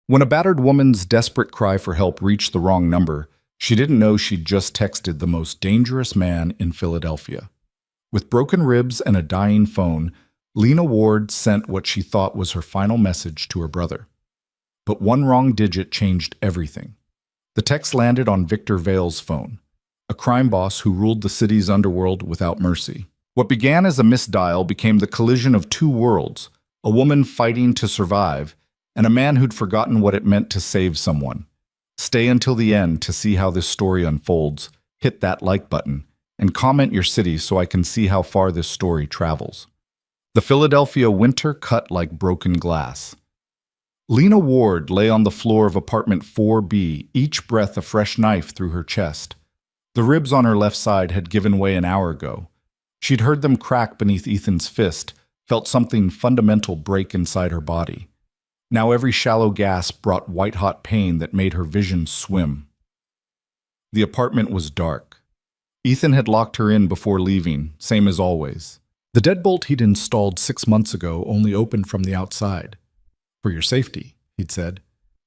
When a battered woman's desperate cry for help reached the wrong number, she didn't know she'd just texted the most dangerous man in Philadelphia. With broken ribs and a dying phone, Lena Ward sent what she thought was her final message to her brother. But one wrong digit changed everything. The text landed on Victor Vale's phone, a crime boss who ruled the city's underworld without mercy. What began as a misdial became the collision of two worlds, a woman fighting to survive, and a man who'd forgotten what it meant to save someone. Stay until the end to see how this story unfolds. Hit that like button, and comment your city so I can see how far this story travels. The Philadelphia winter cut like broken glass. Lena Ward lay on the floor of apartment 4B, each breath a fresh knife through her chest. The ribs on her left side had given way an hour ago. She'd heard them crack beneath Ethan's fist, felt something fundamental break inside her body. Now every shallow gasp brought white-hot pain that made her vision swim. The apartment was dark. Ethan had locked her in before leaving, same as always. The deadbolt he'd installed 6 months ago only opened from the outside. "For your safety," he'd said,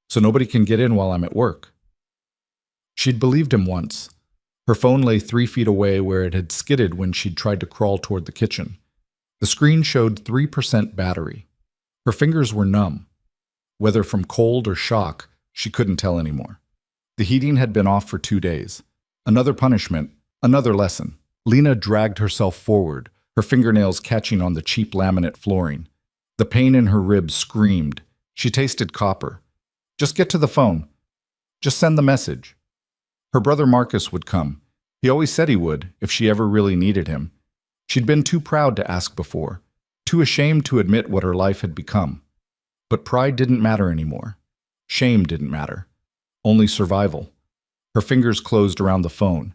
"so nobody can get in while I'm at work." She'd believed him once. Her phone lay 3 feet away where it had skidded when she'd tried to crawl toward the kitchen. The screen showed 3% battery. Her fingers were numb. Whether from cold or shock, she couldn't tell anymore. The heating had been off for 2 days. Another punishment, another lesson. Lena dragged herself forward, her fingernails catching on the cheap laminate flooring. The pain in her ribs screamed. She tasted copper. Just get to the phone. Just send the message. Her brother Marcus would come. He always said he would, if she ever really needed him. She'd been too proud to ask before, too ashamed to admit what her life had become. But pride didn't matter anymore. Shame didn't matter. Only survival. Her fingers closed around the phone.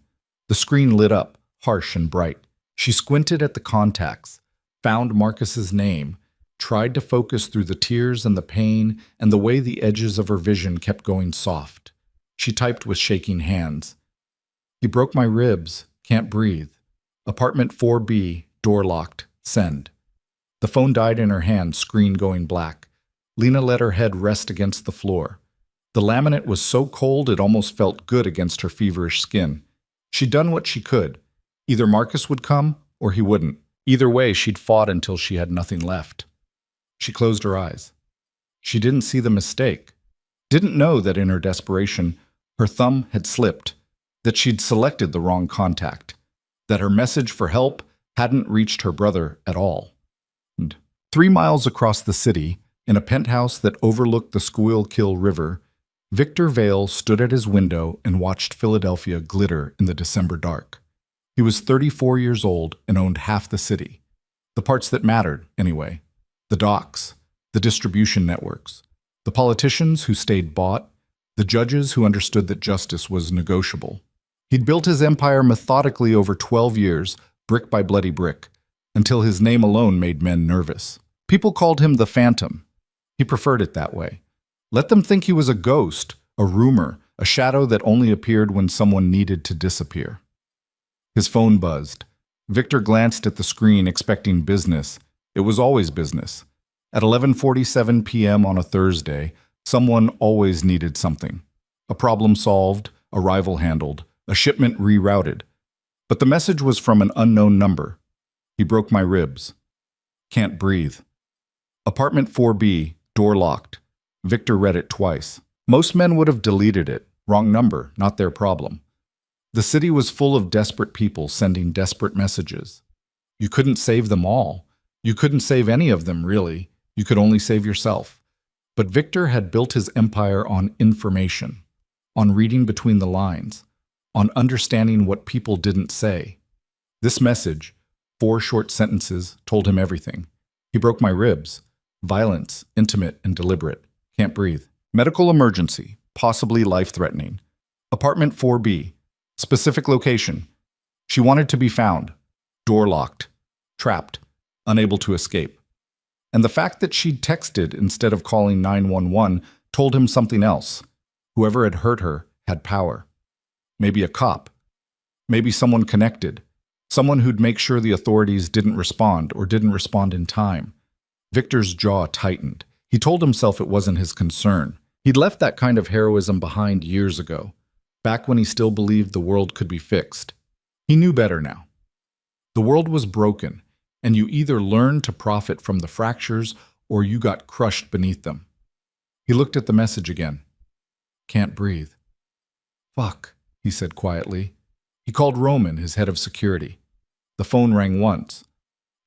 The screen lit up, harsh and bright. She squinted at the contacts, found Marcus's name, tried to focus through the tears and the pain and the way the edges of her vision kept going soft. She typed with shaking hands. "He broke my ribs. Can't breathe. Apartment 4B, door locked. Send." The phone died in her hand, screen going black. Lena let her head rest against the floor. The laminate was so cold it almost felt good against her feverish skin. She'd done what she could. Either Marcus would come, or he wouldn't. Either way, she'd fought until she had nothing left. She closed her eyes. She didn't see the mistake. Didn't know that in her desperation, her thumb had slipped, that she'd selected the wrong contact, that her message for help hadn't reached her brother at all. And 3 miles across the city, in a penthouse that overlooked the Schuylkill River, Victor Vale stood at his window and watched Philadelphia glitter in the December dark. He was 34 years old and owned half the city. The parts that mattered, anyway. The docks, the distribution networks, the politicians who stayed bought, the judges who understood that justice was negotiable. He'd built his empire methodically over 12 years, brick by bloody brick, until his name alone made men nervous. People called him the Phantom. He preferred it that way. Let them think he was a ghost, a rumor, a shadow that only appeared when someone needed to disappear. His phone buzzed. Victor glanced at the screen, expecting business. It was always business. At 11:47 p.m. on a Thursday, someone always needed something. A problem solved, a rival handled, a shipment rerouted. But the message was from an unknown number. "He broke my ribs. Can't breathe." Apartment 4B, door locked. Victor read it twice. Most men would have deleted it. Wrong number, not their problem. The city was full of desperate people sending desperate messages. You couldn't save them all. You couldn't save any of them, really. You could only save yourself. But Victor had built his empire on information, on reading between the lines, on understanding what people didn't say. This message, 4 short sentences, told him everything. He broke my ribs. Violence, intimate and deliberate. Can't breathe. Medical emergency, possibly life-threatening. Apartment 4B. Specific location. She wanted to be found. Door locked. Trapped. Unable to escape. And the fact that she'd texted instead of calling 911 told him something else. Whoever had hurt her had power. Maybe a cop. Maybe someone connected. Someone who'd make sure the authorities didn't respond or didn't respond in time. Victor's jaw tightened. He told himself it wasn't his concern. He'd left that kind of heroism behind years ago, back when he still believed the world could be fixed. He knew better now. The world was broken, and you either learned to profit from the fractures or you got crushed beneath them. He looked at the message again. Can't breathe. Fuck, he said quietly. He called Roman, his head of security. The phone rang once.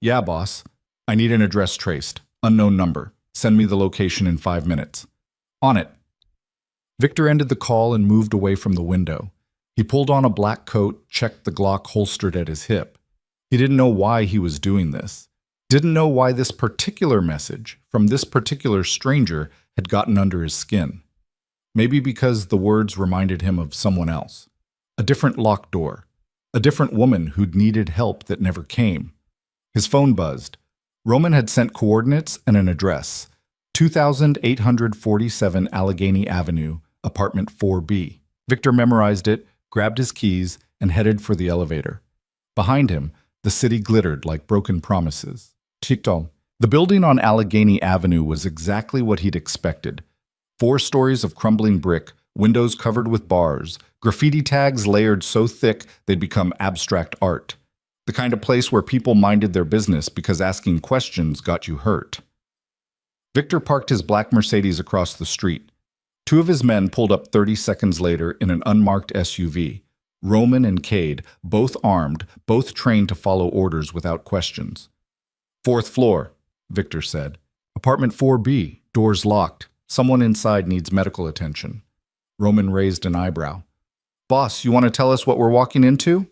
Yeah, boss. I need an address traced. Unknown number. Send me the location in 5 minutes. On it. Victor ended the call and moved away from the window. He pulled on a black coat, checked the Glock holstered at his hip. He didn't know why he was doing this. Didn't know why this particular message from this particular stranger had gotten under his skin. Maybe because the words reminded him of someone else. A different locked door. A different woman who'd needed help that never came. His phone buzzed. Roman had sent coordinates and an address. 2847 Allegheny Avenue, apartment 4B. Victor memorized it, grabbed his keys, and headed for the elevator. Behind him, the city glittered like broken promises. Chicton. The building on Allegheny Avenue was exactly what he'd expected. 4 stories of crumbling brick, windows covered with bars, graffiti tags layered so thick they'd become abstract art. The kind of place where people minded their business because asking questions got you hurt. Victor parked his black Mercedes across the street. 2 of his men pulled up 30 seconds later in an unmarked SUV. Roman and Cade, both armed, both trained to follow orders without questions. 4th floor, Victor said. Apartment 4B, doors locked. Someone inside needs medical attention. Roman raised an eyebrow. Boss, you want to tell us what we're walking into?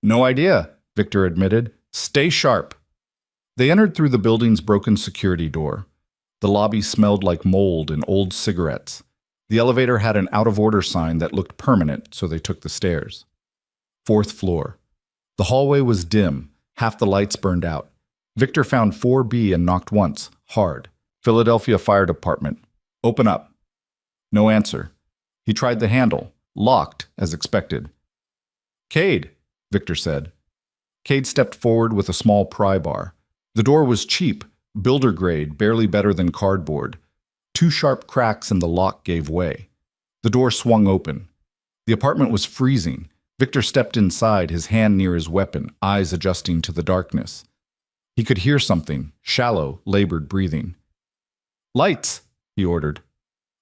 No idea, Victor admitted. Stay sharp. They entered through the building's broken security door. The lobby smelled like mold and old cigarettes. The elevator had an out-of-order sign that looked permanent, so they took the stairs. 4th floor. The hallway was dim, half the lights burned out. Victor found 4B and knocked once, hard. Philadelphia Fire Department. Open up. No answer. He tried the handle, locked, as expected. Cade, Victor said. Cade stepped forward with a small pry bar. The door was cheap, builder grade, barely better than cardboard. 2 sharp cracks and the lock gave way. The door swung open. The apartment was freezing. Victor stepped inside, his hand near his weapon, eyes adjusting to the darkness. He could hear something, shallow, labored breathing. Lights, he ordered.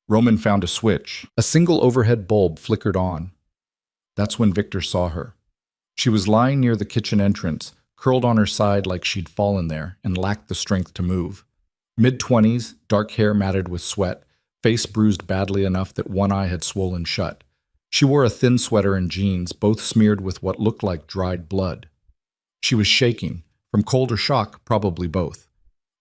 Roman found a switch. A single overhead bulb flickered on. That's when Victor saw her. She was lying near the kitchen entrance, curled on her side like she'd fallen there and lacked the strength to move. Mid-20s, dark hair matted with sweat, face bruised badly enough that one eye had swollen shut. She wore a thin sweater and jeans, both smeared with what looked like dried blood. She was shaking, from cold or shock, probably both.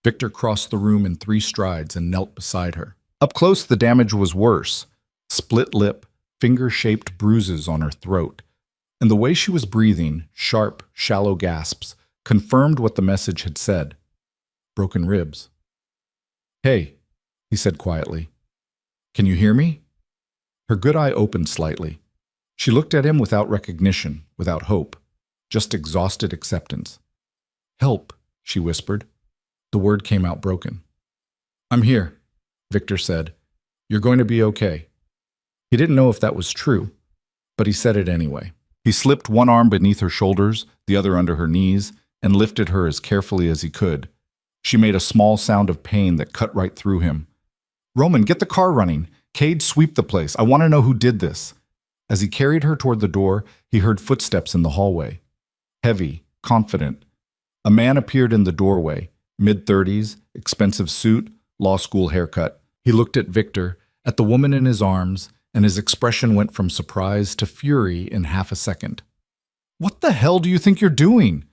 Victor crossed the room in 3 strides and knelt beside her. Up close, the damage was worse. Split lip, finger-shaped bruises on her throat. And the way she was breathing, sharp, shallow gasps, confirmed what the message had said. Broken ribs. Hey, he said quietly. Can you hear me? Her good eye opened slightly. She looked at him without recognition, without hope, just exhausted acceptance. Help, she whispered. The word came out broken. I'm here, Victor said. You're going to be okay. He didn't know if that was true, but he said it anyway. He slipped one arm beneath her shoulders, the other under her knees, and lifted her as carefully as he could. She made a small sound of pain that cut right through him. Roman, get the car running. Cade, sweep the place. I want to know who did this. As he carried her toward the door, he heard footsteps in the hallway. Heavy, confident. A man appeared in the doorway, mid-30s, expensive suit, law school haircut. He looked at Victor, at the woman in his arms, and his expression went from surprise to fury in half a second. What the hell do you think you're doing?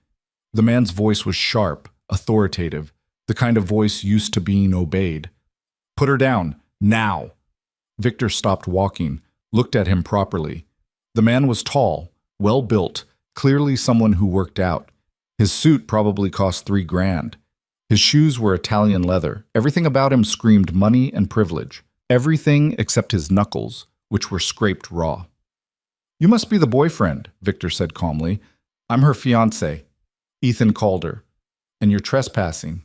The man's voice was sharp, authoritative, the kind of voice used to being obeyed. Put her down, now. Victor stopped walking, looked at him properly. The man was tall, well-built, clearly someone who worked out. His suit probably cost $3,000. His shoes were Italian leather. Everything about him screamed money and privilege. Everything except his knuckles, which were scraped raw. You must be the boyfriend, Victor said calmly. I'm her fiancé, Ethan Calder, and you're trespassing.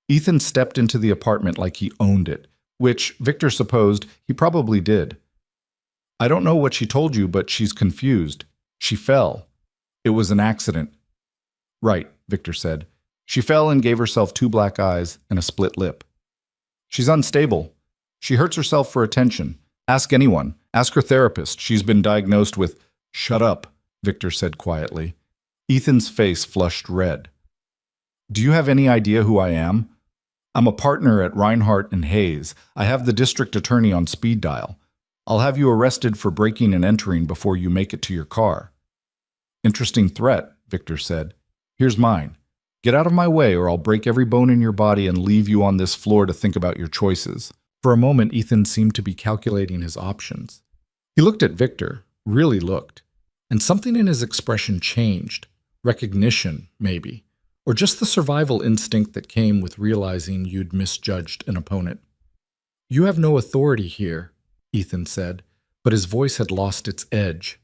Ethan stepped into the apartment like he owned it. which Victor supposed he probably did. I don't know what she told you, but she's confused. She fell. It was an accident. Right, Victor said. She fell and gave herself 2 black eyes and a split lip. She's unstable. She hurts herself for attention. Ask anyone. Ask her therapist. She's been diagnosed with— Shut up, Victor said quietly. Ethan's face flushed red. Do you have any idea who I am? I'm a partner at Reinhardt and Hayes. I have the district attorney on speed dial. I'll have you arrested for breaking and entering before you make it to your car. Interesting threat, Victor said. Here's mine. Get out of my way or I'll break every bone in your body and leave you on this floor to think about your choices. For a moment, Ethan seemed to be calculating his options. He looked at Victor, really looked, and something in his expression changed. Recognition, maybe, or just the survival instinct that came with realizing you'd misjudged an opponent. You have no authority here, Ethan said, but his voice had lost its edge.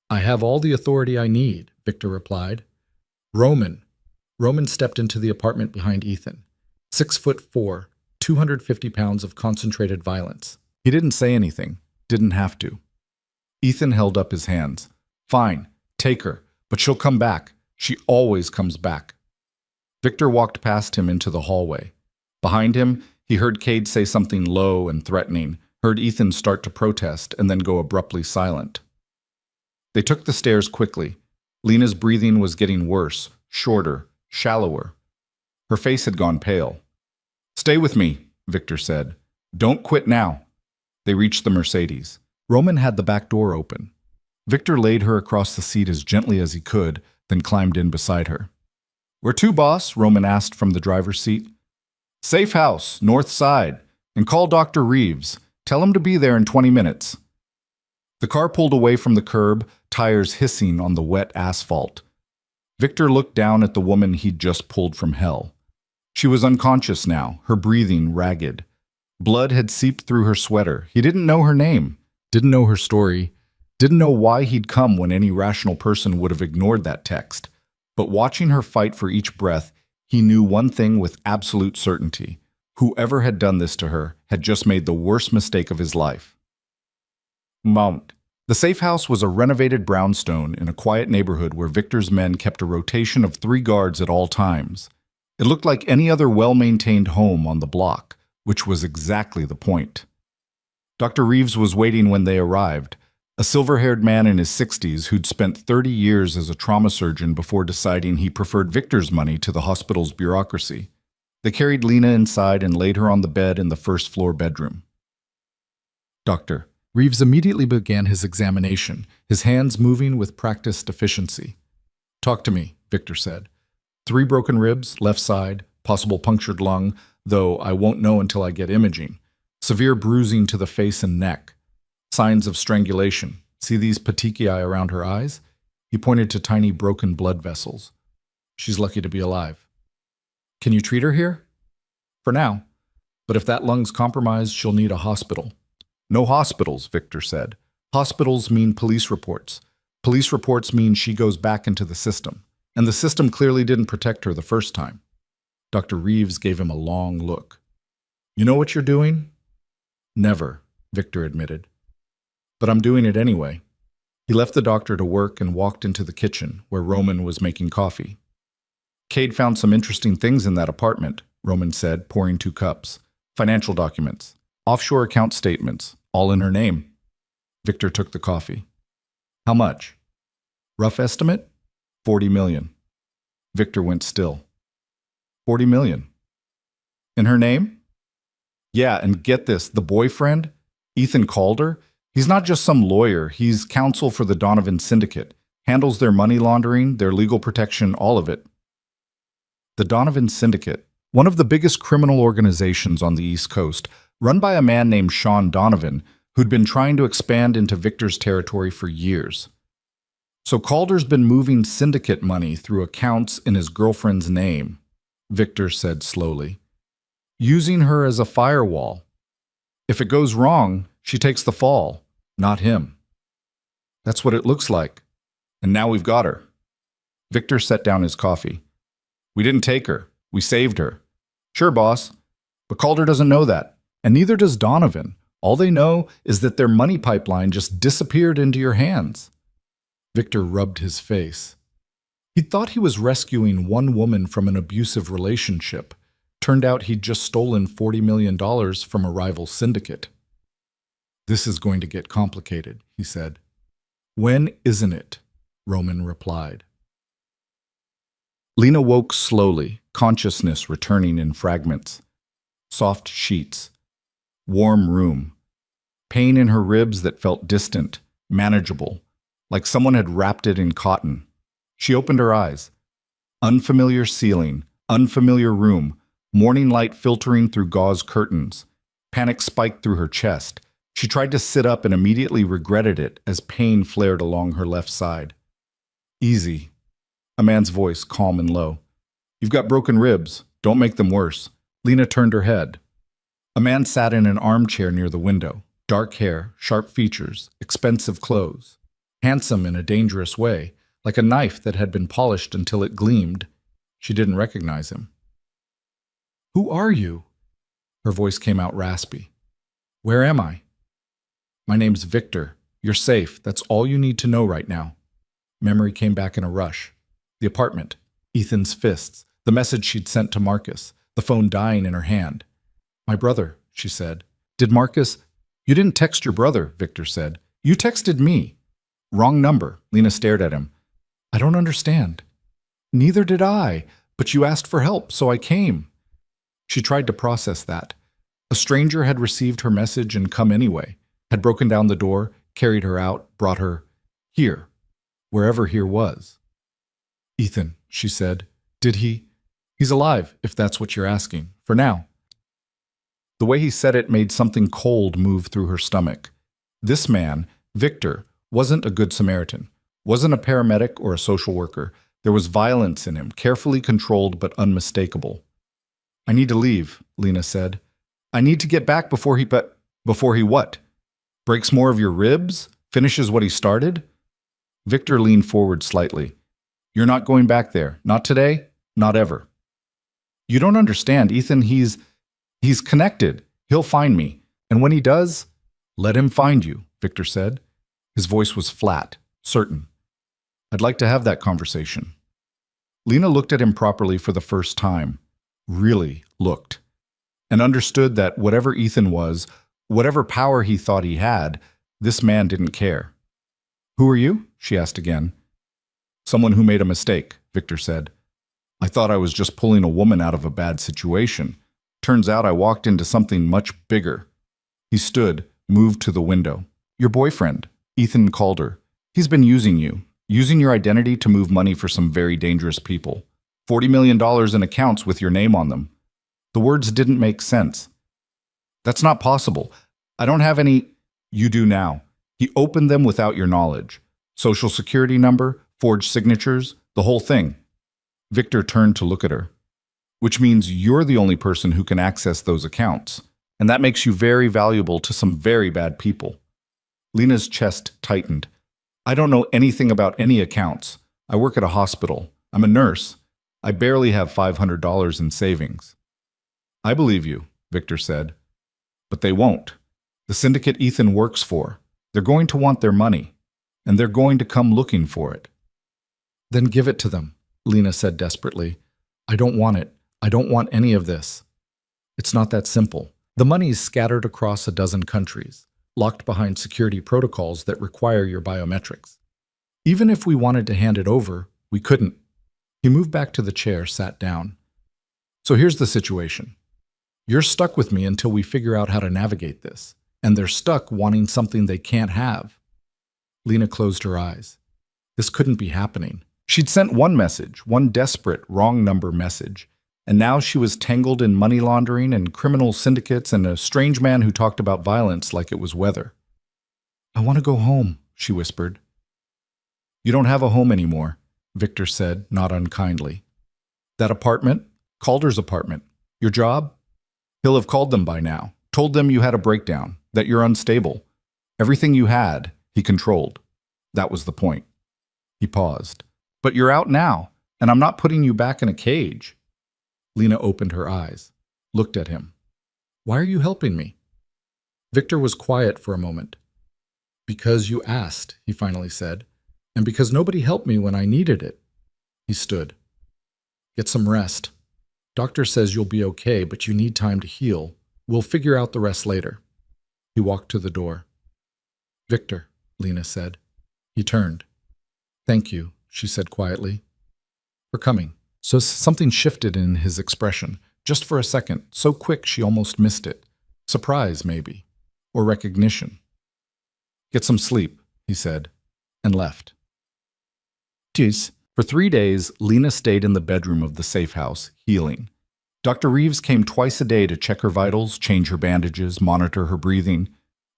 I have all the authority I need, Victor replied. Roman stepped into the apartment behind Ethan. 6'4", 250 pounds of concentrated violence. He didn't say anything, didn't have to. Ethan held up his hands. Fine, take her, but she'll come back. She always comes back. Victor walked past him into the hallway. Behind him, he heard Cade say something low and threatening, heard Ethan start to protest and then go abruptly silent. They took the stairs quickly. Lena's breathing was getting worse, shorter, shallower. Her face had gone pale. Stay with me, Victor said. Don't quit now. They reached the Mercedes. Roman had the back door open. Victor laid her across the seat as gently as he could, then climbed in beside her. Where to, boss? Roman asked from the driver's seat. Safe house, north side, and call Dr. Reeves. Tell him to be there in 20 minutes. The car pulled away from the curb, tires hissing on the wet asphalt. Victor looked down at the woman he'd just pulled from hell. She was unconscious now, her breathing ragged. Blood had seeped through her sweater. He didn't know her name, didn't know her story, didn't know why he'd come when any rational person would have ignored that text. But watching her fight for each breath, he knew one thing with absolute certainty. Whoever had done this to her had just made the worst mistake of his life. Mount. The safe house was a renovated brownstone in a quiet neighborhood where Victor's men kept a rotation of 3 guards at all times. It looked like any other well-maintained home on the block, which was exactly the point. Dr. Reeves was waiting when they arrived, a silver-haired man in his 60s who'd spent 30 years as a trauma surgeon before deciding he preferred Victor's money to the hospital's bureaucracy. They carried Lena inside and laid her on the bed in the first-floor bedroom. Doctor. Reeves immediately began his examination, his hands moving with practiced efficiency. Talk to me, Victor said. 3 broken ribs, left side, possible punctured lung, though I won't know until I get imaging. Severe bruising to the face and neck. Signs of strangulation. See these petechiae around her eyes? He pointed to tiny broken blood vessels. She's lucky to be alive. Can you treat her here? For now. But if that lung's compromised, she'll need a hospital. No hospitals, Victor said. Hospitals mean police reports. Police reports mean she goes back into the system. And the system clearly didn't protect her the first time. Dr. Reeves gave him a long look. You know what you're doing? Never, Victor admitted. But I'm doing it anyway. He left the doctor to work and walked into the kitchen, where Roman was making coffee. Cade found some interesting things in that apartment, Roman said, pouring 2 cups. Financial documents. Offshore account statements, all in her name. Victor took the coffee. How much? Rough estimate? 40 million. Victor went still. 40 million. In her name? Yeah, and get this, the boyfriend, Ethan Calder, he's not just some lawyer, he's counsel for the Donovan Syndicate, handles their money laundering, their legal protection, all of it. The Donovan Syndicate, one of the biggest criminal organizations on the East Coast, run by a man named Sean Donovan, who'd been trying to expand into Victor's territory for years. So Calder's been moving syndicate money through accounts in his girlfriend's name, Victor said slowly, using her as a firewall. If it goes wrong, she takes the fall, not him. That's what it looks like. And now we've got her. Victor set down his coffee. We didn't take her. We saved her. Sure, boss. But Calder doesn't know that. And neither does Donovan. All they know is that their money pipeline just disappeared into your hands. Victor rubbed his face. He thought he was rescuing one woman from an abusive relationship. Turned out he'd just stolen $40 million from a rival syndicate. This is going to get complicated, he said. When isn't it? Roman replied. Lena woke slowly, consciousness returning in fragments. Soft sheets. Warm room. Pain in her ribs that felt distant, manageable, like someone had wrapped it in cotton. She opened her eyes. Unfamiliar ceiling, unfamiliar room, morning light filtering through gauze curtains. Panic spiked through her chest. She tried to sit up and immediately regretted it as pain flared along her left side. Easy. A man's voice, calm and low. You've got broken ribs. Don't make them worse. Lena turned her head. A man sat in an armchair near the window. Dark hair, sharp features, expensive clothes. Handsome in a dangerous way, like a knife that had been polished until it gleamed. She didn't recognize him. Who are you? Her voice came out raspy. Where am I? My name's Victor. You're safe. That's all you need to know right now. Memory came back in a rush. The apartment, Ethan's fists, the message she'd sent to Marcus, the phone dying in her hand. My brother, she said. Did Marcus... You didn't text your brother, Victor said. You texted me. Wrong number. Lena stared at him. I don't understand. Neither did I, but you asked for help, so I came. She tried to process that. A stranger had received her message and come anyway, had broken down the door, carried her out, brought her here, wherever here was. Ethan, she said. Did he? He's alive, if that's what you're asking, for now. The way he said it made something cold move through her stomach. This man, Victor, wasn't a good Samaritan, wasn't a paramedic or a social worker. There was violence in him, carefully controlled but unmistakable. I need to leave, Lena said. I need to get back before he what? Breaks more of your ribs? Finishes what he started? Victor leaned forward slightly. You're not going back there. Not today, not ever. You don't understand, Ethan. He's connected. He'll find me. And when he does, let him find you, Victor said. His voice was flat, certain. I'd like to have that conversation. Lena looked at him properly for the first time. Really looked. And understood that whatever Ethan was, whatever power he thought he had, this man didn't care. Who are you? She asked again. Someone who made a mistake, Victor said. I thought I was just pulling a woman out of a bad situation. Turns out I walked into something much bigger. He stood, moved to the window. Your boyfriend, Ethan Calder. He's been using you, using your identity to move money for some very dangerous people. $40 million in accounts with your name on them. The words didn't make sense. That's not possible. I don't have any... You do now. He opened them without your knowledge. Social security number, forged signatures, the whole thing. Victor turned to look at her. Which means you're the only person who can access those accounts. And that makes you very valuable to some very bad people. Lena's chest tightened. I don't know anything about any accounts. I work at a hospital. I'm a nurse. I barely have $500 in savings. I believe you, Victor said. But they won't. The syndicate Ethan works for. They're going to want their money. And they're going to come looking for it. Then give it to them, Lena said desperately. I don't want it. I don't want any of this. It's not that simple. The money is scattered across a dozen countries, locked behind security protocols that require your biometrics. Even if we wanted to hand it over, we couldn't. He moved back to the chair, sat down. So here's the situation. You're stuck with me until we figure out how to navigate this, and they're stuck wanting something they can't have. Lena closed her eyes. This couldn't be happening. She'd sent one message, one desperate, wrong number message, and now she was tangled in money laundering and criminal syndicates and a strange man who talked about violence like it was weather. I want to go home, she whispered. You don't have a home anymore, Victor said, not unkindly. That apartment? Calder's apartment. Your job? He'll have called them by now, told them you had a breakdown, that you're unstable. Everything you had, he controlled. That was the point. He paused. But you're out now, and I'm not putting you back in a cage. Lena opened her eyes, looked at him. Why are you helping me? Victor was quiet for a moment. Because you asked, he finally said, and because nobody helped me when I needed it. He stood. Get some rest. Doctor says you'll be okay, but you need time to heal. We'll figure out the rest later. He walked to the door. Victor, Lena said. He turned. Thank you, she said quietly, for coming. So something shifted in his expression, just for a second, so quick she almost missed it. Surprise, maybe, or recognition. Get some sleep, he said, and left. Jeez. For 3 days, Lena stayed in the bedroom of the safe house, healing. Dr. Reeves came twice a day to check her vitals, change her bandages, monitor her breathing.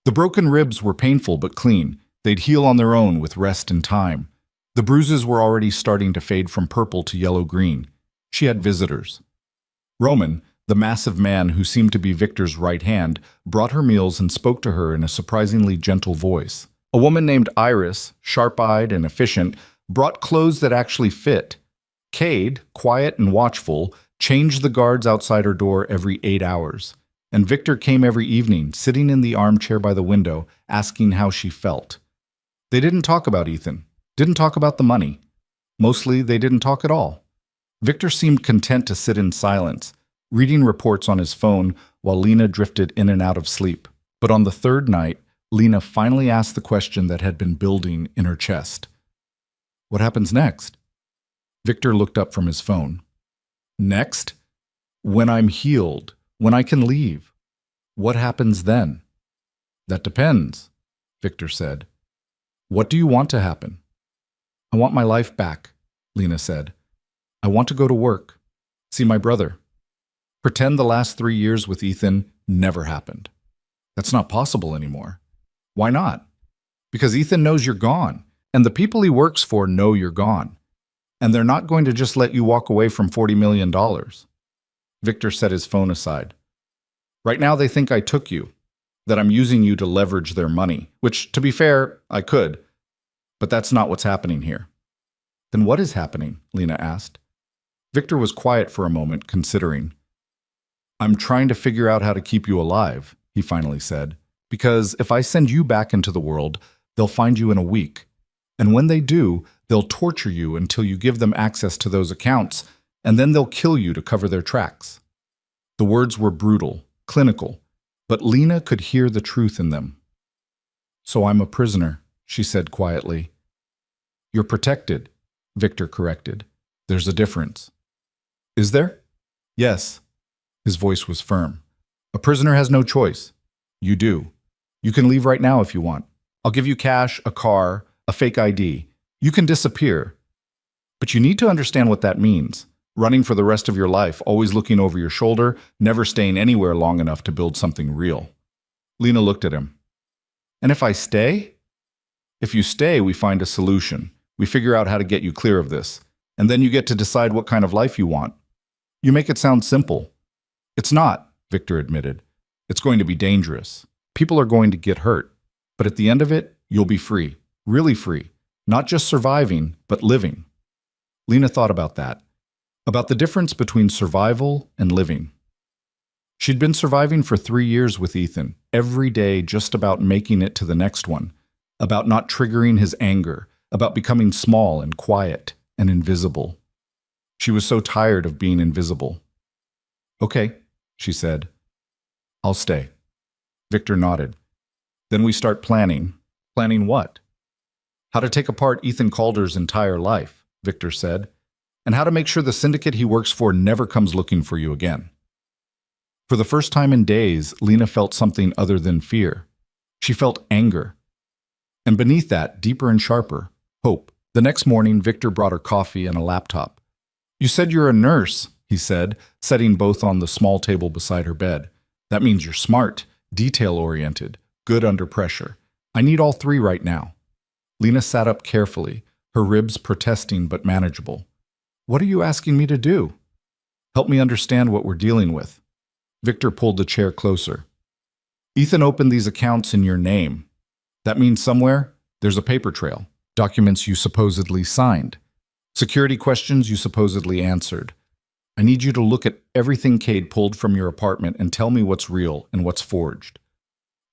The broken ribs were painful but clean. They'd heal on their own with rest and time. The bruises were already starting to fade from purple to yellow-green. She had visitors. Roman, the massive man who seemed to be Victor's right hand, brought her meals and spoke to her in a surprisingly gentle voice. A woman named Iris, sharp-eyed and efficient, brought clothes that actually fit. Cade, quiet and watchful, changed the guards outside her door every 8 hours. And Victor came every evening, sitting in the armchair by the window, asking how she felt. They didn't talk about Ethan, didn't talk about the money. Mostly, they didn't talk at all. Victor seemed content to sit in silence, reading reports on his phone while Lena drifted in and out of sleep. But on the third night, Lena finally asked the question that had been building in her chest. What happens next? Victor looked up from his phone. Next? When I'm healed, when I can leave. What happens then? That depends, Victor said. What do you want to happen? I want my life back, Lena said. I want to go to work, see my brother. Pretend the last 3 years with Ethan never happened. That's not possible anymore. Why not? Because Ethan knows you're gone. And the people he works for know you're gone. And they're not going to just let you walk away from $40 million. Victor set his phone aside. Right now they think I took you, that I'm using you to leverage their money, which, to be fair, I could. But that's not what's happening here. Then what is happening? Lena asked. Victor was quiet for a moment, considering. I'm trying to figure out how to keep you alive, he finally said. Because if I send you back into the world, they'll find you in a week. And when they do, they'll torture you until you give them access to those accounts, and then they'll kill you to cover their tracks. The words were brutal, clinical, but Lena could hear the truth in them. So I'm a prisoner, she said quietly. You're protected, Victor corrected. There's a difference. Is there? Yes. His voice was firm. A prisoner has no choice. You do. You can leave right now if you want. I'll give you cash, a car, a fake ID. You can disappear. But you need to understand what that means. Running for the rest of your life, always looking over your shoulder, never staying anywhere long enough to build something real. Lena looked at him. And if I stay? If you stay, we find a solution. We figure out how to get you clear of this. And then you get to decide what kind of life you want. You make it sound simple. It's not, Victor admitted. It's going to be dangerous. People are going to get hurt. But at the end of it, you'll be free. Really free. Not just surviving, but living. Lena thought about that. About the difference between survival and living. She'd been surviving for 3 years with Ethan, every day just about making it to the next one, about not triggering his anger, about becoming small and quiet and invisible. She was so tired of being invisible. Okay, she said. I'll stay. Victor nodded. Then we start planning. Planning what? How to take apart Ethan Calder's entire life, Victor said, and how to make sure the syndicate he works for never comes looking for you again. For the first time in days, Lena felt something other than fear. She felt anger. And beneath that, deeper and sharper, hope. The next morning, Victor brought her coffee and a laptop. You said you're a nurse, he said, setting both on the small table beside her bed. That means you're smart, detail-oriented, good under pressure. I need all 3 right now. Lena sat up carefully, her ribs protesting but manageable. What are you asking me to do? Help me understand what we're dealing with. Victor pulled the chair closer. Ethan opened these accounts in your name. That means somewhere there's a paper trail, documents you supposedly signed, security questions you supposedly answered. I need you to look at everything Cade pulled from your apartment and tell me what's real and what's forged.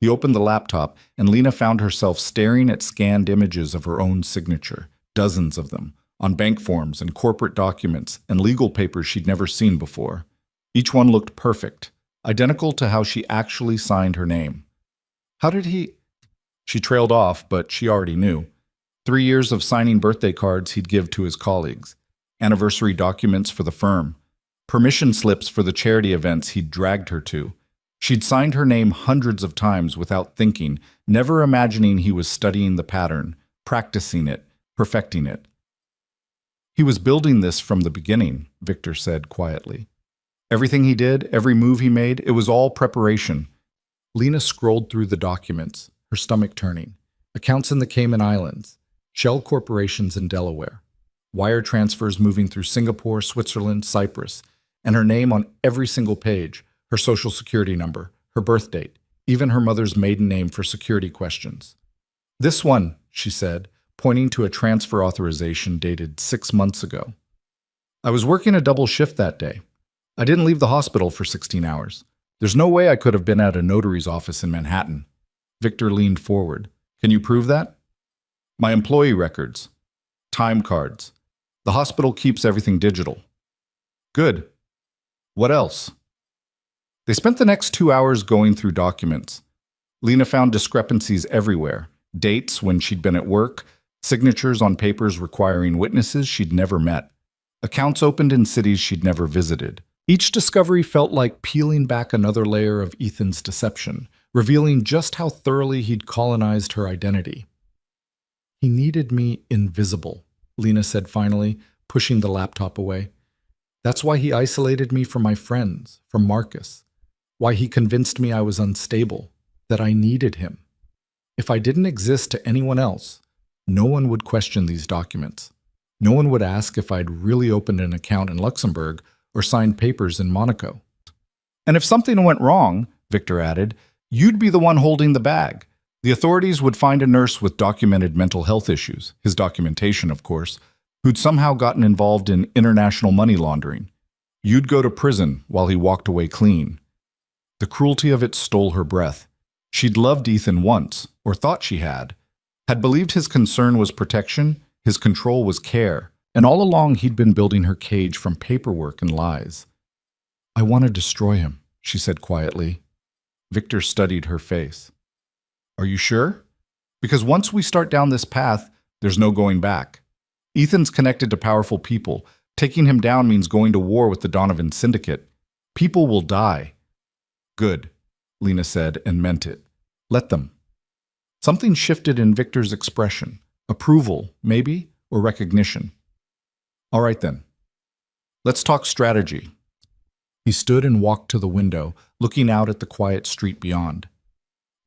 He opened the laptop, and Lena found herself staring at scanned images of her own signature, dozens of them, on bank forms and corporate documents and legal papers she'd never seen before. Each one looked perfect, identical to how she actually signed her name. How did he? She trailed off, but she already knew. 3 years of signing birthday cards he'd give to his colleagues, anniversary documents for the firm, permission slips for the charity events he'd dragged her to. She'd signed her name hundreds of times without thinking, never imagining he was studying the pattern, practicing it, perfecting it. He was building this from the beginning, Victor said quietly. Everything he did, every move he made, it was all preparation. Lena scrolled through the documents, her stomach turning. Accounts in the Cayman Islands, shell corporations in Delaware, wire transfers moving through Singapore, Switzerland, Cyprus, and her name on every single page, her social security number, her birth date, even her mother's maiden name for security questions. This one, she said, pointing to a transfer authorization dated 6 months ago. I was working a double shift that day. I didn't leave the hospital for 16 hours. There's no way I could have been at a notary's office in Manhattan. Victor leaned forward. Can you prove that? My employee records. Time cards. The hospital keeps everything digital. Good. What else? They spent the next 2 hours going through documents. Lena found discrepancies everywhere. Dates when she'd been at work, signatures on papers requiring witnesses she'd never met, accounts opened in cities she'd never visited. Each discovery felt like peeling back another layer of Ethan's deception, revealing just how thoroughly he'd colonized her identity. He needed me invisible, Lena said finally, pushing the laptop away. That's why he isolated me from my friends, from Marcus. Why he convinced me I was unstable, that I needed him. If I didn't exist to anyone else, no one would question these documents. No one would ask if I'd really opened an account in Luxembourg or signed papers in Monaco. And if something went wrong, Victor added, you'd be the one holding the bag. The authorities would find a nurse with documented mental health issues, his documentation, of course, who'd somehow gotten involved in international money laundering. You'd go to prison while he walked away clean. The cruelty of it stole her breath. She'd loved Ethan once, or thought she had believed his concern was protection, his control was care, and all along he'd been building her cage from paperwork and lies. I want to destroy him, she said quietly. Victor studied her face. Are you sure? Because once we start down this path, there's no going back. Ethan's connected to powerful people. Taking him down means going to war with the Donovan Syndicate. People will die. Good, Lena said, and meant it. Let them. Something shifted in Victor's expression. Approval, maybe, or recognition. All right then. Let's talk strategy. He stood and walked to the window, looking out at the quiet street beyond.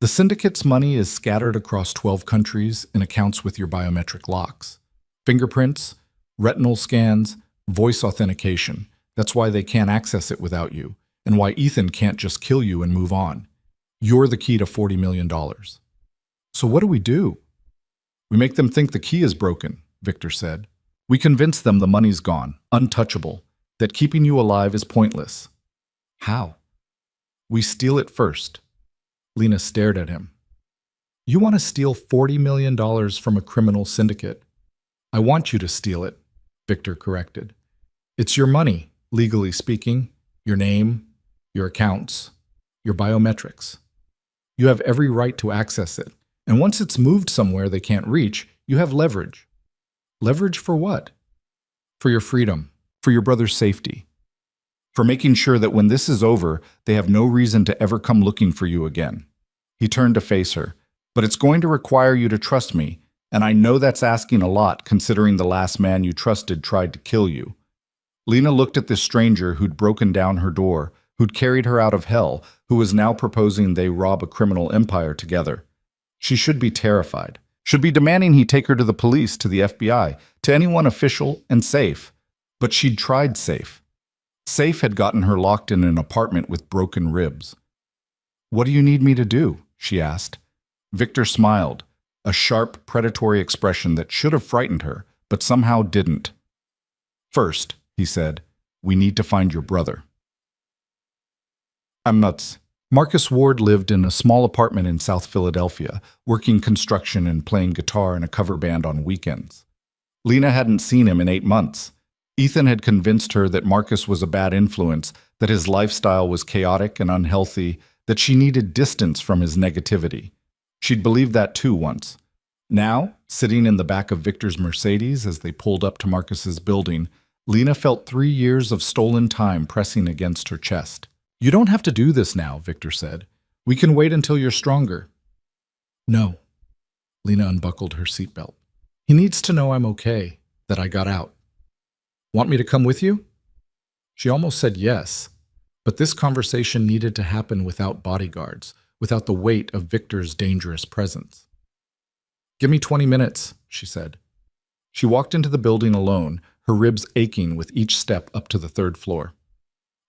The syndicate's money is scattered across 12 countries in accounts with your biometric locks. Fingerprints, retinal scans, voice authentication. That's why they can't access it without you, and why Ethan can't just kill you and move on. You're the key to $40 million. So what do? We make them think the key is broken, Victor said. We convince them the money's gone, untouchable, that keeping you alive is pointless. How? We steal it first. Lena stared at him. You want to steal $40 million from a criminal syndicate. I want you to steal it, Victor corrected. It's your money, legally speaking, your name, your accounts, your biometrics. You have every right to access it. And once it's moved somewhere they can't reach, you have leverage. Leverage for what? For your freedom, for your brother's safety, for making sure that when this is over, they have no reason to ever come looking for you again. He turned to face her. But it's going to require you to trust me, and I know that's asking a lot considering the last man you trusted tried to kill you. Lena looked at this stranger who'd broken down her door, who'd carried her out of hell, who was now proposing they rob a criminal empire together. She should be terrified, should be demanding he take her to the police, to the FBI, to anyone official and safe. But she'd tried safe. Safe had gotten her locked in an apartment with broken ribs. What do you need me to do? She asked. Victor smiled, a sharp, predatory expression that should have frightened her, but somehow didn't. First, he said, We need to find your brother. I'm nuts. Marcus Ward lived in a small apartment in South Philadelphia, working construction and playing guitar in a cover band on weekends. Lena hadn't seen him in 8 months. Ethan had convinced her that Marcus was a bad influence, that his lifestyle was chaotic and unhealthy, that she needed distance from his negativity. She'd believed that too once. Now, sitting in the back of Victor's Mercedes as they pulled up to Marcus's building, Lena felt 3 years of stolen time pressing against her chest. You don't have to do this now, Victor said. We can wait until you're stronger. No. Lena unbuckled her seatbelt. He needs to know I'm okay, that I got out. Want me to come with you? She almost said yes, but this conversation needed to happen without bodyguards, without the weight of Victor's dangerous presence. Give me 20 minutes, she said. She walked into the building alone, her ribs aching with each step up to the 3rd floor.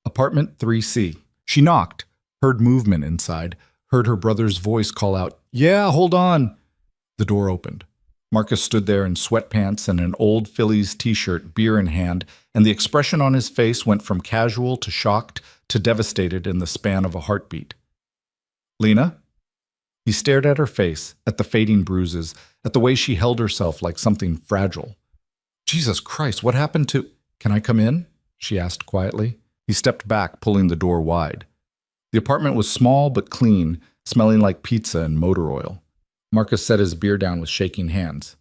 Apartment 3C. She knocked, heard movement inside, heard her brother's voice call out, "Yeah, hold on." The door opened. Marcus stood there in sweatpants and an old Phillies t-shirt, beer in hand, and the expression on his face went from casual to shocked to devastated in the span of a heartbeat. Lena? He stared at her face, at the fading bruises, at the way she held herself like something fragile. Jesus Christ, what happened to— Can I come in? She asked quietly. He stepped back, pulling the door wide. The apartment was small but clean, smelling like pizza and motor oil. Marcus set his beer down with shaking hands.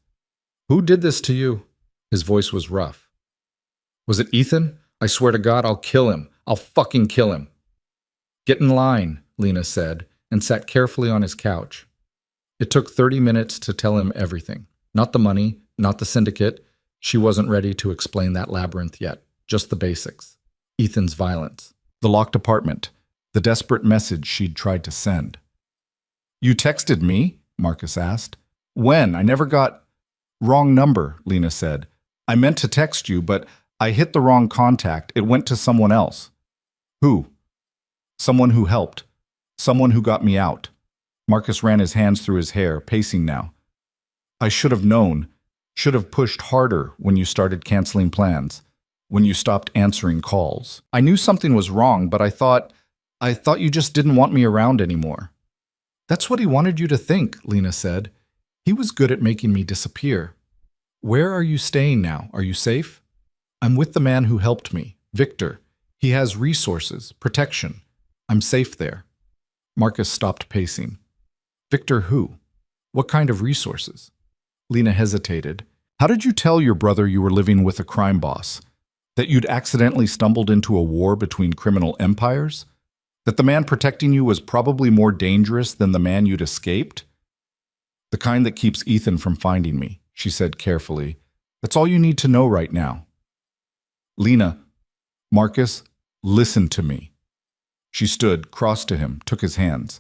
Who did this to you? His voice was rough. Was it Ethan? I swear to God, I'll kill him. I'll fucking kill him. Get in line, Lena said, and sat carefully on his couch. It took 30 minutes to tell him everything. Not the money, not the syndicate. She wasn't ready to explain that labyrinth yet. Just the basics. Ethan's violence. The locked apartment. The desperate message she'd tried to send. You texted me? Marcus asked. When? I never got— Wrong number, Lena said. I meant to text you, but I hit the wrong contact. It went to someone else. Who? Someone who helped. Someone who got me out. Marcus ran his hands through his hair, pacing now. I should have known. Should have pushed harder when you started canceling plans. When you stopped answering calls. I knew something was wrong, but I thought you just didn't want me around anymore. That's what he wanted you to think, Lena said. He was good at making me disappear. Where are you staying now? Are you safe? I'm with the man who helped me, Victor. He has resources, protection. I'm safe there. Marcus stopped pacing. Victor who? What kind of resources? Lena hesitated. How did you tell your brother you were living with a crime boss? That you'd accidentally stumbled into a war between criminal empires? That the man protecting you was probably more dangerous than the man you'd escaped? The kind that keeps Ethan from finding me, she said carefully. That's all you need to know right now. Lena, Marcus, listen to me. She stood, crossed to him, took his hands.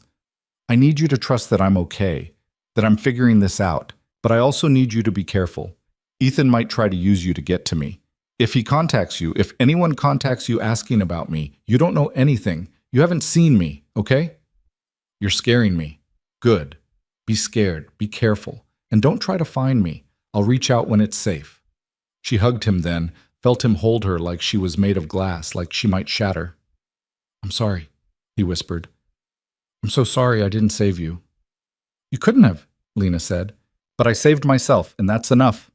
I need you to trust that I'm okay, that I'm figuring this out, but I also need you to be careful. Ethan might try to use you to get to me. If he contacts you, if anyone contacts you asking about me, you don't know anything. You haven't seen me, okay? You're scaring me. Good. Be scared. Be careful. And don't try to find me. I'll reach out when it's safe. She hugged him then, felt him hold her like she was made of glass, like she might shatter. I'm sorry, he whispered. I'm so sorry I didn't save you. You couldn't have, Lena said. But I saved myself, and that's enough.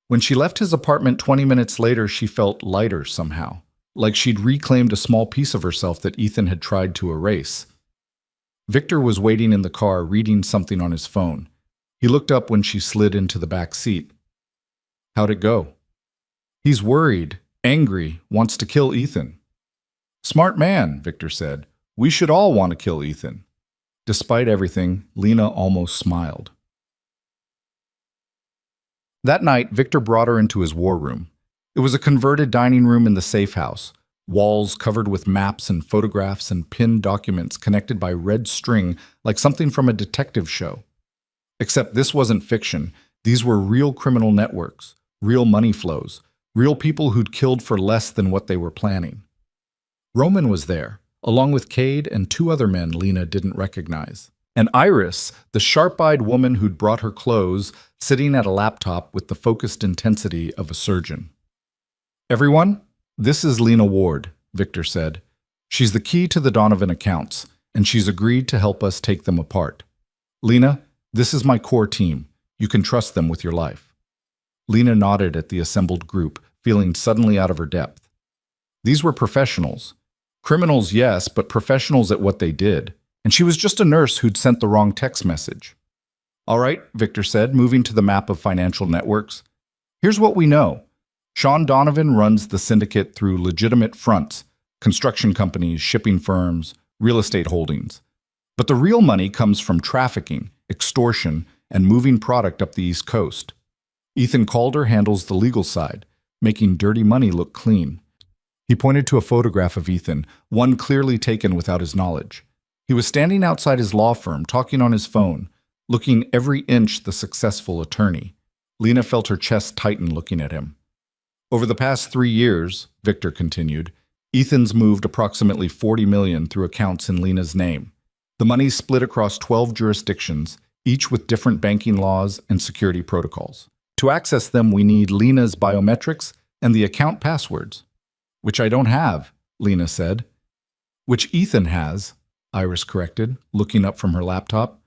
When she left his apartment 20 minutes later, she felt lighter somehow, like she'd reclaimed a small piece of herself that Ethan had tried to erase. Victor was waiting in the car, reading something on his phone. He looked up when she slid into the back seat. How'd it go? He's worried, angry, wants to kill Ethan. Smart man, Victor said. We should all want to kill Ethan. Despite everything, Lena almost smiled. That night, Victor brought her into his war room. It was a converted dining room in the safe house, walls covered with maps and photographs and pinned documents connected by red string like something from a detective show. Except this wasn't fiction. These were real criminal networks, real money flows, real people who'd killed for less than what they were planning. Roman was there, along with Cade and 2 other men Lena didn't recognize. And Iris, the sharp-eyed woman who'd brought her clothes, sitting at a laptop with the focused intensity of a surgeon. Everyone, This is Lena Ward, Victor said. She's the key to the Donovan accounts, and she's agreed to help us take them apart. Lena, this is my core team. You can trust them with your life. Lena nodded at the assembled group, feeling suddenly out of her depth. These were professionals. Criminals, yes, but professionals at what they did. And she was just a nurse who'd sent the wrong text message. All right, Victor said, moving to the map of financial networks. Here's what we know. Sean Donovan runs the syndicate through legitimate fronts, construction companies, shipping firms, real estate holdings. But the real money comes from trafficking, extortion, and moving product up the East Coast. Ethan Calder handles the legal side, making dirty money look clean. He pointed to a photograph of Ethan, one clearly taken without his knowledge. He was standing outside his law firm, talking on his phone, looking every inch the successful attorney. Lena felt her chest tighten looking at him. Over the past 3 years, Victor continued, Ethan's moved approximately $40 million through accounts in Lena's name. The money's split across 12 jurisdictions, each with different banking laws and security protocols. To access them, we need Lena's biometrics and the account passwords. Which I don't have, Lena said. Which Ethan has, Iris corrected, looking up from her laptop.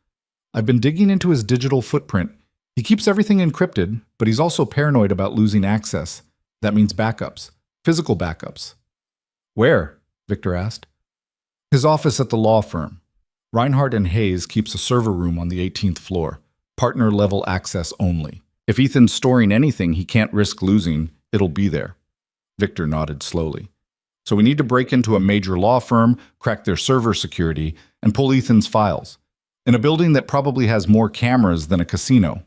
I've been digging into his digital footprint. He keeps everything encrypted, but he's also paranoid about losing access. That means backups, physical backups. Where? Victor asked. His office at the law firm. Reinhardt and Hayes keeps a server room on the 18th floor, partner-level access only. If Ethan's storing anything he can't risk losing, it'll be there. Victor nodded slowly. So we need to break into a major law firm, crack their server security, and pull Ethan's files. In a building that probably has more cameras than a casino.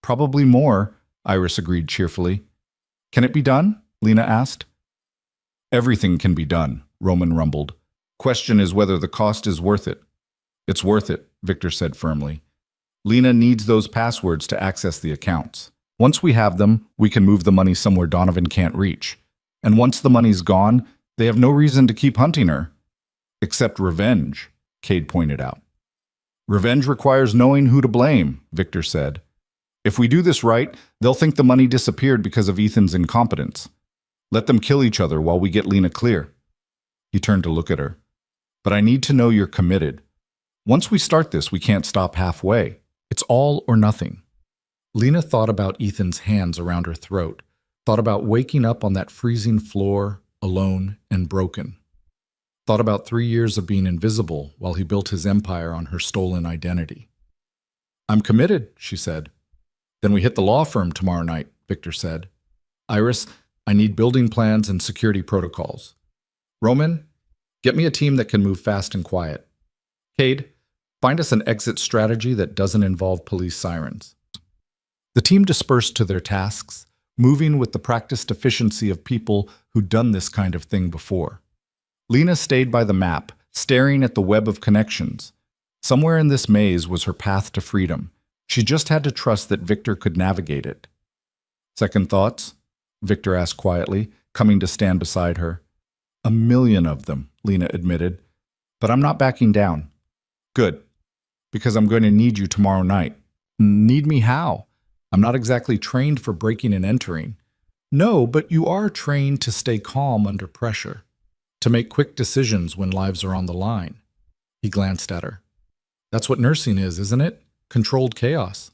Probably more, Iris agreed cheerfully. Can it be done? Lena asked. Everything can be done, Roman rumbled. Question is whether the cost is worth it. It's worth it, Victor said firmly. Lena needs those passwords to access the accounts. Once we have them, we can move the money somewhere Donovan can't reach. And once the money's gone, they have no reason to keep hunting her. Except revenge, Cade pointed out. Revenge requires knowing who to blame, Victor said. If we do this right, they'll think the money disappeared because of Ethan's incompetence. Let them kill each other while we get Lena clear. He turned to look at her. But I need to know you're committed. Once we start this, we can't stop halfway. It's all or nothing. Lena thought about Ethan's hands around her throat, thought about waking up on that freezing floor, alone and broken. Thought about 3 years of being invisible while he built his empire on her stolen identity. I'm committed, she said. Then we hit the law firm tomorrow night, Victor said. Iris, I need building plans and security protocols. Roman, get me a team that can move fast and quiet. Cade, find us an exit strategy that doesn't involve police sirens. The team dispersed to their tasks, moving with the practiced efficiency of people who'd done this kind of thing before. Lena stayed by the map, staring at the web of connections. Somewhere in this maze was her path to freedom. She just had to trust that Victor could navigate it. Second thoughts? Victor asked quietly, coming to stand beside her. 1 million of them, Lena admitted. But I'm not backing down. Good. Because I'm going to need you tomorrow night. Need me how? I'm not exactly trained for breaking and entering. No, but you are trained to stay calm under pressure. To make quick decisions when lives are on the line. He glanced at her. That's what nursing is, isn't it? Controlled chaos.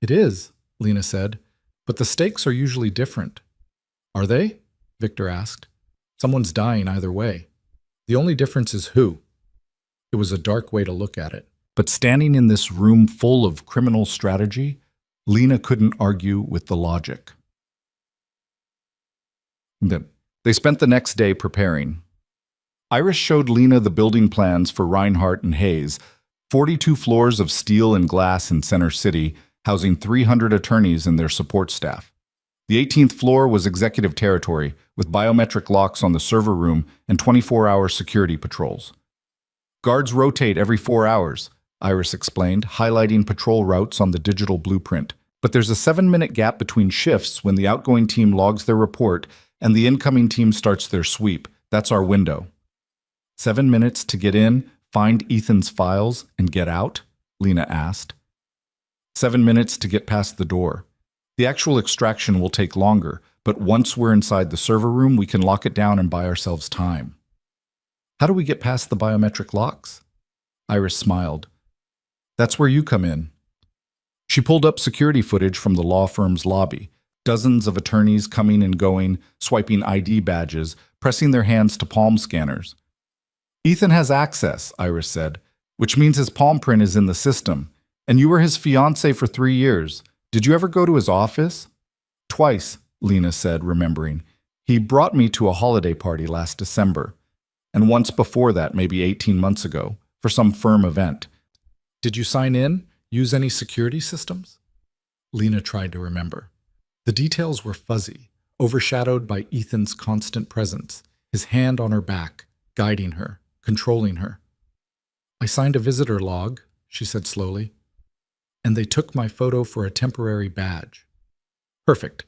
It is, Lena said, but the stakes are usually different. Are they? Victor asked. Someone's dying either way. The only difference is who. It was a dark way to look at it. But standing in this room full of criminal strategy, Lena couldn't argue with the logic. They spent the next day preparing. Iris showed Lena the building plans for Reinhardt and Hayes, 42 floors of steel and glass in Center City, housing 300 attorneys and their support staff. The 18th floor was executive territory, with biometric locks on the server room and 24-hour security patrols. Guards rotate every 4 hours, Iris explained, highlighting patrol routes on the digital blueprint. But there's a 7-minute gap between shifts when the outgoing team logs their report and the incoming team starts their sweep. That's our window. 7 minutes to get in, find Ethan's files, and get out? Lena asked. 7 minutes to get past the door. The actual extraction will take longer, But once we're inside the server room, we can lock it down and buy ourselves time. How do we get past the biometric locks? Iris smiled. That's where you come in. She pulled up security footage from the law firm's lobby. Dozens of attorneys coming and going, swiping ID badges, pressing their hands to palm scanners. Ethan has access, Iris said, which means his palm print is in the system. And you were his fiancée for 3 years. Did you ever go to his office? Twice, Lena said, remembering. He brought me to a holiday party last December. And once before that, maybe 18 months ago, for some firm event. Did you sign in? Use any security systems? Lena tried to remember. The details were fuzzy, overshadowed by Ethan's constant presence, his hand on her back, guiding her, controlling her. I signed a visitor log, she said slowly, and they took my photo for a temporary badge. Perfect.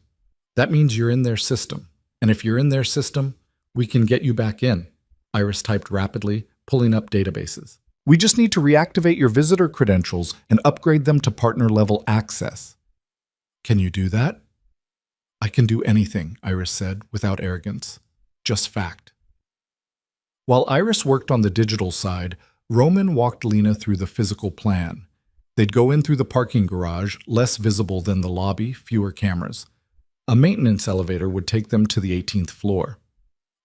That means you're in their system, and if you're in their system, we can get you back in. Iris typed rapidly, pulling up databases. We just need to reactivate your visitor credentials and upgrade them to partner-level access. Can you do that? I can do anything, Iris said, without arrogance. Just fact. While Iris worked on the digital side, Roman walked Lena through the physical plan. They'd go in through the parking garage, less visible than the lobby, fewer cameras. A maintenance elevator would take them to the 18th floor.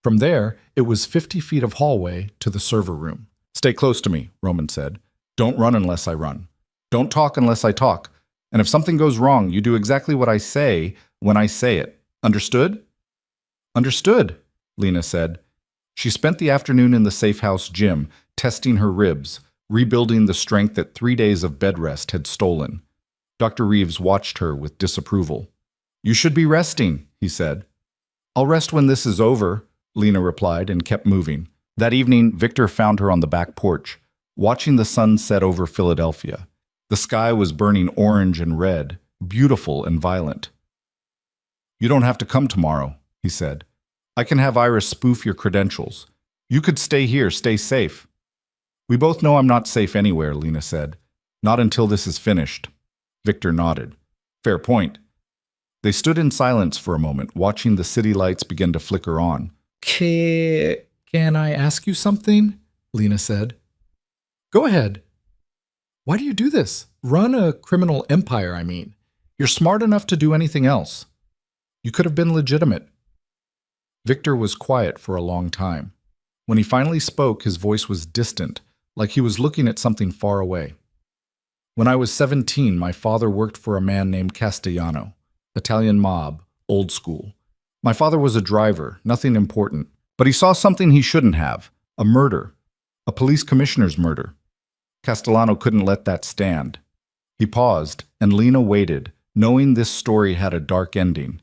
From there, it was 50 feet of hallway to the server room. Stay close to me, Roman said. Don't run unless I run. Don't talk unless I talk. And if something goes wrong, you do exactly what I say when I say it. Understood? Understood, Lena said. She spent the afternoon in the safe house gym, testing her ribs, rebuilding the strength that 3 days of bed rest had stolen. Dr. Reeves watched her with disapproval. You should be resting, he said. I'll rest when this is over, Lena replied and kept moving. That evening, Victor found her on the back porch, watching the sun set over Philadelphia. The sky was burning orange and red, beautiful and violent. You don't have to come tomorrow, he said. I can have Iris spoof your credentials. You could stay here, stay safe. We both know I'm not safe anywhere, Lena said. Not until this is finished. Victor nodded. Fair point. They stood in silence for a moment, watching the city lights begin to flicker on. Can I ask you something? Lena said. Go ahead. Why do you do this? Run a criminal empire, I mean. You're smart enough to do anything else. You could have been legitimate. Victor was quiet for a long time. When he finally spoke, his voice was distant, like he was looking at something far away. When I was 17, my father worked for a man named Castellano, Italian mob, old school. My father was a driver, nothing important, but he saw something he shouldn't have, a murder, a police commissioner's murder. Castellano couldn't let that stand. He paused, and Lena waited, knowing this story had a dark ending.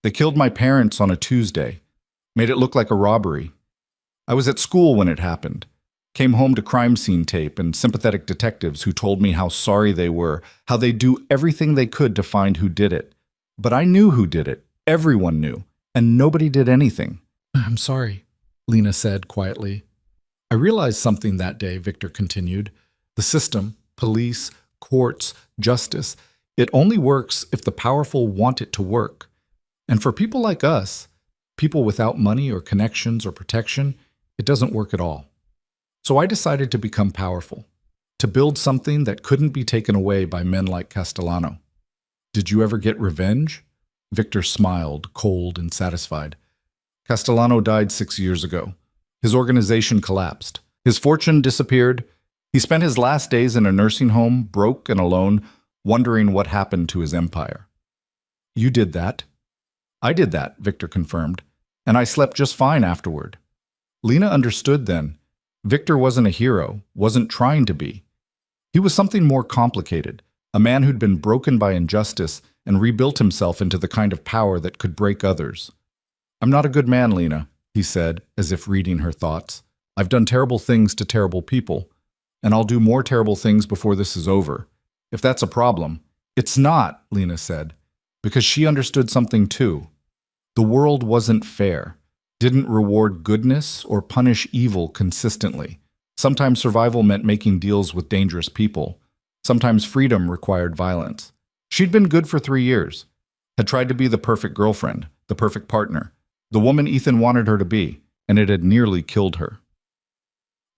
They killed my parents on a Tuesday, made it look like a robbery. I was at school when it happened. Came home to crime scene tape and sympathetic detectives who told me how sorry they were, how they'd do everything they could to find who did it. But I knew who did it. Everyone knew. And nobody did anything. I'm sorry, Lena said quietly. I realized something that day, Victor continued. The system, police, courts, justice, it only works if the powerful want it to work. And for people like us, people without money or connections or protection, it doesn't work at all. So I decided to become powerful, to build something that couldn't be taken away by men like Castellano. Did you ever get revenge? Victor smiled, cold and satisfied. Castellano died 6 years ago. His organization collapsed. His fortune disappeared. He spent his last days in a nursing home, broke and alone, wondering what happened to his empire. You did that? I did that, Victor confirmed, and I slept just fine afterward. Lena understood then. Victor wasn't a hero, wasn't trying to be. He was something more complicated, a man who'd been broken by injustice and rebuilt himself into the kind of power that could break others. I'm not a good man, Lena, he said, as if reading her thoughts. I've done terrible things to terrible people, and I'll do more terrible things before this is over. If that's a problem, it's not, Lena said, because she understood something too. The world wasn't fair, didn't reward goodness or punish evil consistently. Sometimes survival meant making deals with dangerous people. Sometimes freedom required violence. She'd been good for 3 years, had tried to be the perfect girlfriend, the perfect partner, the woman Ethan wanted her to be, and it had nearly killed her.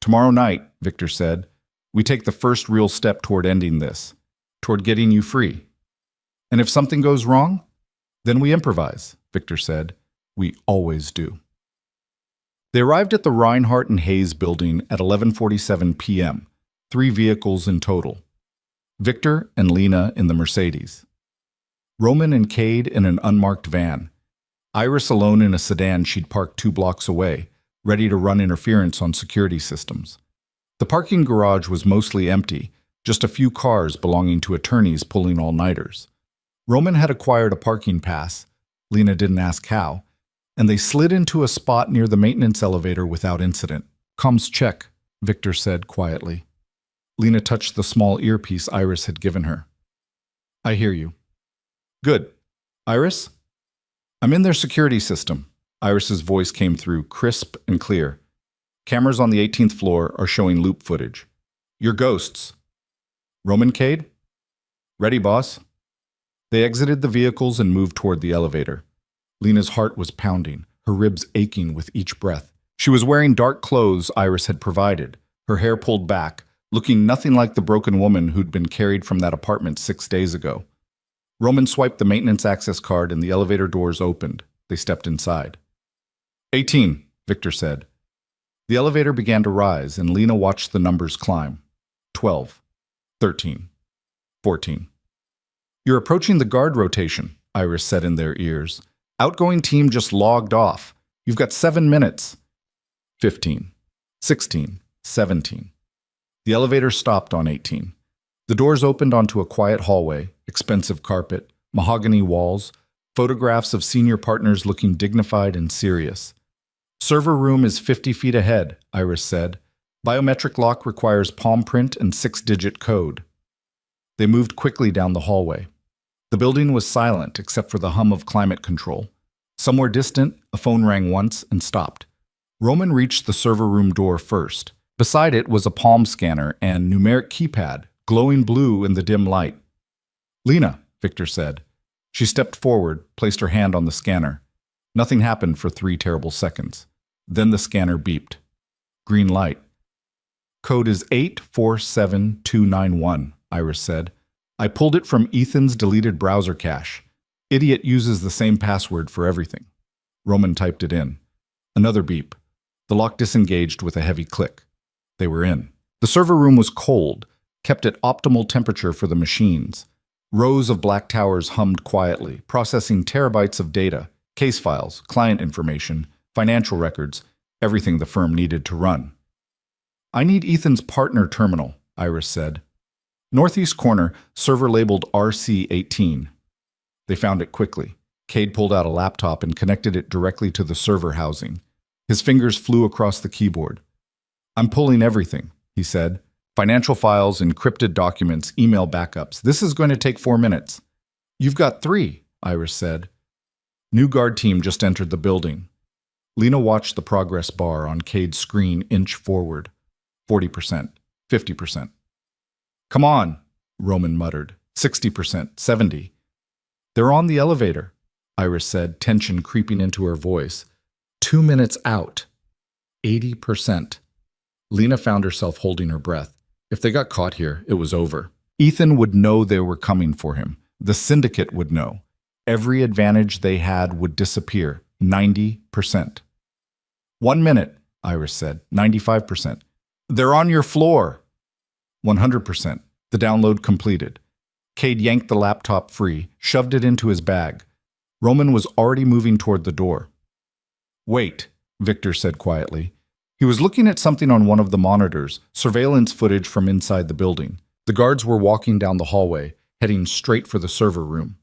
"Tomorrow night," Victor said, "we take the first real step toward ending this, toward getting you free. And if something goes wrong, then we improvise," Victor said. "We always do." They arrived at the Reinhardt and Hayes building at 11:47 p.m., 3 vehicles in total. Victor and Lena in the Mercedes. Roman and Cade in an unmarked van. Iris alone in a sedan she'd parked 2 blocks away, ready to run interference on security systems. The parking garage was mostly empty, just a few cars belonging to attorneys pulling all-nighters. Roman had acquired a parking pass, Lena didn't ask how, and they slid into a spot near the maintenance elevator without incident. "Comms check," Victor said quietly. Lena touched the small earpiece Iris had given her. "I hear you." "Good. Iris?" "I'm in their security system." Iris's voice came through, crisp and clear. "Cameras on the 18th floor are showing loop footage. You're ghosts." "Roman, Cade?" "Ready, boss." They exited the vehicles and moved toward the elevator. Lena's heart was pounding, her ribs aching with each breath. She was wearing dark clothes Iris had provided, her hair pulled back, looking nothing like the broken woman who'd been carried from that apartment 6 days ago. Roman swiped the maintenance access card and the elevator doors opened. They stepped inside. 18, Victor said. The elevator began to rise and Lena watched the numbers climb. 12, 13, 14. "You're approaching the guard rotation," Iris said in their ears. "Outgoing team just logged off. You've got 7 minutes. 15, 16, 17. The elevator stopped on 18. The doors opened onto a quiet hallway, expensive carpet, mahogany walls, photographs of senior partners looking dignified and serious. "Server room is 50 feet ahead," Iris said. "Biometric lock requires palm print and 6-digit code." They moved quickly down the hallway. The building was silent except for the hum of climate control. Somewhere distant, a phone rang once and stopped. Roman reached the server room door first. Beside it was a palm scanner and numeric keypad, glowing blue in the dim light. "Lena," Victor said. She stepped forward, placed her hand on the scanner. Nothing happened for 3 terrible seconds. Then the scanner beeped. Green light. "Code is 847291, Iris said. "I pulled it from Ethan's deleted browser cache. Idiot uses the same password for everything." Roman typed it in. Another beep. The lock disengaged with a heavy click. They were in. The server room was cold, kept at optimal temperature for the machines. Rows of black towers hummed quietly, processing terabytes of data, case files, client information, financial records, everything the firm needed to run. "I need Ethan's partner terminal," Iris said. "Northeast corner, server labeled RC18. They found it quickly. Cade pulled out a laptop and connected it directly to the server housing. His fingers flew across the keyboard. "I'm pulling everything," he said. "Financial files, encrypted documents, email backups. This is going to take 4 minutes." "You've got 3, Iris said. New guard team just entered the building. Lena watched the progress bar on Cade's screen inch forward. 40%, 50%. "Come on," Roman muttered. 60%, 70. "They're on the elevator," Iris said, tension creeping into her voice. 2 minutes out. 80%. Lena found herself holding her breath. If they got caught here, it was over. Ethan would know they were coming for him. The syndicate would know. Every advantage they had would disappear. 90%. 1 minute, Iris said. 95%. "They're on your floor." 100%. The download completed. Cade yanked the laptop free, shoved it into his bag. Roman was already moving toward the door. "Wait," Victor said quietly. He was looking at something on one of the monitors, surveillance footage from inside the building. The guards were walking down the hallway, heading straight for the server room.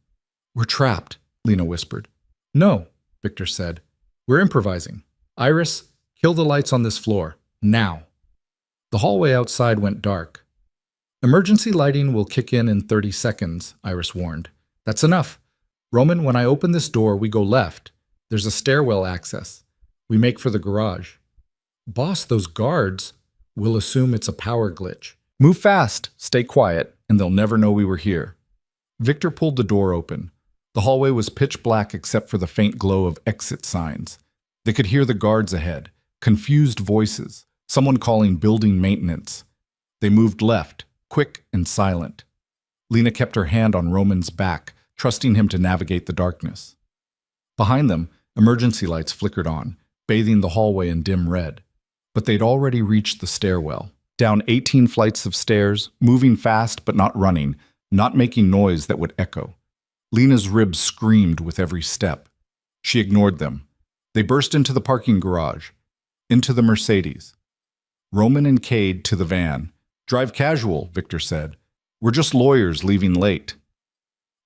"We're trapped," Lena whispered. "No," Victor said. "We're improvising. Iris, kill the lights on this floor. Now." The hallway outside went dark. "Emergency lighting will kick in 30 seconds, Iris warned. "That's enough. Roman, when I open this door, we go left. There's a stairwell access. We make for the garage." "Boss, those guards will assume it's a power glitch. Move fast, stay quiet, and they'll never know we were here." Victor pulled the door open. The hallway was pitch black except for the faint glow of exit signs. They could hear the guards ahead, confused voices, someone calling building maintenance. They moved left, quick and silent. Lena kept her hand on Roman's back, trusting him to navigate the darkness. Behind them, emergency lights flickered on, bathing the hallway in dim red. But they'd already reached the stairwell. Down 18 flights of stairs, moving fast but not running, not making noise that would echo. Lena's ribs screamed with every step. She ignored them. They burst into the parking garage, into the Mercedes. Roman and Cade to the van. "Drive casual," Victor said. "We're just lawyers leaving late."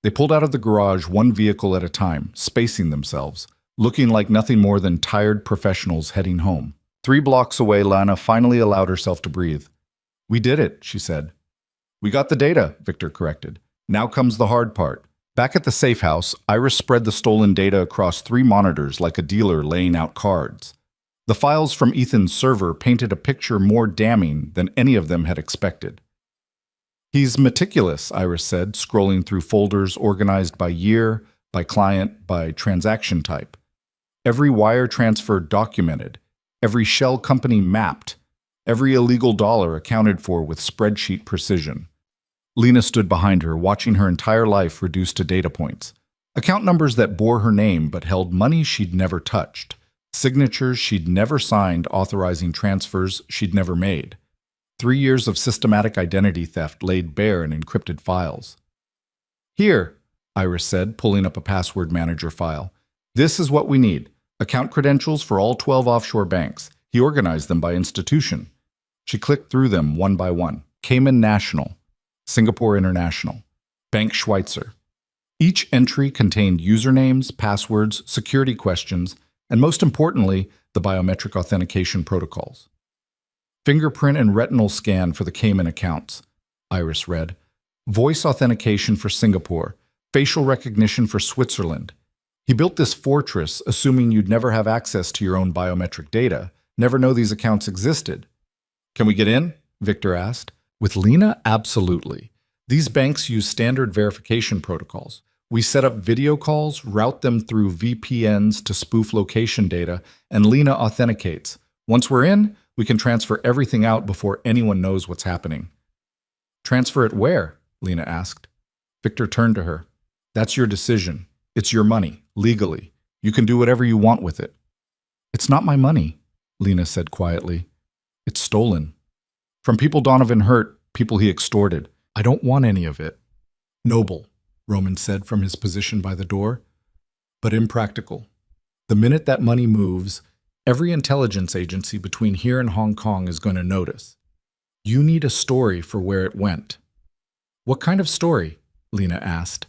They pulled out of the garage one vehicle at a time, spacing themselves, looking like nothing more than tired professionals heading home. 3 blocks away, Lana finally allowed herself to breathe. "We did it," she said. "We got the data," Victor corrected. "Now comes the hard part." Back at the safe house, Iris spread the stolen data across 3 monitors like a dealer laying out cards. The files from Ethan's server painted a picture more damning than any of them had expected. "He's meticulous," Iris said, scrolling through folders organized by year, by client, by transaction type. Every wire transfer documented, every shell company mapped, every illegal dollar accounted for with spreadsheet precision. Lena stood behind her, watching her entire life reduced to data points. Account numbers that bore her name but held money she'd never touched. Signatures she'd never signed authorizing transfers she'd never made. 3 years of systematic identity theft laid bare in encrypted files. "Here," Iris said, pulling up a password manager file. "This is what we need. Account credentials for all 12 offshore banks. He organized them by institution." She clicked through them one by one. Cayman National, Singapore International, Bank Schweitzer. Each entry contained usernames, passwords, security questions, and most importantly, the biometric authentication protocols. "Fingerprint and retinal scan for the Cayman accounts," Iris read. "Voice authentication for Singapore, facial recognition for Switzerland." He built this fortress assuming you'd never have access to your own biometric data, never know these accounts existed. "Can we get in?" Victor asked. With Lena, absolutely. These banks use standard verification protocols. We set up video calls, route them through VPNs to spoof location data, and Lena authenticates. Once we're in, we can transfer everything out before anyone knows what's happening. "Transfer it where?" Lena asked. Victor turned to her. "That's your decision. It's your money, legally. You can do whatever you want with it." "It's not my money," Lena said quietly. "It's stolen. From people Donovan hurt, people he extorted. I don't want any of it." "Noble," Roman said from his position by the door, "but impractical. The minute that money moves, every intelligence agency between here and Hong Kong is going to notice. You need a story for where it went." "What kind of story?" Lena asked.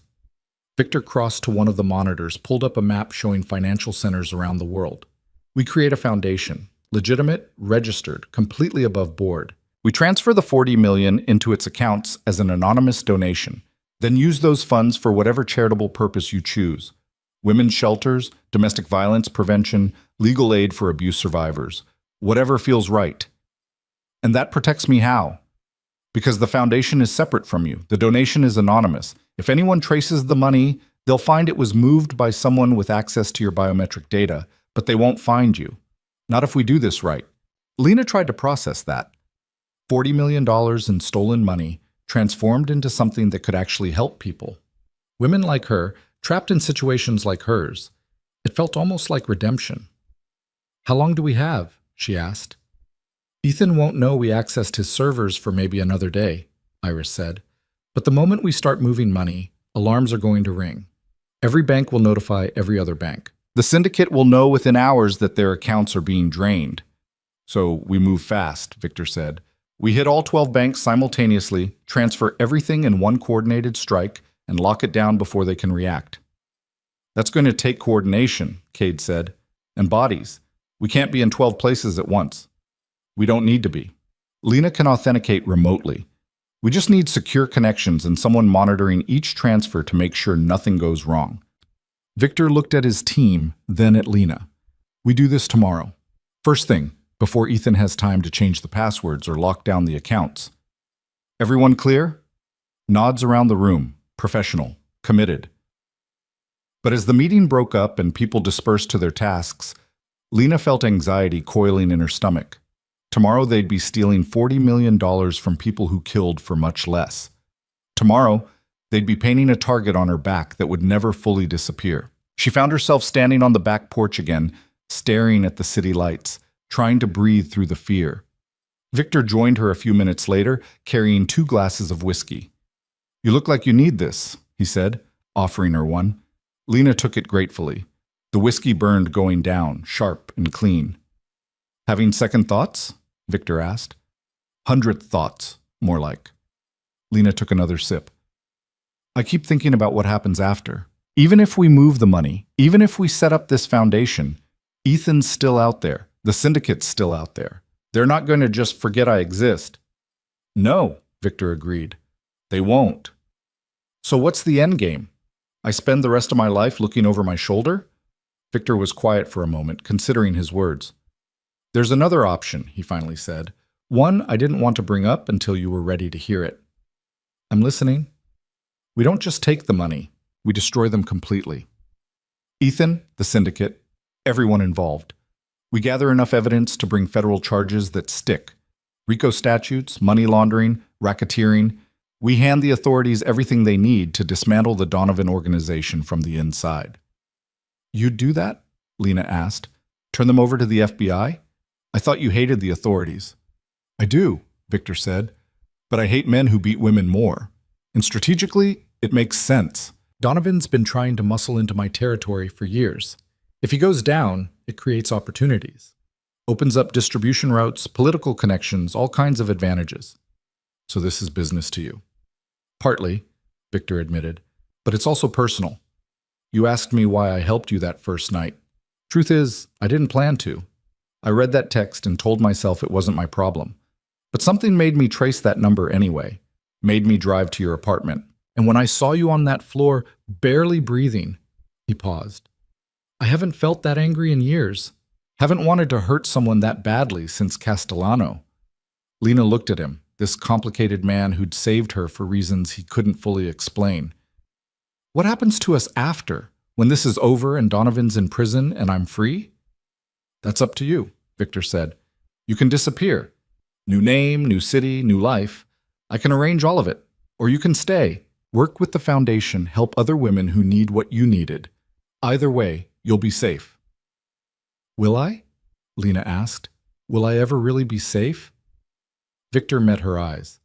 Victor crossed to one of the monitors, pulled up a map showing financial centers around the world. "We create a foundation, legitimate, registered, completely above board. We transfer the 40 million into its accounts as an anonymous donation, then use those funds for whatever charitable purpose you choose. Women's shelters, domestic violence prevention, legal aid for abuse survivors, whatever feels right. And that protects me how? Because the foundation is separate from you. The donation is anonymous. If anyone traces the money, they'll find it was moved by someone with access to your biometric data, but they won't find you. Not if we do this right." Lena tried to process that. $40 million in stolen money transformed into something that could actually help people. Women like her, trapped in situations like hers. It felt almost like redemption. "How long do we have?" she asked. "Ethan won't know we accessed his servers for maybe another day," Iris said. "But the moment we start moving money, alarms are going to ring. Every bank will notify every other bank. The syndicate will know within hours that their accounts are being drained. So we move fast," Victor said. "We hit all 12 banks simultaneously, transfer everything in one coordinated strike, and lock it down before they can react." "That's going to take coordination," Cade said. "And bodies. We can't be in 12 places at once." "We don't need to be. Lena can authenticate remotely. We just need secure connections and someone monitoring each transfer to make sure nothing goes wrong." Victor looked at his team, then at Lena. "We do this tomorrow. First thing, before Ethan has time to change the passwords or lock down the accounts. Everyone clear?" Nods around the room, professional, committed. But as the meeting broke up and people dispersed to their tasks, Lena felt anxiety coiling in her stomach. Tomorrow they'd be stealing $40 million from people who killed for much less. Tomorrow, they'd be painting a target on her back that would never fully disappear. She found herself standing on the back porch again, staring at the city lights, trying to breathe through the fear. Victor joined her a few minutes later, carrying 2 glasses of whiskey. "You look like you need this," he said, offering her one. Lena took it gratefully. The whiskey burned going down, sharp and clean. "Having second thoughts?" Victor asked. "100th thoughts, more like." Lena took another sip. "I keep thinking about what happens after. Even if we move the money, even if we set up this foundation, Ethan's still out there. The syndicate's still out there. They're not going to just forget I exist." "No," Victor agreed. "They won't." "So what's the end game? I spend the rest of my life looking over my shoulder?" Victor was quiet for a moment, considering his words. "There's another option," he finally said. "One I didn't want to bring up until you were ready to hear it." "I'm listening." "We don't just take the money. We destroy them completely. Ethan, the syndicate, everyone involved. We gather enough evidence to bring federal charges that stick. RICO statutes, money laundering, racketeering. We hand the authorities everything they need to dismantle the Donovan organization from the inside." "You'd do that?" Lena asked. "Turn them over to the FBI? I thought you hated the authorities." "I do," Victor said. "But I hate men who beat women more. And strategically, it makes sense. Donovan's been trying to muscle into my territory for years. If he goes down, it creates opportunities. Opens up distribution routes, political connections, all kinds of advantages. So this is business to you." "Partly," Victor admitted, "but it's also personal. You asked me why I helped you that first night. Truth is, I didn't plan to. I read that text and told myself it wasn't my problem. But something made me trace that number anyway, made me drive to your apartment. And when I saw you on that floor, barely breathing," he paused. "I haven't felt that angry in years. Haven't wanted to hurt someone that badly since Castellano." Lena looked at him, this complicated man who'd saved her for reasons he couldn't fully explain. "What happens to us after, when this is over and Donovan's in prison and I'm free?" "That's up to you," Victor said. "You can disappear. New name, new city, new life. I can arrange all of it. Or you can stay. Work with the foundation, help other women who need what you needed. Either way, you'll be safe." "Will I?" Lena asked. "Will I ever really be safe?" Victor met her eyes.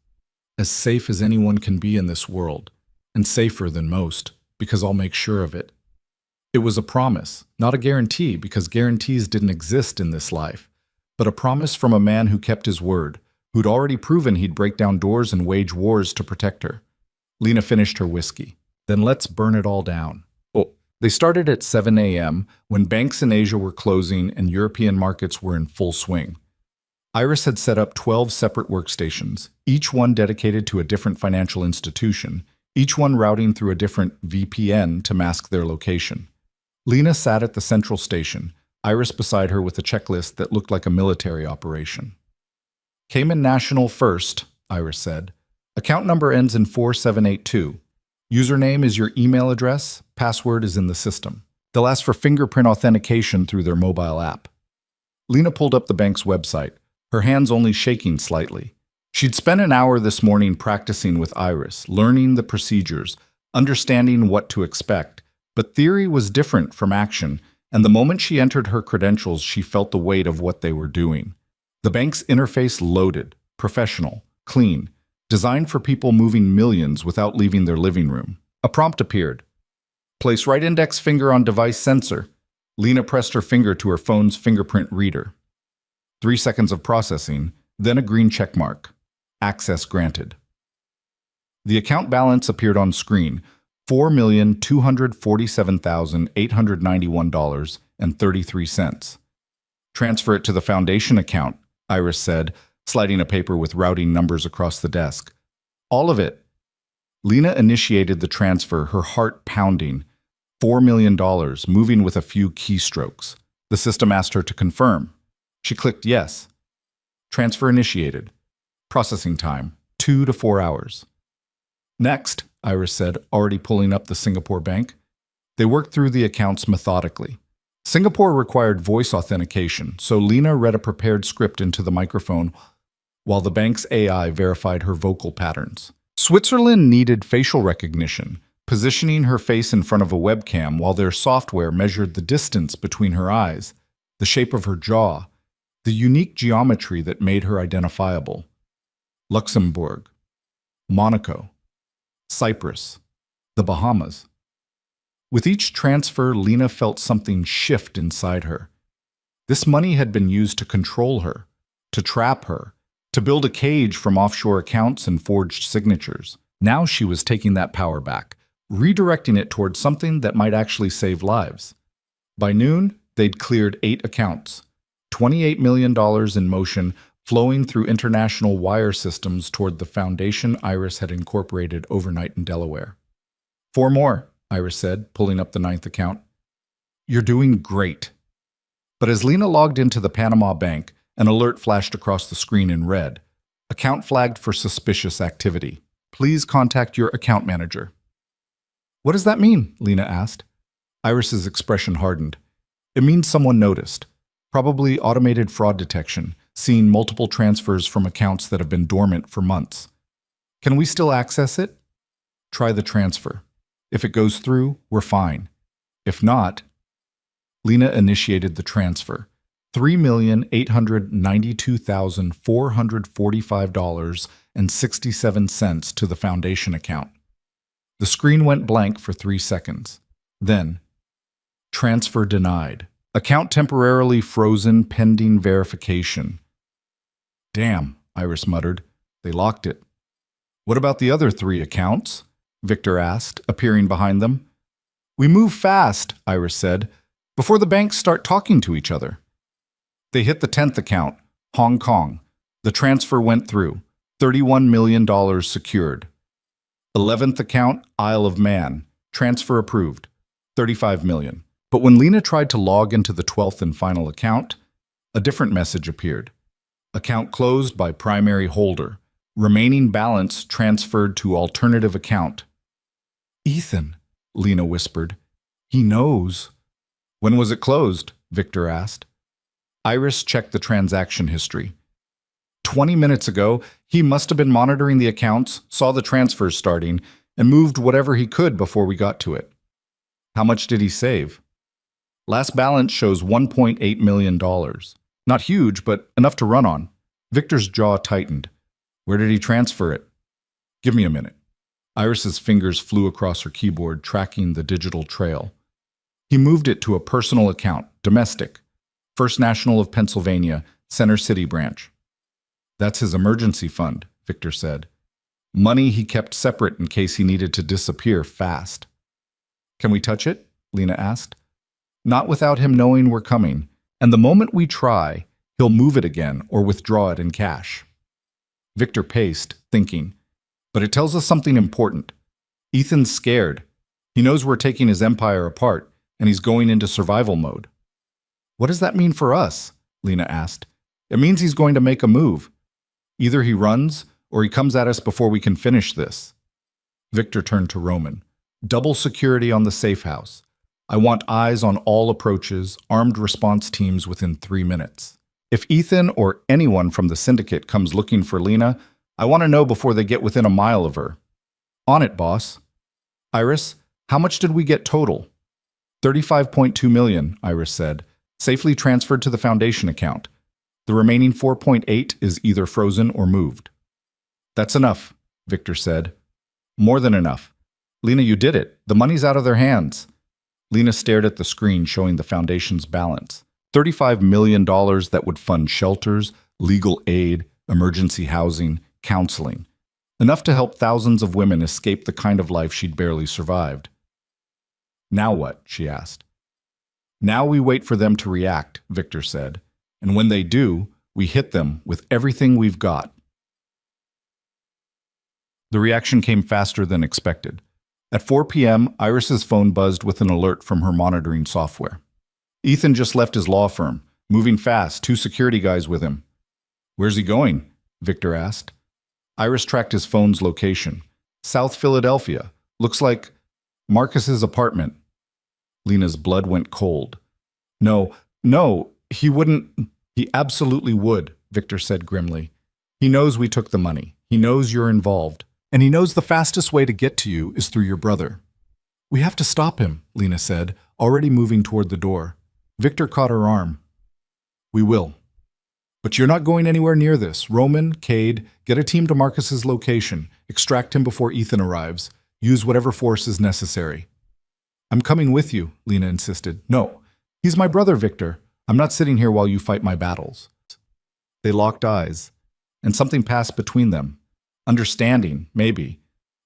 "As safe as anyone can be in this world, and safer than most, because I'll make sure of it." It was a promise, not a guarantee, because guarantees didn't exist in this life, but a promise from a man who kept his word, who'd already proven he'd break down doors and wage wars to protect her. Lena finished her whiskey. "Then let's burn it all down." They started at 7 a.m. when banks in Asia were closing and European markets were in full swing. Iris had set up 12 separate workstations, each one dedicated to a different financial institution, each one routing through a different VPN to mask their location. Lena sat at the central station, Iris beside her with a checklist that looked like a military operation. "Cayman National first," Iris said. "Account number ends in 4782. Username is your email address, password is in the system. They'll ask for fingerprint authentication through their mobile app." Lena pulled up the bank's website, her hands only shaking slightly. She'd spent an hour this morning practicing with Iris, learning the procedures, understanding what to expect, but theory was different from action, and the moment she entered her credentials, she felt the weight of what they were doing. The bank's interface loaded, professional, clean, designed for people moving millions without leaving their living room. A prompt appeared. "Place right index finger on device sensor." Lena pressed her finger to her phone's fingerprint reader. 3 seconds of processing, then a green check mark. Access granted. The account balance appeared on screen, $4,247,891.33. "Transfer it to the foundation account," Iris said, sliding a paper with routing numbers across the desk. "All of it." Lena initiated the transfer, her heart pounding. $4 million, moving with a few keystrokes. The system asked her to confirm. She clicked yes. Transfer initiated. Processing time, 2 to 4 hours. "Next," Iris said, already pulling up the Singapore bank. They worked through the accounts methodically. Singapore required voice authentication, so Lena read a prepared script into the microphone while the bank's AI verified her vocal patterns. Switzerland needed facial recognition, positioning her face in front of a webcam while their software measured the distance between her eyes, the shape of her jaw, the unique geometry that made her identifiable. Luxembourg, Monaco, Cyprus, the Bahamas. With each transfer, Lena felt something shift inside her. This money had been used to control her, to trap her, to build a cage from offshore accounts and forged signatures. Now she was taking that power back, redirecting it towards something that might actually save lives. By noon, they'd cleared 8 accounts, $28 million in motion flowing through international wire systems toward the foundation Iris had incorporated overnight in Delaware. 4 more, Iris said, pulling up the 9th account. You're doing great. But as Lena logged into the Panama Bank, an alert flashed across the screen in red. Account flagged for suspicious activity. Please contact your account manager. What does that mean? Lena asked. Iris's expression hardened. It means someone noticed. Probably automated fraud detection, seeing multiple transfers from accounts that have been dormant for months. Can we still access it? Try the transfer. If it goes through, we're fine. If not, Lena initiated the transfer. $3,892,445.67 to the foundation account. The screen went blank for 3 seconds. Then, transfer denied. Account temporarily frozen pending verification. Damn, Iris muttered. They locked it. What about the other 3 accounts? Victor asked, appearing behind them. We move fast, Iris said, before the banks start talking to each other. They hit the 10th account, Hong Kong. The transfer went through. $31 million secured. 11th account, Isle of Man. Transfer approved. $35 million. But when Lena tried to log into the 12th and final account, a different message appeared. Account closed by primary holder. Remaining balance transferred to alternative account. Ethan, Lena whispered. He knows. When was it closed? Victor asked. Iris checked the transaction history. 20 minutes ago, he must have been monitoring the accounts, saw the transfers starting, and moved whatever he could before we got to it. How much did he save? Last balance shows $1.8 million. Not huge, but enough to run on. Victor's jaw tightened. Where did he transfer it? Give me a minute. Iris's fingers flew across her keyboard, tracking the digital trail. He moved it to a personal account, domestic. First National of Pennsylvania, Center City branch. That's his emergency fund, Victor said. Money he kept separate in case he needed to disappear fast. Can we touch it? Lena asked. Not without him knowing we're coming, and the moment we try, he'll move it again or withdraw it in cash. Victor paced, thinking. But it tells us something important. Ethan's scared. He knows we're taking his empire apart, and he's going into survival mode. What does that mean for us? Lena asked. It means he's going to make a move. Either he runs, or he comes at us before we can finish this. Victor turned to Roman. Double security on the safe house. I want eyes on all approaches, armed response teams within 3 minutes. If Ethan or anyone from the syndicate comes looking for Lena, I want to know before they get within a mile of her. On it, boss. Iris, how much did we get total? $35.2 million, Iris said, safely transferred to the foundation account. The remaining 4.8 is either frozen or moved. That's enough, Victor said. More than enough. Lena, you did it. The money's out of their hands. Lena stared at the screen showing the foundation's balance. $35 million that would fund shelters, legal aid, emergency housing, counseling. Enough to help thousands of women escape the kind of life she'd barely survived. Now what? She asked. Now we wait for them to react, Victor said. And when they do, we hit them with everything we've got. The reaction came faster than expected. At 4 p.m., Iris's phone buzzed with an alert from her monitoring software. Ethan just left his law firm, moving fast, 2 security guys with him. Where's he going? Victor asked. Iris tracked his phone's location. South Philadelphia. Looks like Marcus's apartment. Lena's blood went cold. No, no, he wouldn't. He absolutely would, Victor said grimly. He knows we took the money. He knows you're involved. And he knows the fastest way to get to you is through your brother. We have to stop him, Lena said, already moving toward the door. Victor caught her arm. We will. But you're not going anywhere near this. Roman, Cade, get a team to Marcus's location. Extract him before Ethan arrives. Use whatever force is necessary. I'm coming with you, Lena insisted. No, he's my brother, Victor. I'm not sitting here while you fight my battles. They locked eyes, and something passed between them. Understanding, maybe,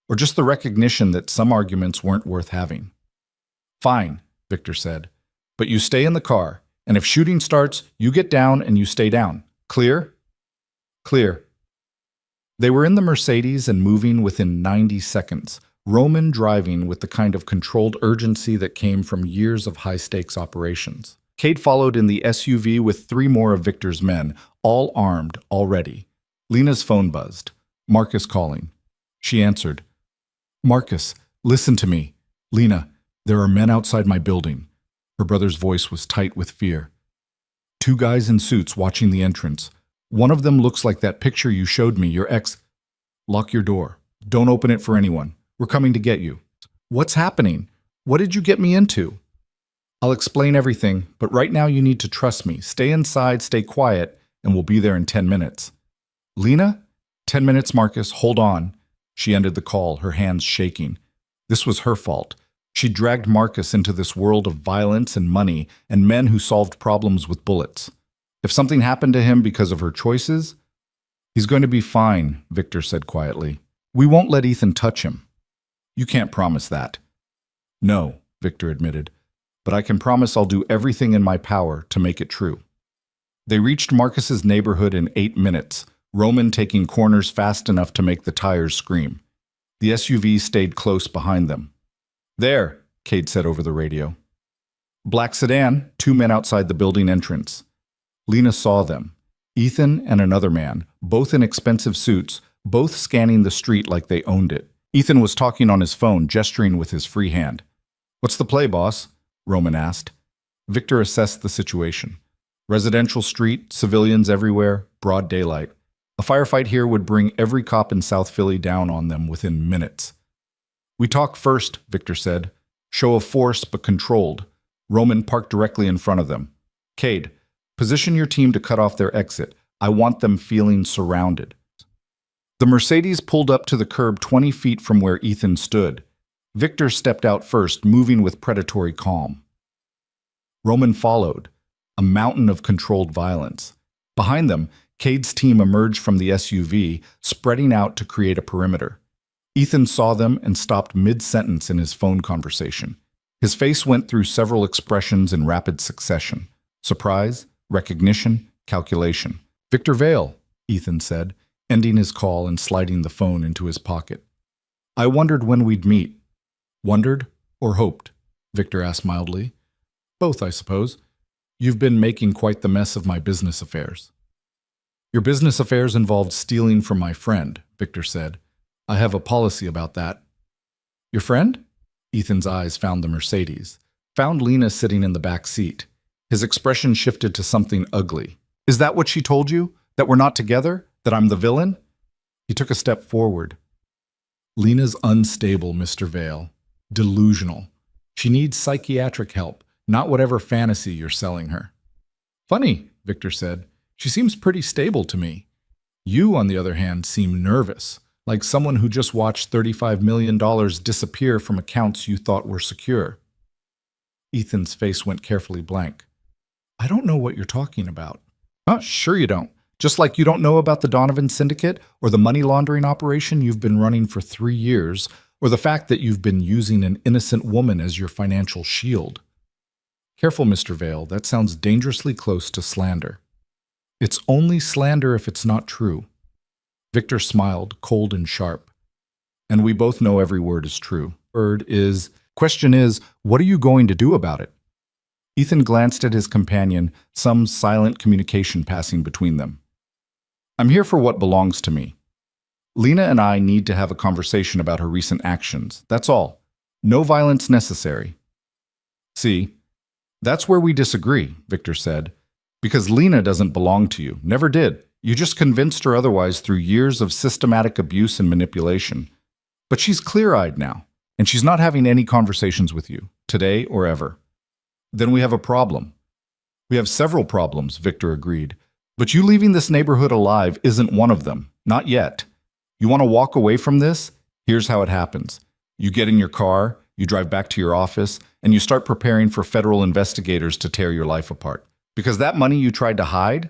or just the recognition that some arguments weren't worth having. Fine, Victor said, but you stay in the car, and if shooting starts, you get down and you stay down. Clear? Clear. They were in the Mercedes and moving within 90 seconds, Roman driving with the kind of controlled urgency that came from years of high-stakes operations. Cade followed in the SUV with 3 more of Victor's men, all armed already. Lena's phone buzzed. Marcus calling. She answered. Marcus, listen to me. Lena, there are men outside my building. Her brother's voice was tight with fear. 2 guys in suits watching the entrance. One of them looks like that picture you showed me, your ex. Lock your door. Don't open it for anyone. We're coming to get you. What's happening? What did you get me into? I'll explain everything, but right now you need to trust me. Stay inside, stay quiet, and we'll be there in 10 minutes. Lena? 10 minutes, Marcus. Hold on. She ended the call, her hands shaking. This was her fault. She dragged Marcus into this world of violence and money and men who solved problems with bullets. If something happened to him because of her choices, he's going to be fine, Victor said quietly. We won't let Ethan touch him. You can't promise that. No, Victor admitted, but I can promise I'll do everything in my power to make it true. They reached Marcus's neighborhood in 8 minutes, Roman taking corners fast enough to make the tires scream. The SUV stayed close behind them. There, Cade said over the radio. Black sedan, 2 men outside the building entrance. Lena saw them. Ethan and another man, both in expensive suits, both scanning the street like they owned it. Ethan was talking on his phone, gesturing with his free hand. What's the play, boss? Roman asked. Victor assessed the situation. Residential street, civilians everywhere, broad daylight. A firefight here would bring every cop in South Philly down on them within minutes. We talk first, Victor said. Show of force, but controlled. Roman parked directly in front of them. Cade, position your team to cut off their exit. I want them feeling surrounded. The Mercedes pulled up to the curb 20 feet from where Ethan stood. Victor stepped out first, moving with predatory calm. Roman followed, a mountain of controlled violence. Behind them, Cade's team emerged from the SUV, spreading out to create a perimeter. Ethan saw them and stopped mid-sentence in his phone conversation. His face went through several expressions in rapid succession. Surprise, recognition, calculation. Victor Vale, Ethan said, ending his call and sliding the phone into his pocket. I wondered when we'd meet. Wondered or hoped? Victor asked mildly. Both, I suppose. You've been making quite the mess of my business affairs. Your business affairs involved stealing from my friend, Victor said. I have a policy about that. Your friend? Ethan's eyes found the Mercedes, found Lena sitting in the back seat. His expression shifted to something ugly. Is that what she told you? That we're not together? That I'm the villain? He took a step forward. Lena's unstable, Mr. Vale. Delusional. She needs psychiatric help, not whatever fantasy you're selling her. Funny, Victor said. She seems pretty stable to me. You, on the other hand, seem nervous, like someone who just watched $35 million disappear from accounts you thought were secure. Ethan's face went carefully blank. I don't know what you're talking about. Sure you don't. Just like you don't know about the Donovan Syndicate or the money laundering operation you've been running for 3 years, or the fact that you've been using an innocent woman as your financial shield. Careful, Mr. Vale, that sounds dangerously close to slander. It's only slander if it's not true. Victor smiled, cold and sharp. And we both know every word is true. Question is, what are you going to do about it? Ethan glanced at his companion, some silent communication passing between them. I'm here for what belongs to me. Lena and I need to have a conversation about her recent actions. That's all. No violence necessary. See, that's where we disagree, Victor said. Because Lena doesn't belong to you. Never did. You just convinced her otherwise through years of systematic abuse and manipulation. But she's clear-eyed now, and she's not having any conversations with you, today or ever. Then we have a problem. We have several problems, Victor agreed. But you leaving this neighborhood alive isn't one of them. Not yet. You want to walk away from this? Here's how it happens. You get in your car, you drive back to your office, and you start preparing for federal investigators to tear your life apart. Because that money you tried to hide,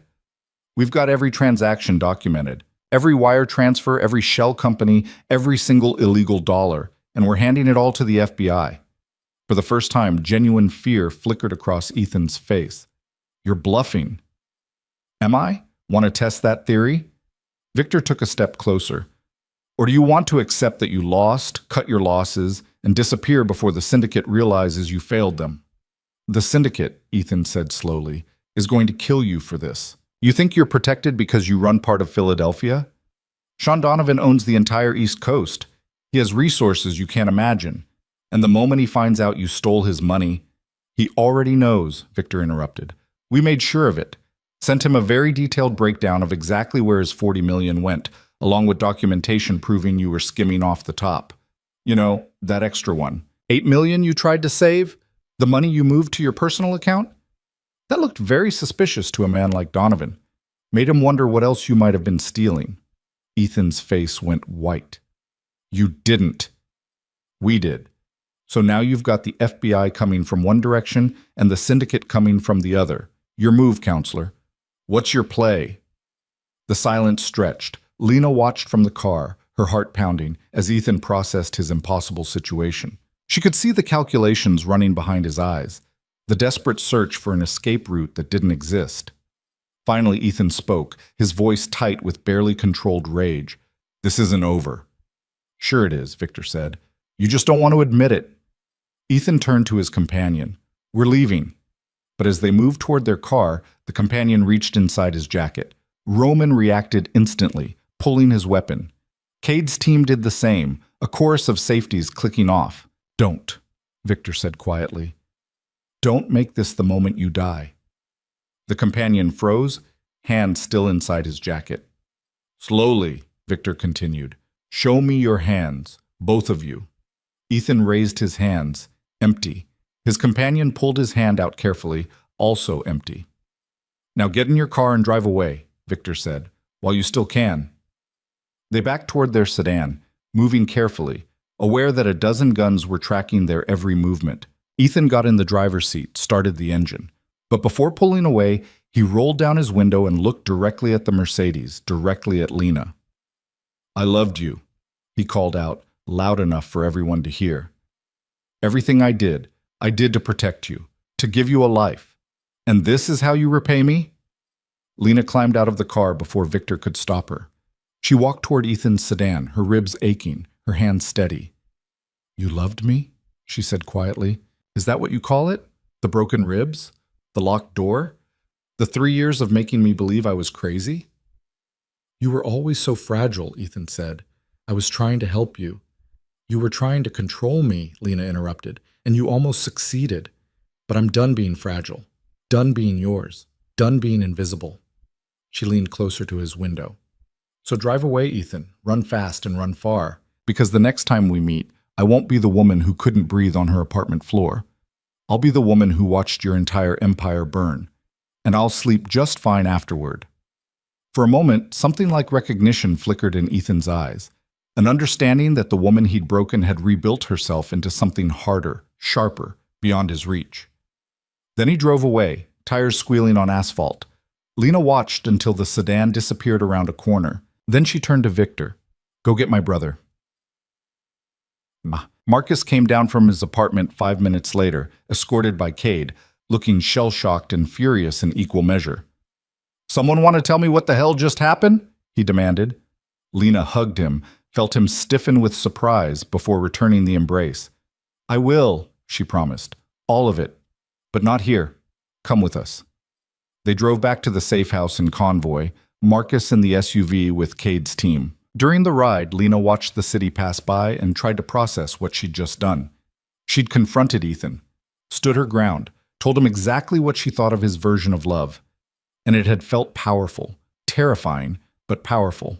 we've got every transaction documented. Every wire transfer, every shell company, every single illegal dollar. And we're handing it all to the FBI. For the first time, genuine fear flickered across Ethan's face. You're bluffing. Am I? Want to test that theory? Victor took a step closer. Or do you want to accept that you lost, cut your losses, and disappear before the syndicate realizes you failed them? The syndicate, Ethan said slowly, is going to kill you for this. You think you're protected because you run part of Philadelphia? Sean Donovan owns the entire East Coast. He has resources you can't imagine. And the moment he finds out you stole his money, he already knows, Victor interrupted. We made sure of it. Sent him a very detailed breakdown of exactly where his $40 million went, along with documentation proving you were skimming off the top. You know, that extra one. $8 million you tried to save? The money you moved to your personal account? That looked very suspicious to a man like Donovan. Made him wonder what else you might have been stealing. Ethan's face went white. You didn't. We did. So now you've got the FBI coming from one direction and the syndicate coming from the other. Your move, counselor. What's your play? The silence stretched. Lena watched from the car, her heart pounding, as Ethan processed his impossible situation. She could see the calculations running behind his eyes, the desperate search for an escape route that didn't exist. Finally, Ethan spoke, his voice tight with barely controlled rage. This isn't over. Sure it is, Victor said. You just don't want to admit it. Ethan turned to his companion. We're leaving. But as they moved toward their car, the companion reached inside his jacket. Roman reacted instantly, pulling his weapon. Cade's team did the same, a chorus of safeties clicking off. Don't, Victor said quietly. Don't make this the moment you die. The companion froze, hand still inside his jacket. Slowly, Victor continued. Show me your hands, both of you. Ethan raised his hands, empty. His companion pulled his hand out carefully, also empty. Now get in your car and drive away, Victor said, while you still can. They backed toward their sedan, moving carefully, aware that a dozen guns were tracking their every movement. Ethan got in the driver's seat, started the engine. But before pulling away, he rolled down his window and looked directly at the Mercedes, directly at Lena. I loved you, he called out, loud enough for everyone to hear. Everything I did to protect you, to give you a life. And this is how you repay me? Lena climbed out of the car before Victor could stop her. She walked toward Ethan's sedan, her ribs aching, her hands steady. You loved me? She said quietly. Is that what you call it? The broken ribs? The locked door? The 3 years of making me believe I was crazy? You were always so fragile, Ethan said. I was trying to help you. You were trying to control me, Lena interrupted, and you almost succeeded. But I'm done being fragile, done being yours, done being invisible. She leaned closer to his window. So drive away, Ethan. Run fast and run far. Because the next time we meet, I won't be the woman who couldn't breathe on her apartment floor. I'll be the woman who watched your entire empire burn. And I'll sleep just fine afterward. For a moment, something like recognition flickered in Ethan's eyes. An understanding that the woman he'd broken had rebuilt herself into something harder, sharper, beyond his reach. Then he drove away, tires squealing on asphalt. Lena watched until the sedan disappeared around a corner. Then she turned to Victor. Go get my brother. Marcus came down from his apartment 5 minutes later, escorted by Cade, looking shell-shocked and furious in equal measure. Someone want to tell me what the hell just happened? He demanded. Lena hugged him, felt him stiffen with surprise before returning the embrace. I will, she promised. All of it. But not here. Come with us. They drove back to the safe house in convoy, Marcus in the SUV with Cade's team. During the ride, Lena watched the city pass by and tried to process what she'd just done. She'd confronted Ethan, stood her ground, told him exactly what she thought of his version of love. And it had felt powerful, terrifying, but powerful.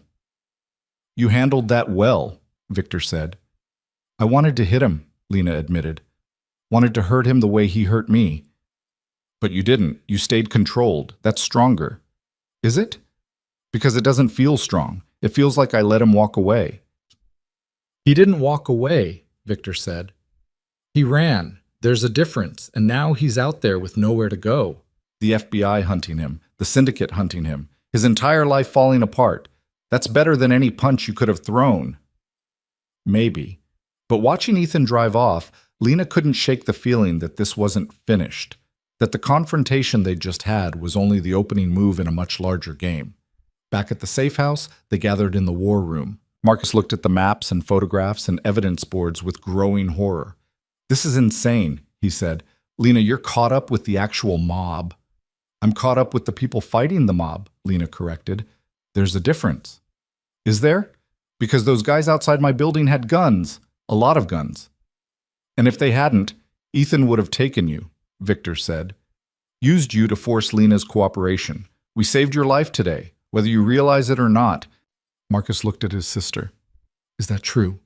"You handled that well," Victor said. "I wanted to hit him," Lena admitted. "Wanted to hurt him the way he hurt me." "But you didn't. You stayed controlled. That's stronger." "Is it?" "Because it doesn't feel strong. It feels like I let him walk away." "He didn't walk away," Victor said. "He ran. There's a difference, and now he's out there with nowhere to go. The FBI hunting him, the syndicate hunting him, his entire life falling apart. That's better than any punch you could have thrown." Maybe. But watching Ethan drive off, Lena couldn't shake the feeling that this wasn't finished, that the confrontation they'd just had was only the opening move in a much larger game. Back at the safe house, they gathered in the war room. Marcus looked at the maps and photographs and evidence boards with growing horror. "This is insane," he said. "Lena, you're caught up with the actual mob." "I'm caught up with the people fighting the mob," Lena corrected. "There's a difference." "Is there? Because those guys outside my building had guns, a lot of guns." "And if they hadn't, Ethan would have taken you," Victor said. "Used you to force Lena's cooperation. We saved your life today, whether you realize it or not." Marcus looked at his sister. "Is that true?"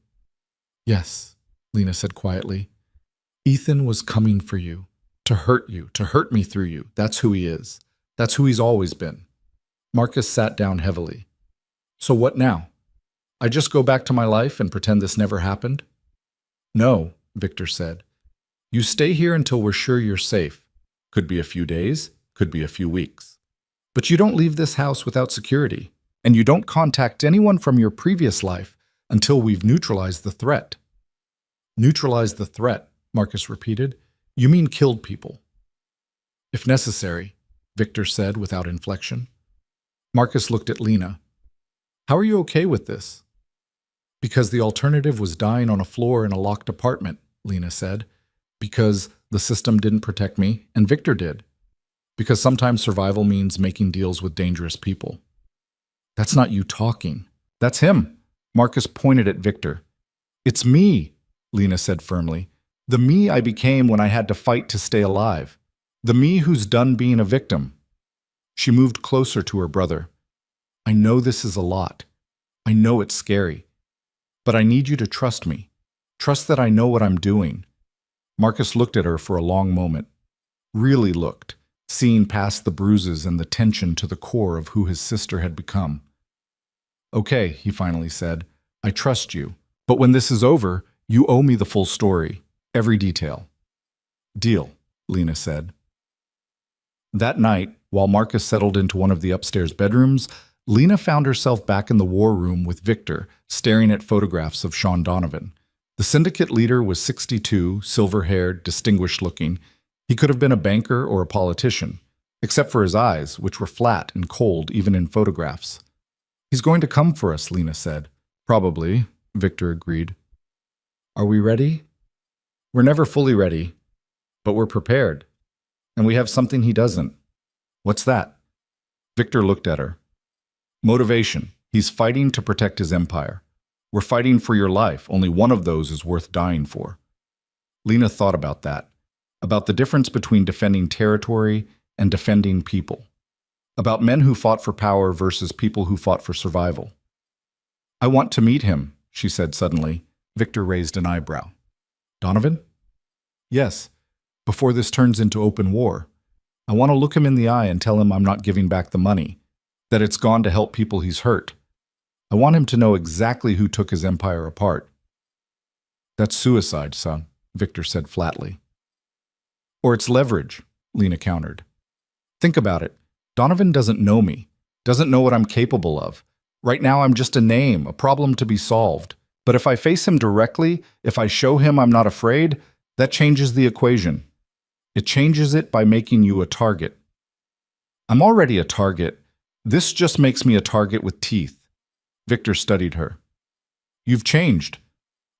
"Yes," Lena said quietly. "Ethan was coming for you, to hurt me through you. That's who he is. That's who he's always been." Marcus sat down heavily. "So what now? I just go back to my life and pretend this never happened?" "No," Victor said. "You stay here until we're sure you're safe. Could be a few days, could be a few weeks. But you don't leave this house without security, and you don't contact anyone from your previous life until we've neutralized the threat." "Neutralized the threat," Marcus repeated. "You mean killed people?" "If necessary," Victor said without inflection. Marcus looked at Lena. "How are you okay with this?" "Because the alternative was dying on a floor in a locked apartment," Lena said. "Because the system didn't protect me, and Victor did. Because sometimes survival means making deals with dangerous people." "That's not you talking. That's him." Marcus pointed at Victor. "It's me," Lena said firmly. "The me I became when I had to fight to stay alive. The me who's done being a victim." She moved closer to her brother. "I know this is a lot. I know it's scary. But I need you to trust me. Trust that I know what I'm doing." Marcus looked at her for a long moment. Really looked, seeing past the bruises and the tension to the core of who his sister had become. "Okay," he finally said. "I trust you. But when this is over, you owe me the full story. Every detail." "Deal," Lena said. That night, while Marcus settled into one of the upstairs bedrooms, Lena found herself back in the war room with Victor, staring at photographs of Sean Donovan. The syndicate leader was 62, silver-haired, distinguished-looking. He could have been a banker or a politician, except for his eyes, which were flat and cold even in photographs. "He's going to come for us," Lena said. "Probably," Victor agreed. "Are we ready?" "We're never fully ready, but we're prepared. And we have something he doesn't." "What's that?" Victor looked at her. "Motivation. He's fighting to protect his empire. We're fighting for your life. Only one of those is worth dying for." Lena thought about that, about the difference between defending territory and defending people, about men who fought for power versus people who fought for survival. "I want to meet him," she said suddenly. Victor raised an eyebrow. "Donovan?" "Yes, before this turns into open war. I want to look him in the eye and tell him I'm not giving back the money, that it's gone to help people he's hurt. I want him to know exactly who took his empire apart." "That's suicide, son," Victor said flatly. "Or it's leverage," Lena countered. "Think about it. Donovan doesn't know me, doesn't know what I'm capable of. Right now I'm just a name, a problem to be solved. But if I face him directly, if I show him I'm not afraid, that changes the equation. It changes it by making you a target." "I'm already a target. This just makes me a target with teeth." Victor studied her. "You've changed.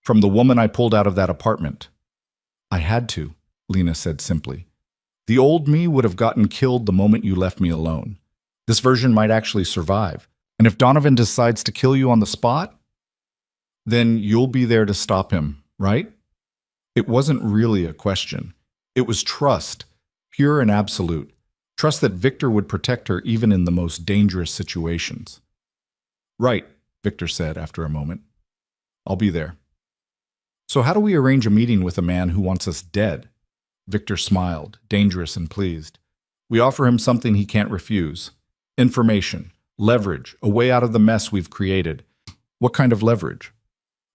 From the woman I pulled out of that apartment." "I had to," Lena said simply. "The old me would have gotten killed the moment you left me alone. This version might actually survive. And if Donovan decides to kill you on the spot, then you'll be there to stop him, right?" It wasn't really a question. It was trust, pure and absolute. Trust that Victor would protect her even in the most dangerous situations. Right, Victor said after a moment. I'll be there. So how do we arrange a meeting with a man who wants us dead? Victor smiled, dangerous and pleased. We offer him something he can't refuse. Information, leverage, a way out of the mess we've created. What kind of leverage?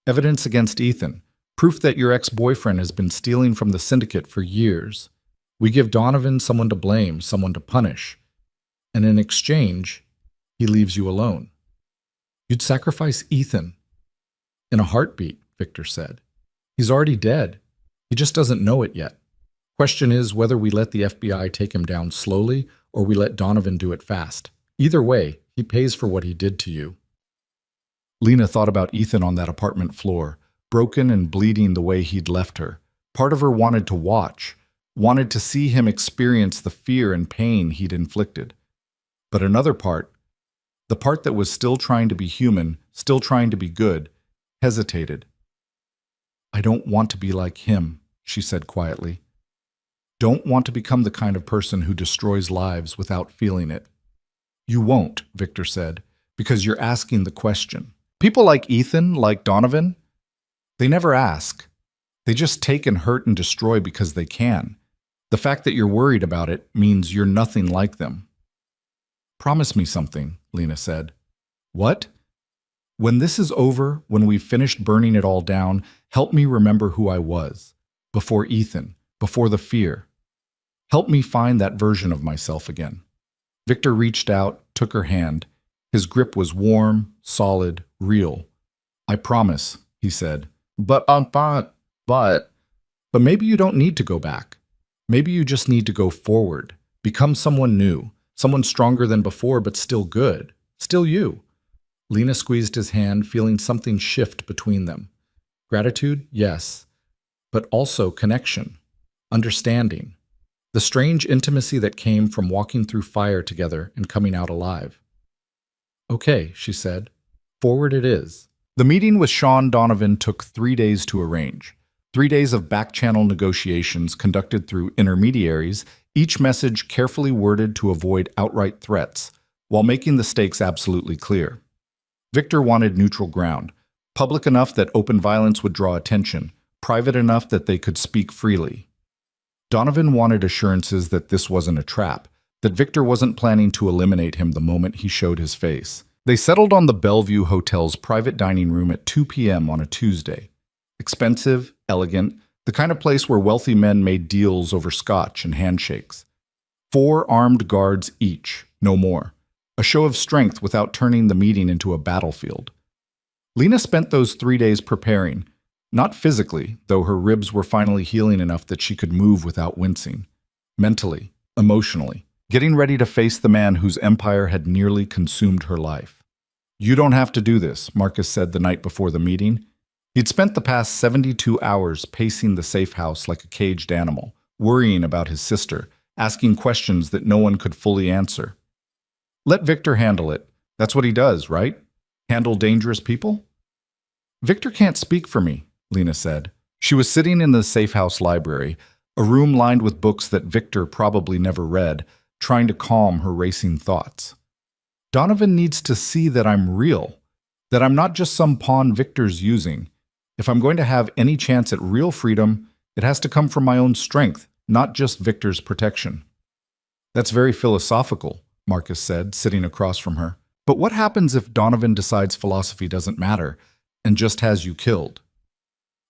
Evidence against Ethan. Proof that your ex-boyfriend has been stealing from the syndicate for years. We give Donovan someone to blame, someone to punish. And in exchange, he leaves you alone. You'd sacrifice Ethan. In a heartbeat, Victor said. He's already dead. He just doesn't know it yet. Question is whether we let the FBI take him down slowly or we let Donovan do it fast. Either way, he pays for what he did to you. Lena thought about Ethan on that apartment floor, broken and bleeding the way he'd left her. Part of her wanted to watch, wanted to see him experience the fear and pain he'd inflicted. But another part, the part that was still trying to be human, still trying to be good, hesitated. I don't want to be like him, she said quietly. Don't want to become the kind of person who destroys lives without feeling it. You won't, Victor said, because you're asking the question. People like Ethan, like Donovan, they never ask. They just take and hurt and destroy because they can. The fact that you're worried about it means you're nothing like them. Promise me something, Lena said. What? When this is over, when we've finished burning it all down, help me remember who I was. Before Ethan, before the fear. Help me find that version of myself again. Victor reached out, took her hand. His grip was warm, solid, real. I promise, he said. But maybe you don't need to go back. Maybe you just need to go forward. Become someone new, someone stronger than before, but still good. Still you. Lena squeezed his hand, feeling something shift between them. Gratitude, yes, but also connection, understanding, the strange intimacy that came from walking through fire together and coming out alive. Okay, she said. Forward it is. The meeting with Sean Donovan took 3 days to arrange. 3 days of back-channel negotiations conducted through intermediaries, each message carefully worded to avoid outright threats, while making the stakes absolutely clear. Victor wanted neutral ground, public enough that open violence would draw attention, private enough that they could speak freely. Donovan wanted assurances that this wasn't a trap, that Victor wasn't planning to eliminate him the moment he showed his face. They settled on the Bellevue Hotel's private dining room at 2 p.m. on a Tuesday. Expensive, elegant, the kind of place where wealthy men made deals over scotch and handshakes. 4 armed guards each, no more. A show of strength without turning the meeting into a battlefield. Lena spent those 3 days preparing, not physically, though her ribs were finally healing enough that she could move without wincing. Mentally, emotionally, getting ready to face the man whose empire had nearly consumed her life. You don't have to do this, Marcus said the night before the meeting. He'd spent the past 72 hours pacing the safe house like a caged animal, worrying about his sister, asking questions that no one could fully answer. Let Victor handle it. That's what he does, right? Handle dangerous people? Victor can't speak for me, Lena said. She was sitting in the safe house library, a room lined with books that Victor probably never read, trying to calm her racing thoughts. Donovan needs to see that I'm real, that I'm not just some pawn Victor's using. If I'm going to have any chance at real freedom, it has to come from my own strength, not just Victor's protection. That's very philosophical, Marcus said, sitting across from her. But what happens if Donovan decides philosophy doesn't matter and just has you killed?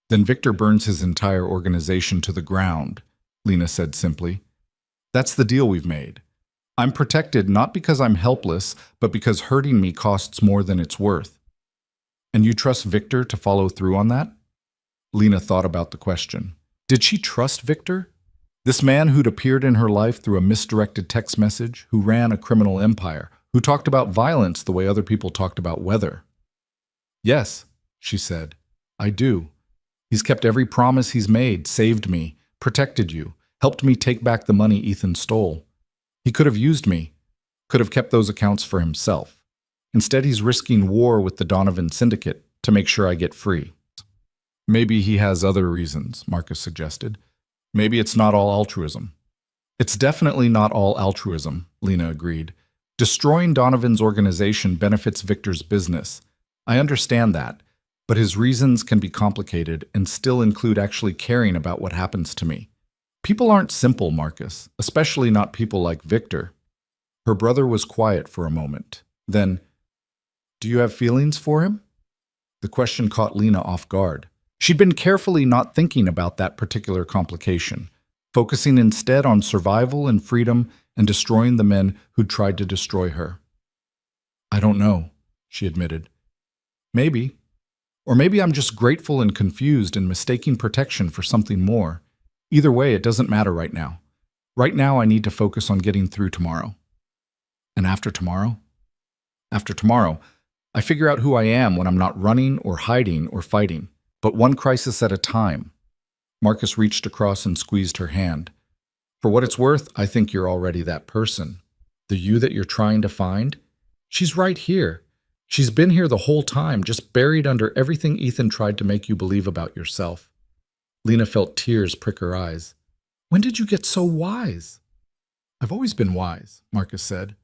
Then Victor burns his entire organization to the ground, Lena said simply. That's the deal we've made. I'm protected not because I'm helpless, but because hurting me costs more than it's worth. And you trust Victor to follow through on that? Lena thought about the question. Did she trust Victor? This man who'd appeared in her life through a misdirected text message, who ran a criminal empire, who talked about violence the way other people talked about weather. Yes, she said, I do. He's kept every promise he's made, saved me, protected you, helped me take back the money Ethan stole. He could have used me, could have kept those accounts for himself. Instead, he's risking war with the Donovan syndicate to make sure I get free. Maybe he has other reasons, Marcus suggested. Maybe it's not all altruism. It's definitely not all altruism, Lena agreed. Destroying Donovan's organization benefits Victor's business. I understand that, but his reasons can be complicated and still include actually caring about what happens to me. People aren't simple, Marcus, especially not people like Victor. Her brother was quiet for a moment. Then, do you have feelings for him? The question caught Lena off guard. She'd been carefully not thinking about that particular complication, focusing instead on survival and freedom and destroying the men who'd tried to destroy her. I don't know, she admitted. Maybe. Or maybe I'm just grateful and confused and mistaking protection for something more. Either way, it doesn't matter right now. Right now, I need to focus on getting through tomorrow. And after tomorrow? After tomorrow, I figure out who I am when I'm not running or hiding or fighting, but one crisis at a time. Marcus reached across and squeezed her hand. For what it's worth, I think you're already that person. The you that you're trying to find? She's right here. She's been here the whole time, just buried under everything Ethan tried to make you believe about yourself. Lena felt tears prick her eyes. When did you get so wise? I've always been wise, Marcus said.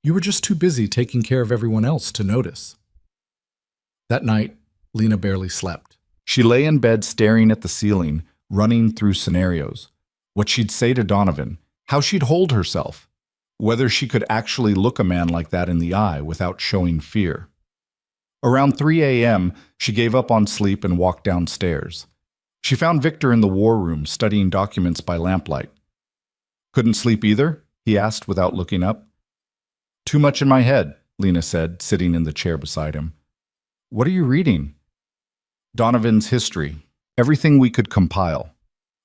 You were just too busy taking care of everyone else to notice. That night, Lena barely slept. She lay in bed staring at the ceiling, running through scenarios. What she'd say to Donovan, how she'd hold herself, whether she could actually look a man like that in the eye without showing fear. Around 3 a.m., she gave up on sleep and walked downstairs. She found Victor in the war room studying documents by lamplight. Couldn't sleep either? He asked without looking up. Too much in my head, Lena said, sitting in the chair beside him. What are you reading? Donovan's history. Everything we could compile.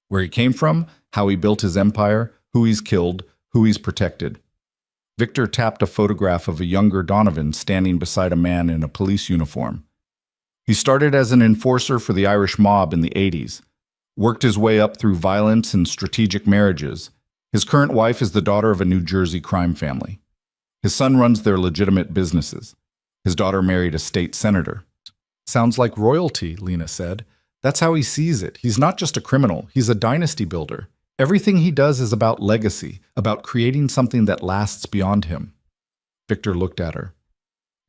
Where he came from, how he built his empire, who he's killed, who he's protected. Victor tapped a photograph of a younger Donovan standing beside a man in a police uniform. He started as an enforcer for the Irish mob in the 80s, worked his way up through violence and strategic marriages. His current wife is the daughter of a New Jersey crime family. His son runs their legitimate businesses. His daughter married a state senator. Sounds like royalty, Lena said. That's how he sees it. He's not just a criminal, he's a dynasty builder. Everything he does is about legacy, about creating something that lasts beyond him. Victor looked at her.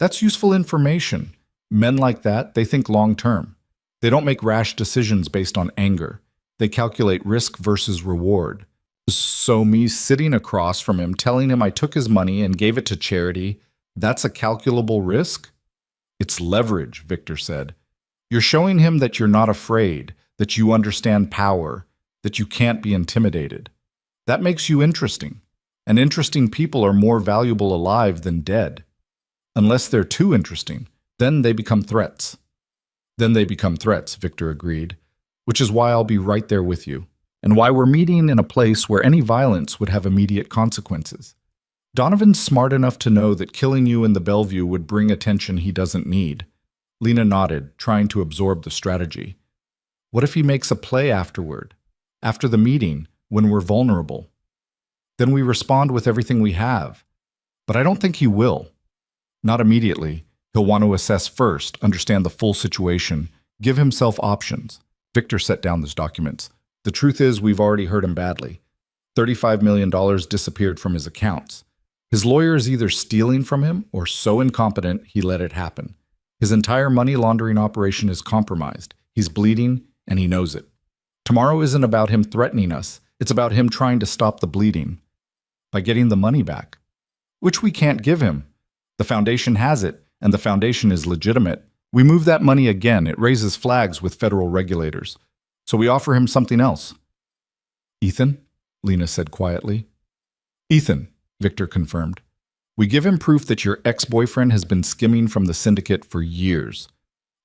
That's useful information. Men like that, they think long-term. They don't make rash decisions based on anger. They calculate risk versus reward. So me sitting across from him, telling him I took his money and gave it to charity, that's a calculable risk? It's leverage, Victor said. You're showing him that you're not afraid, that you understand power, that you can't be intimidated. That makes you interesting. And interesting people are more valuable alive than dead. Unless they're too interesting, then they become threats. Then they become threats, Victor agreed, which is why I'll be right there with you, and why we're meeting in a place where any violence would have immediate consequences. Donovan's smart enough to know that killing you in the Bellevue would bring attention he doesn't need. Lena nodded, trying to absorb the strategy. What if he makes a play afterward? After the meeting, when we're vulnerable? Then we respond with everything we have. But I don't think he will. Not immediately. He'll want to assess first, understand the full situation, give himself options. Victor set down those documents. The truth is, we've already hurt him badly. $35 million disappeared from his accounts. His lawyer is either stealing from him or so incompetent he let it happen. His entire money laundering operation is compromised. He's bleeding, and he knows it. Tomorrow isn't about him threatening us. It's about him trying to stop the bleeding by getting the money back, which we can't give him. The foundation has it, and the foundation is legitimate. We move that money again. It raises flags with federal regulators. So we offer him something else. Ethan, Lena said quietly. Ethan, Victor confirmed. We give him proof that your ex-boyfriend has been skimming from the syndicate for years.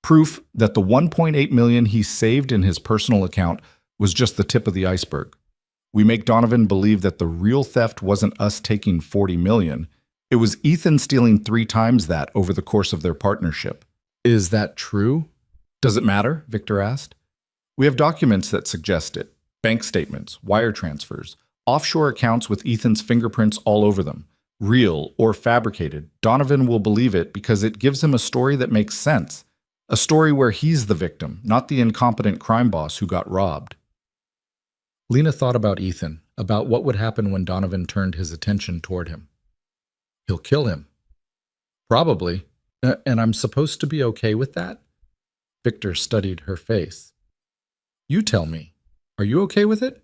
Proof that the $1.8 million he saved in his personal account was just the tip of the iceberg. We make Donovan believe that the real theft wasn't us taking $40 million. It was Ethan stealing 3 times that over the course of their partnership. Is that true? Does it matter? Victor asked. We have documents that suggest it. Bank statements, wire transfers, offshore accounts with Ethan's fingerprints all over them. Real or fabricated, Donovan will believe it because it gives him a story that makes sense. A story where he's the victim, not the incompetent crime boss who got robbed. Lena thought about Ethan, about what would happen when Donovan turned his attention toward him. He'll kill him. Probably. And I'm supposed to be okay with that? Victor studied her face. You tell me. Are you okay with it?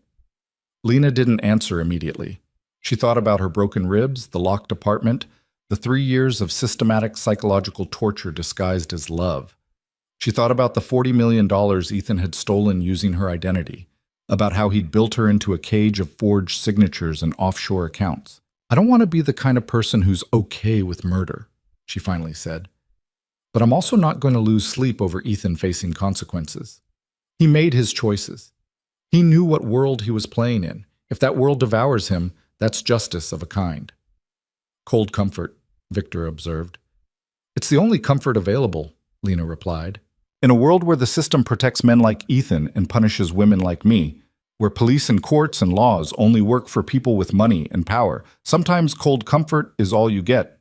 Lena didn't answer immediately. She thought about her broken ribs, the locked apartment, the 3 years of systematic psychological torture disguised as love. She thought about the $40 million Ethan had stolen using her identity, about how he'd built her into a cage of forged signatures and offshore accounts. I don't want to be the kind of person who's okay with murder, she finally said. But I'm also not going to lose sleep over Ethan facing consequences. He made his choices. He knew what world he was playing in. If that world devours him, that's justice of a kind. Cold comfort, Victor observed. It's the only comfort available, Lena replied. In a world where the system protects men like Ethan and punishes women like me, where police and courts and laws only work for people with money and power, sometimes cold comfort is all you get.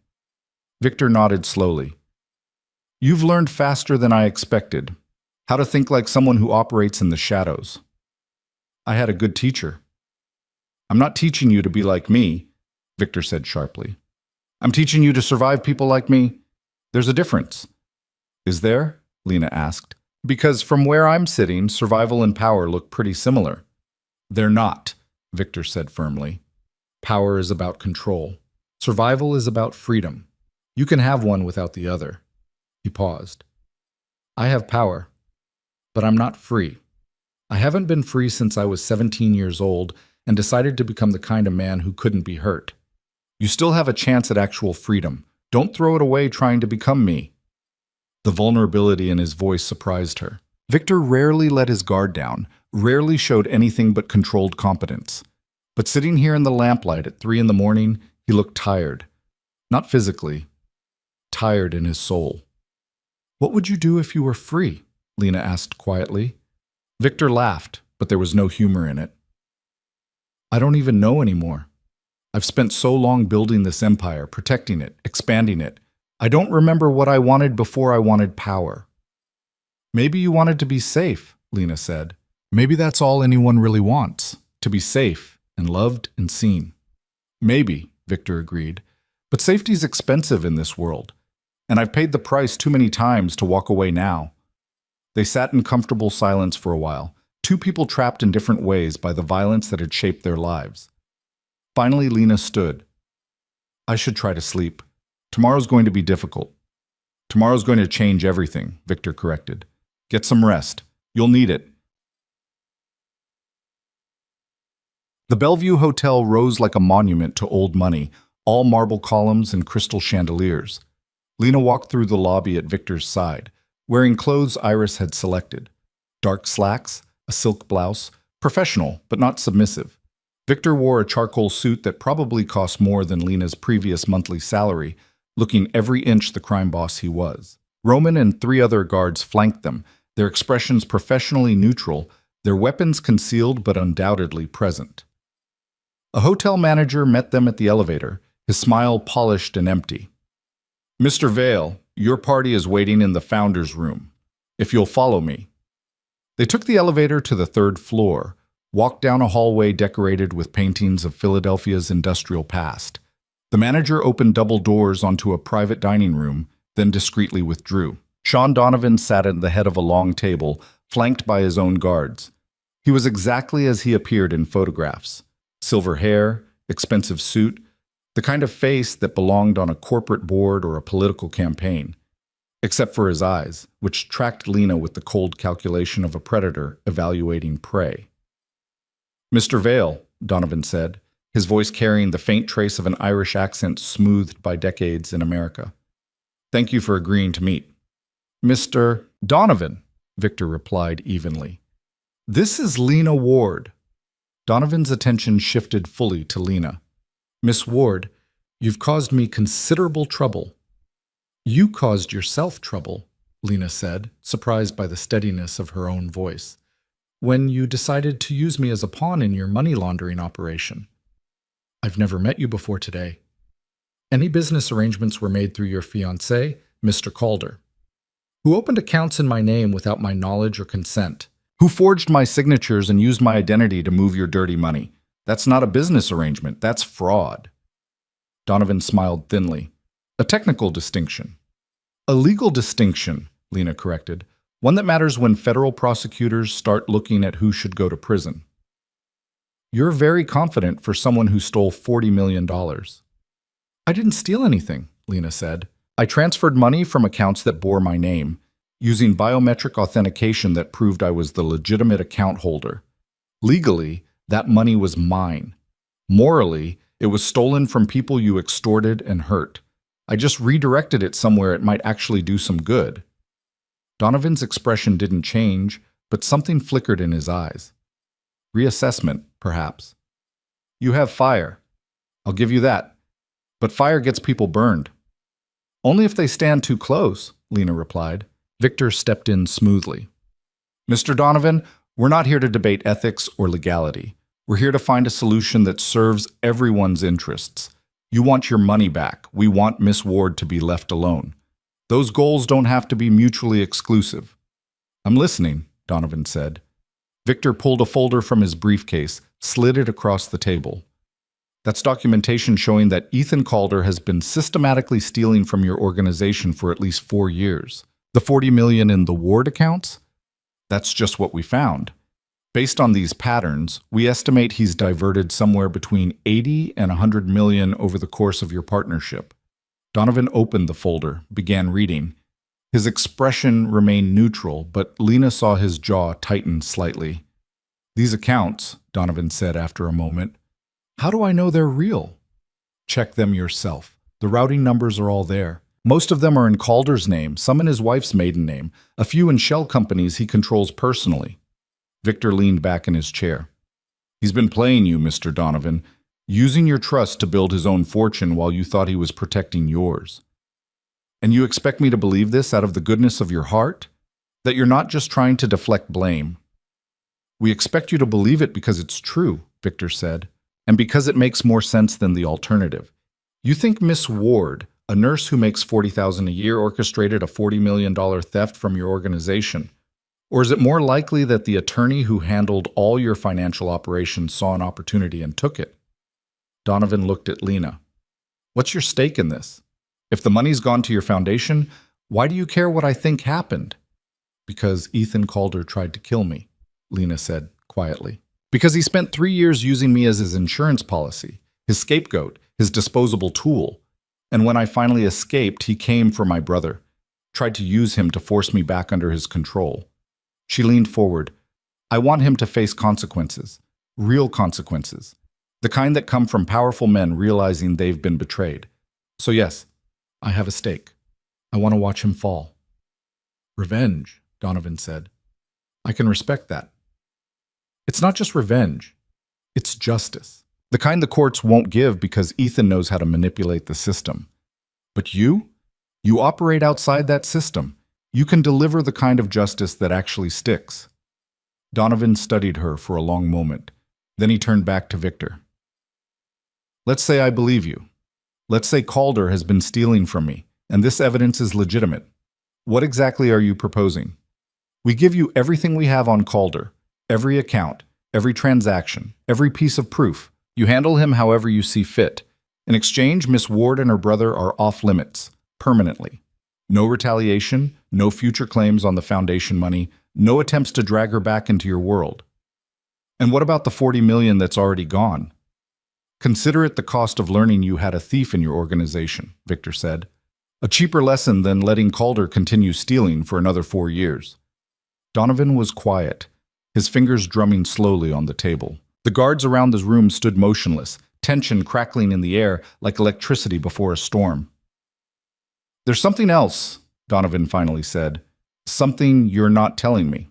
Victor nodded slowly. You've learned faster than I expected. How to think like someone who operates in the shadows. I had a good teacher. I'm not teaching you to be like me, Victor said sharply. I'm teaching you to survive people like me. There's a difference. Is there? Lena asked. Because from where I'm sitting, survival and power look pretty similar. They're not, Victor said firmly. Power is about control. Survival is about freedom. You can have one without the other. He paused. I have power, but I'm not free. I haven't been free since I was 17 years old and decided to become the kind of man who couldn't be hurt. You still have a chance at actual freedom. Don't throw it away trying to become me. The vulnerability in his voice surprised her. Victor rarely let his guard down, rarely showed anything but controlled competence. But sitting here in the lamplight at 3 a.m, he looked tired. Not physically, tired in his soul. What would you do if you were free? Lena asked quietly. Victor laughed, but there was no humor in it. I don't even know anymore. I've spent so long building this empire, protecting it, expanding it. I don't remember what I wanted before I wanted power. Maybe you wanted to be safe, Lena said. Maybe that's all anyone really wants, to be safe and loved and seen. Maybe, Victor agreed, but safety's expensive in this world, and I've paid the price too many times to walk away now. They sat in comfortable silence for a while, two people trapped in different ways by the violence that had shaped their lives. Finally, Lena stood. I should try to sleep. Tomorrow's going to be difficult. Tomorrow's going to change everything, Victor corrected. Get some rest. You'll need it. The Bellevue Hotel rose like a monument to old money, all marble columns and crystal chandeliers. Lena walked through the lobby at Victor's side, wearing clothes Iris had selected. Dark slacks, a silk blouse, professional but not submissive. Victor wore a charcoal suit that probably cost more than Lena's previous monthly salary, looking every inch the crime boss he was. Roman and 3 other guards flanked them, their expressions professionally neutral, their weapons concealed but undoubtedly present. A hotel manager met them at the elevator, his smile polished and empty. Mr. Vale, your party is waiting in the founder's room. If you'll follow me. They took the elevator to the 3rd floor, walked down a hallway decorated with paintings of Philadelphia's industrial past. The manager opened double doors onto a private dining room, then discreetly withdrew. Sean Donovan sat at the head of a long table, flanked by his own guards. He was exactly as he appeared in photographs. Silver hair, expensive suit, the kind of face that belonged on a corporate board or a political campaign. Except for his eyes, which tracked Lena with the cold calculation of a predator evaluating prey. Mr. Vale, Donovan said, his voice carrying the faint trace of an Irish accent smoothed by decades in America. Thank you for agreeing to meet. Mr. Donovan, Victor replied evenly. This is Lena Ward. Donovan's attention shifted fully to Lena. Miss Ward, you've caused me considerable trouble. You caused yourself trouble, Lena said, surprised by the steadiness of her own voice, when you decided to use me as a pawn in your money laundering operation. I've never met you before today. Any business arrangements were made through your fiancé, Mr. Calder, who opened accounts in my name without my knowledge or consent. Who forged my signatures and used my identity to move your dirty money? That's not a business arrangement. That's fraud. Donovan smiled thinly. A technical distinction. A legal distinction, Lena corrected. One that matters when federal prosecutors start looking at who should go to prison. You're very confident for someone who stole $40 million. I didn't steal anything, Lena said. I transferred money from accounts that bore my name, using biometric authentication that proved I was the legitimate account holder. Legally, that money was mine. Morally, it was stolen from people you extorted and hurt. I just redirected it somewhere it might actually do some good. Donovan's expression didn't change, but something flickered in his eyes. Reassessment, perhaps. You have fire. I'll give you that. But fire gets people burned. Only if they stand too close, Lena replied. Victor stepped in smoothly. Mr. Donovan, we're not here to debate ethics or legality. We're here to find a solution that serves everyone's interests. You want your money back. We want Miss Ward to be left alone. Those goals don't have to be mutually exclusive. I'm listening, Donovan said. Victor pulled a folder from his briefcase, slid it across the table. That's documentation showing that Ethan Calder has been systematically stealing from your organization for at least 4 years. The $40 million in the Ward accounts? That's just what we found. Based on these patterns, we estimate he's diverted somewhere between 80 and 100 million over the course of your partnership. Donovan opened the folder, began reading. His expression remained neutral, but Lena saw his jaw tighten slightly. These accounts, Donovan said after a moment, how do I know they're real? Check them yourself. The routing numbers are all there. Most of them are in Calder's name, some in his wife's maiden name, a few in shell companies he controls personally. Victor leaned back in his chair. He's been playing you, Mr. Donovan, using your trust to build his own fortune while you thought he was protecting yours. And you expect me to believe this out of the goodness of your heart? That you're not just trying to deflect blame? We expect you to believe it because it's true, Victor said, and because it makes more sense than the alternative. You think Miss Ward, a nurse who makes $40,000 a year, orchestrated a $40 million theft from your organization? Or is it more likely that the attorney who handled all your financial operations saw an opportunity and took it? Donovan looked at Lena. What's your stake in this? If the money's gone to your foundation, why do you care what I think happened? Because Ethan Calder tried to kill me, Lena said quietly. Because he spent 3 years using me as his insurance policy, his scapegoat, his disposable tool. And when I finally escaped, he came for my brother, tried to use him to force me back under his control. She leaned forward. I want him to face consequences, real consequences, the kind that come from powerful men realizing they've been betrayed. So yes, I have a stake. I want to watch him fall. Revenge, Donovan said. I can respect that. It's not just revenge. It's justice. The kind the courts won't give because Ethan knows how to manipulate the system. But you operate outside that system. You can deliver the kind of justice that actually sticks. Donovan studied her for a long moment. Then he turned back to Victor. Let's say I believe you. Let's say Calder has been stealing from me, and this evidence is legitimate. What exactly are you proposing? We give you everything we have on Calder, every account, every transaction, every piece of proof. You handle him however you see fit. In exchange, Miss Ward and her brother are off limits, permanently. No retaliation, no future claims on the foundation money, no attempts to drag her back into your world. And what about the $40 million that's already gone? Consider it the cost of learning you had a thief in your organization, Victor said. A cheaper lesson than letting Calder continue stealing for another 4 years. Donovan was quiet, his fingers drumming slowly on the table. The guards around the room stood motionless, tension crackling in the air like electricity before a storm. There's something else, Donovan finally said. Something you're not telling me.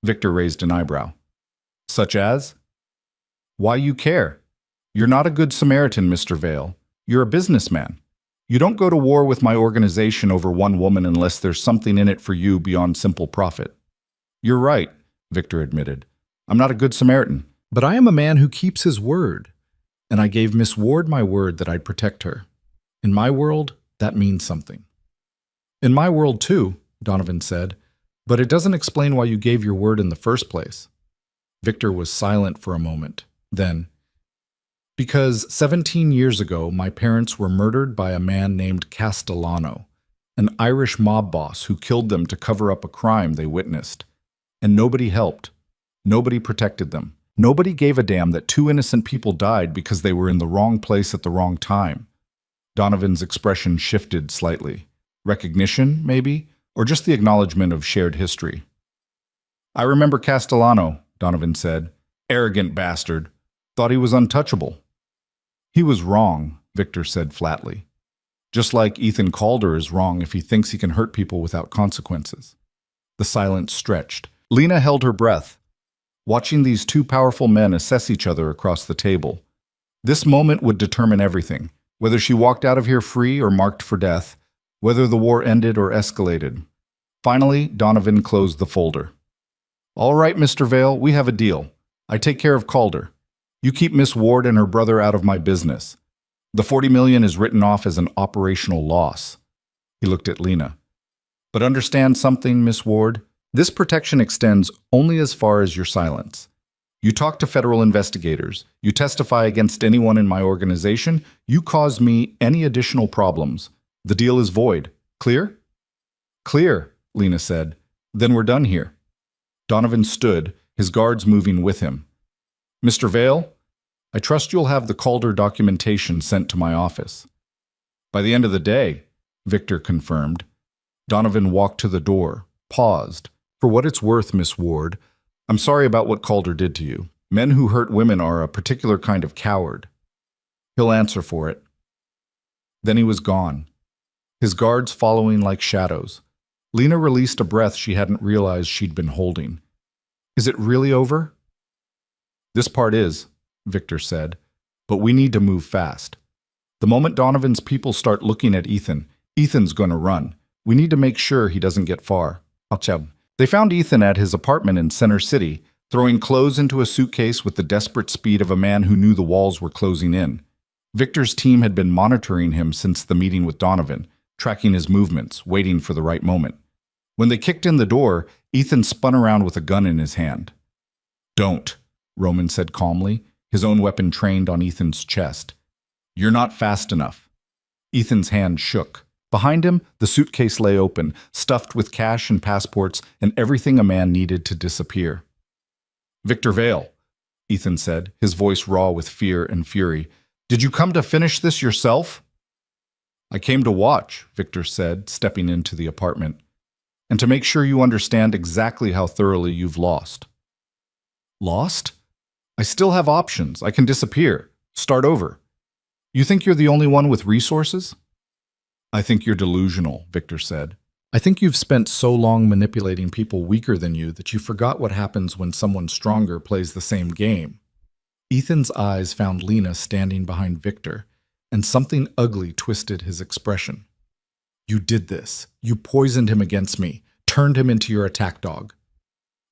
Victor raised an eyebrow. Such as? Why you care? You're not a good Samaritan, Mr. Vale. You're a businessman. You don't go to war with my organization over one woman unless there's something in it for you beyond simple profit. You're right, Victor admitted. I'm not a good Samaritan, but I am a man who keeps his word. And I gave Miss Ward my word that I'd protect her. In my world, that means something. In my world, too, Donovan said. But it doesn't explain why you gave your word in the first place. Victor was silent for a moment. Then, because 17 years ago, my parents were murdered by a man named Castellano, an Irish mob boss who killed them to cover up a crime they witnessed. And nobody helped. Nobody protected them. Nobody gave a damn that two innocent people died because they were in the wrong place at the wrong time. Donovan's expression shifted slightly. Recognition, maybe? Or just the acknowledgement of shared history. I remember Castellano, Donovan said. Arrogant bastard. Thought he was untouchable. He was wrong, Victor said flatly. Just like Ethan Calder is wrong if he thinks he can hurt people without consequences. The silence stretched. Lena held her breath, watching these two powerful men assess each other across the table. This moment would determine everything, whether she walked out of here free or marked for death, whether the war ended or escalated. Finally, Donovan closed the folder. All right, Mr. Vale, we have a deal. I take care of Calder. You keep Miss Ward and her brother out of my business. The $40 million is written off as an operational loss. He looked at Lena. But understand something, Miss Ward. This protection extends only as far as your silence. You talk to federal investigators. You testify against anyone in my organization. You cause me any additional problems. The deal is void. Clear? Clear, Lena said. Then we're done here. Donovan stood, his guards moving with him. Mr. Vale, I trust you'll have the Calder documentation sent to my office. By the end of the day, Victor confirmed. Donovan walked to the door, paused. For what it's worth, Miss Ward, I'm sorry about what Calder did to you. Men who hurt women are a particular kind of coward. He'll answer for it. Then he was gone, his guards following like shadows. Lena released a breath she hadn't realized she'd been holding. Is it really over? This part is, Victor said, but we need to move fast. The moment Donovan's people start looking at Ethan, Ethan's gonna run. We need to make sure he doesn't get far. They found Ethan at his apartment in Center City, throwing clothes into a suitcase with the desperate speed of a man who knew the walls were closing in. Victor's team had been monitoring him since the meeting with Donovan, tracking his movements, waiting for the right moment. When they kicked in the door, Ethan spun around with a gun in his hand. Don't, Roman said calmly, his own weapon trained on Ethan's chest. You're not fast enough. Ethan's hand shook. Behind him, the suitcase lay open, stuffed with cash and passports and everything a man needed to disappear. Victor Vale, Ethan said, his voice raw with fear and fury. Did you come to finish this yourself? I came to watch, Victor said, stepping into the apartment, and to make sure you understand exactly how thoroughly you've lost. Lost? I still have options. I can disappear. Start over. You think you're the only one with resources? I think you're delusional, Victor said. I think you've spent so long manipulating people weaker than you that you forgot what happens when someone stronger plays the same game. Ethan's eyes found Lena standing behind Victor, and something ugly twisted his expression. You did this. You poisoned him against me, turned him into your attack dog.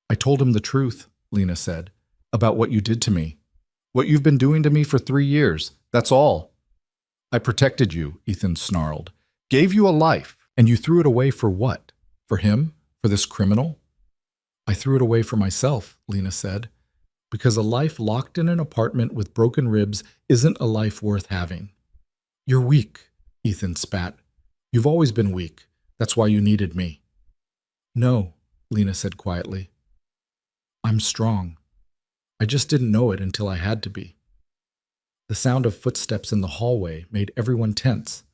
I told him the truth, Lena said, about what you did to me. What you've been doing to me for 3 years, that's all. I protected you, Ethan snarled. Gave you a life, and you threw it away for what? For him? For this criminal? I threw it away for myself, Lena said, because a life locked in an apartment with broken ribs isn't a life worth having. You're weak, Ethan spat. You've always been weak. That's why you needed me. No, Lena said quietly. I'm strong. I just didn't know it until I had to be. The sound of footsteps in the hallway made everyone tense.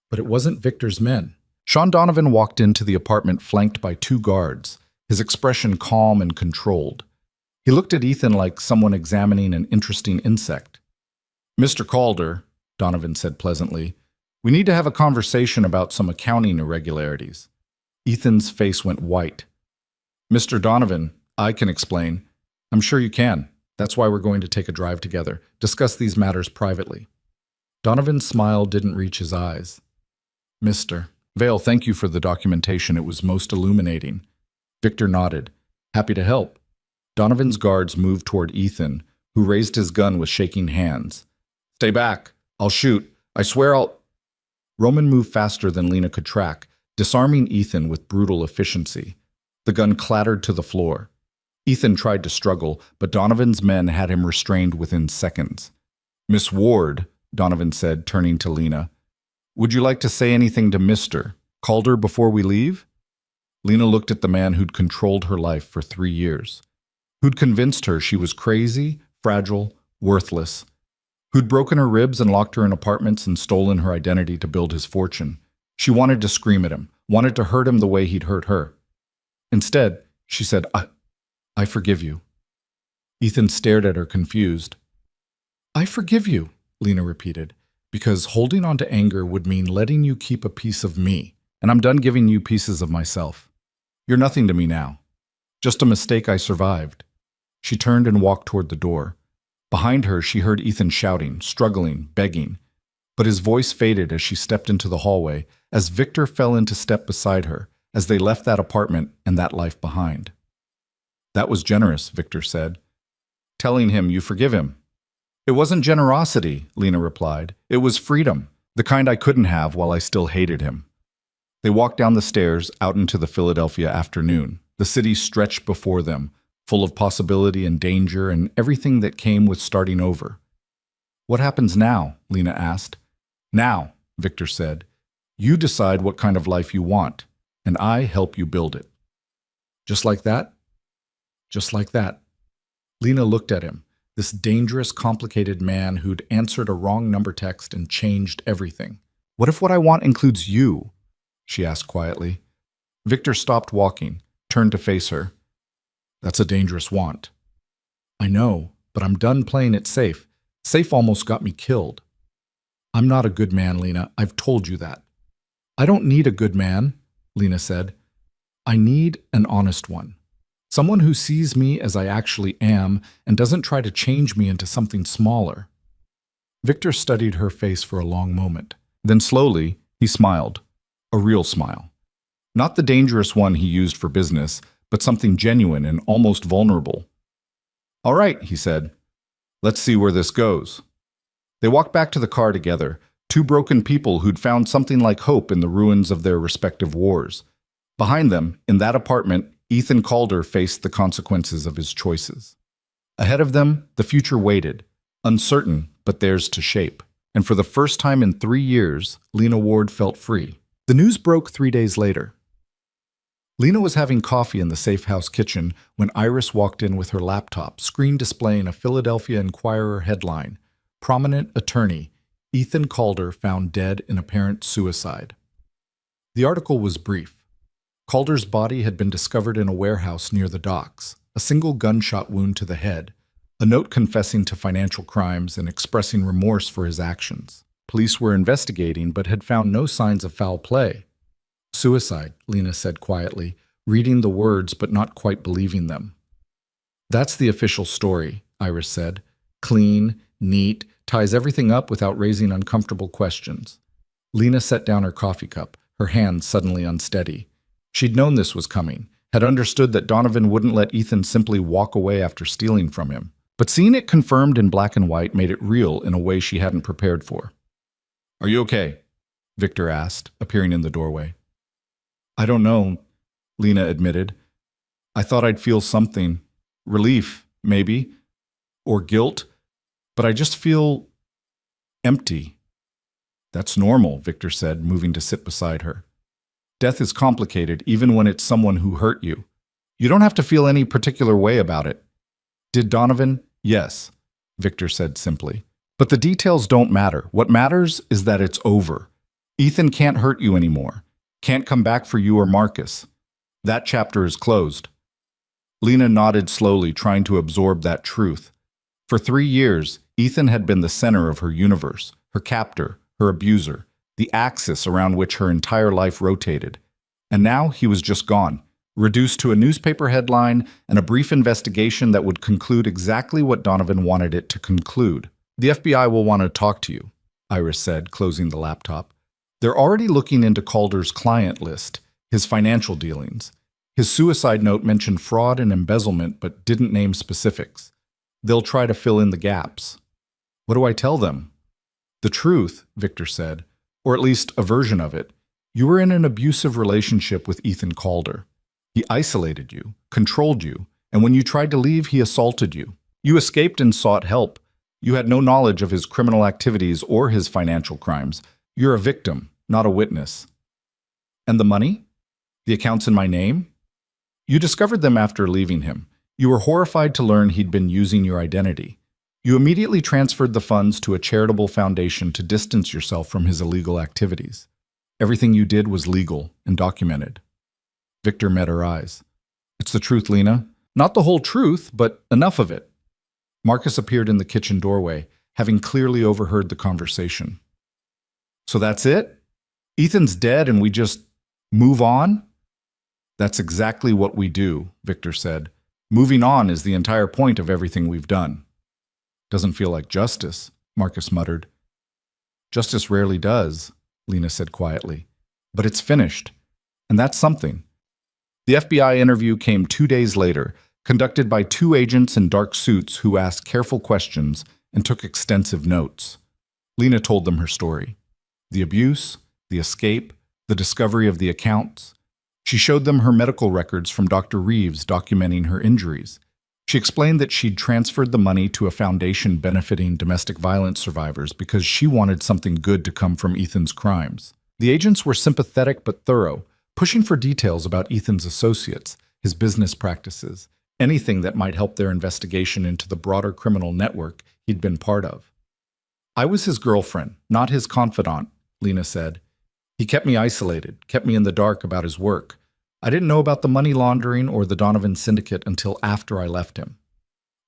But it wasn't Victor's men. Sean Donovan walked into the apartment flanked by 2 guards, his expression calm and controlled. He looked at Ethan like someone examining an interesting insect. Mr. Calder, Donovan said pleasantly, we need to have a conversation about some accounting irregularities. Ethan's face went white. Mr. Donovan, I can explain. I'm sure you can. That's why we're going to take a drive together, discuss these matters privately. Donovan's smile didn't reach his eyes. Mr. Vale, thank you for the documentation. It was most illuminating. Victor nodded. Happy to help. Donovan's guards moved toward Ethan, who raised his gun with shaking hands. Stay back. I'll shoot. I swear I'll... Roman moved faster than Lena could track, disarming Ethan with brutal efficiency. The gun clattered to the floor. Ethan tried to struggle, but Donovan's men had him restrained within seconds. "Miss Ward," Donovan said, turning to Lena, "would you like to say anything to Mr. Calder before we leave?" Lena looked at the man who'd controlled her life for 3 years, who'd convinced her she was crazy, fragile, worthless, who'd broken her ribs and locked her in apartments and stolen her identity to build his fortune. She wanted to scream at him, wanted to hurt him the way he'd hurt her. Instead, she said, I forgive you." Ethan stared at her confused. "I forgive you," Lena repeated, "because holding on to anger would mean letting you keep a piece of me, and I'm done giving you pieces of myself. You're nothing to me now. Just a mistake I survived." She turned and walked toward the door. Behind her, she heard Ethan shouting, struggling, begging. But his voice faded as she stepped into the hallway, as Victor fell into step beside her, as they left that apartment and that life behind. "That was generous," Victor said. "Telling him you forgive him." "It wasn't generosity," Lena replied. "It was freedom, the kind I couldn't have while I still hated him." They walked down the stairs out into the Philadelphia afternoon. The city stretched before them, full of possibility and danger and everything that came with starting over. "What happens now?" Lena asked. "Now," Victor said, "you decide what kind of life you want, and I help you build it." "Just like that?" "Just like that." Lena looked at him, this dangerous, complicated man who'd answered a wrong number text and changed everything. "What if what I want includes you?" she asked quietly. Victor stopped walking, turned to face her. "That's a dangerous want." "I know, but I'm done playing it safe. Safe almost got me killed." "I'm not a good man, Lena. I've told you that." "I don't need a good man," Lena said. "I need an honest one. Someone who sees me as I actually am and doesn't try to change me into something smaller." Victor studied her face for a long moment. Then slowly, he smiled. A real smile. Not the dangerous one he used for business, but something genuine and almost vulnerable. "All right," he said. "Let's see where this goes." They walked back to the car together, two broken people who'd found something like hope in the ruins of their respective wars. Behind them, in that apartment, Ethan Calder faced the consequences of his choices. Ahead of them, the future waited, uncertain but theirs to shape. And for the first time in 3 years, Lena Ward felt free. The news broke 3 days later. Lena was having coffee in the safe house kitchen when Iris walked in with her laptop, screen displaying a Philadelphia Inquirer headline, "Prominent Attorney, Ethan Calder Found Dead in Apparent Suicide." The article was brief. Calder's body had been discovered in a warehouse near the docks, a single gunshot wound to the head, a note confessing to financial crimes and expressing remorse for his actions. Police were investigating but had found no signs of foul play. "Suicide," Lena said quietly, reading the words but not quite believing them. "That's the official story," Iris said. "Clean, neat, ties everything up without raising uncomfortable questions." Lena set down her coffee cup, her hand suddenly unsteady. She'd known this was coming, had understood that Donovan wouldn't let Ethan simply walk away after stealing from him. But seeing it confirmed in black and white made it real in a way she hadn't prepared for. "Are you okay?" Victor asked, appearing in the doorway. "I don't know," Lena admitted. "I thought I'd feel something. Relief, maybe. Or guilt. But I just feel empty." "That's normal," Victor said, moving to sit beside her. "Death is complicated, even when it's someone who hurt you. You don't have to feel any particular way about it." "Did Donovan?" "Yes," Victor said simply. "But the details don't matter. What matters is that it's over. Ethan can't hurt you anymore. Can't come back for you or Marcus. That chapter is closed." Lena nodded slowly, trying to absorb that truth. For 3 years, Ethan had been the center of her universe, her captor, her abuser, the axis around which her entire life rotated. And now he was just gone, reduced to a newspaper headline and a brief investigation that would conclude exactly what Donovan wanted it to conclude. "The FBI will want to talk to you," Iris said, closing the laptop. "They're already looking into Calder's client list, his financial dealings. His suicide note mentioned fraud and embezzlement but didn't name specifics. They'll try to fill in the gaps." "What do I tell them?" "The truth," Victor said, "or at least a version of it. You were in an abusive relationship with Ethan Calder. He isolated you, controlled you, and when you tried to leave, he assaulted you. You escaped and sought help. You had no knowledge of his criminal activities or his financial crimes. You're a victim, not a witness. And the money? The accounts in my name? You discovered them after leaving him. You were horrified to learn he'd been using your identity. You immediately transferred the funds to a charitable foundation to distance yourself from his illegal activities. Everything you did was legal and documented. Victor met her eyes. It's the truth, Lena. Not the whole truth, but enough of it. Marcus appeared in the kitchen doorway, having clearly overheard the conversation. So that's it? Ethan's dead and we just move on? That's exactly what we do, Victor said. Moving on is the entire point of everything we've done. Doesn't feel like justice, Marcus muttered. Justice rarely does, Lena said quietly. But it's finished, and that's something. The FBI interview came 2 days later, conducted by 2 agents in dark suits who asked careful questions and took extensive notes. Lena told them her story. The abuse, the escape, the discovery of the accounts. She showed them her medical records from Dr. Reeves documenting her injuries. She explained that she'd transferred the money to a foundation benefiting domestic violence survivors because she wanted something good to come from Ethan's crimes. The agents were sympathetic but thorough, pushing for details about Ethan's associates, his business practices, anything that might help their investigation into the broader criminal network he'd been part of. I was his girlfriend, not his confidant, Lena said. He kept me isolated, kept me in the dark about his work. I didn't know about the money laundering or the Donovan Syndicate until after I left him.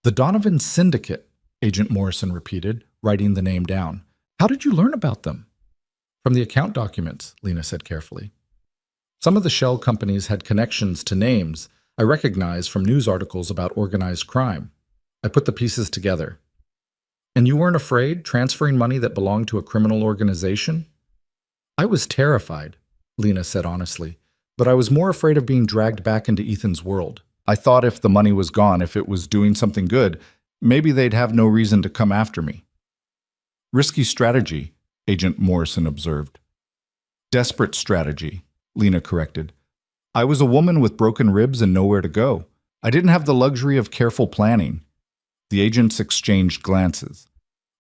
The Donovan Syndicate, Agent Morrison repeated, writing the name down. How did you learn about them? From the account documents, Lena said carefully. Some of the shell companies had connections to names I recognized from news articles about organized crime. I put the pieces together. And you weren't afraid, transferring money that belonged to a criminal organization? I was terrified, Lena said honestly, but I was more afraid of being dragged back into Ethan's world. I thought if the money was gone, if it was doing something good, maybe they'd have no reason to come after me. Risky strategy, Agent Morrison observed. Desperate strategy, Lena corrected. I was a woman with broken ribs and nowhere to go. I didn't have the luxury of careful planning. The agents exchanged glances.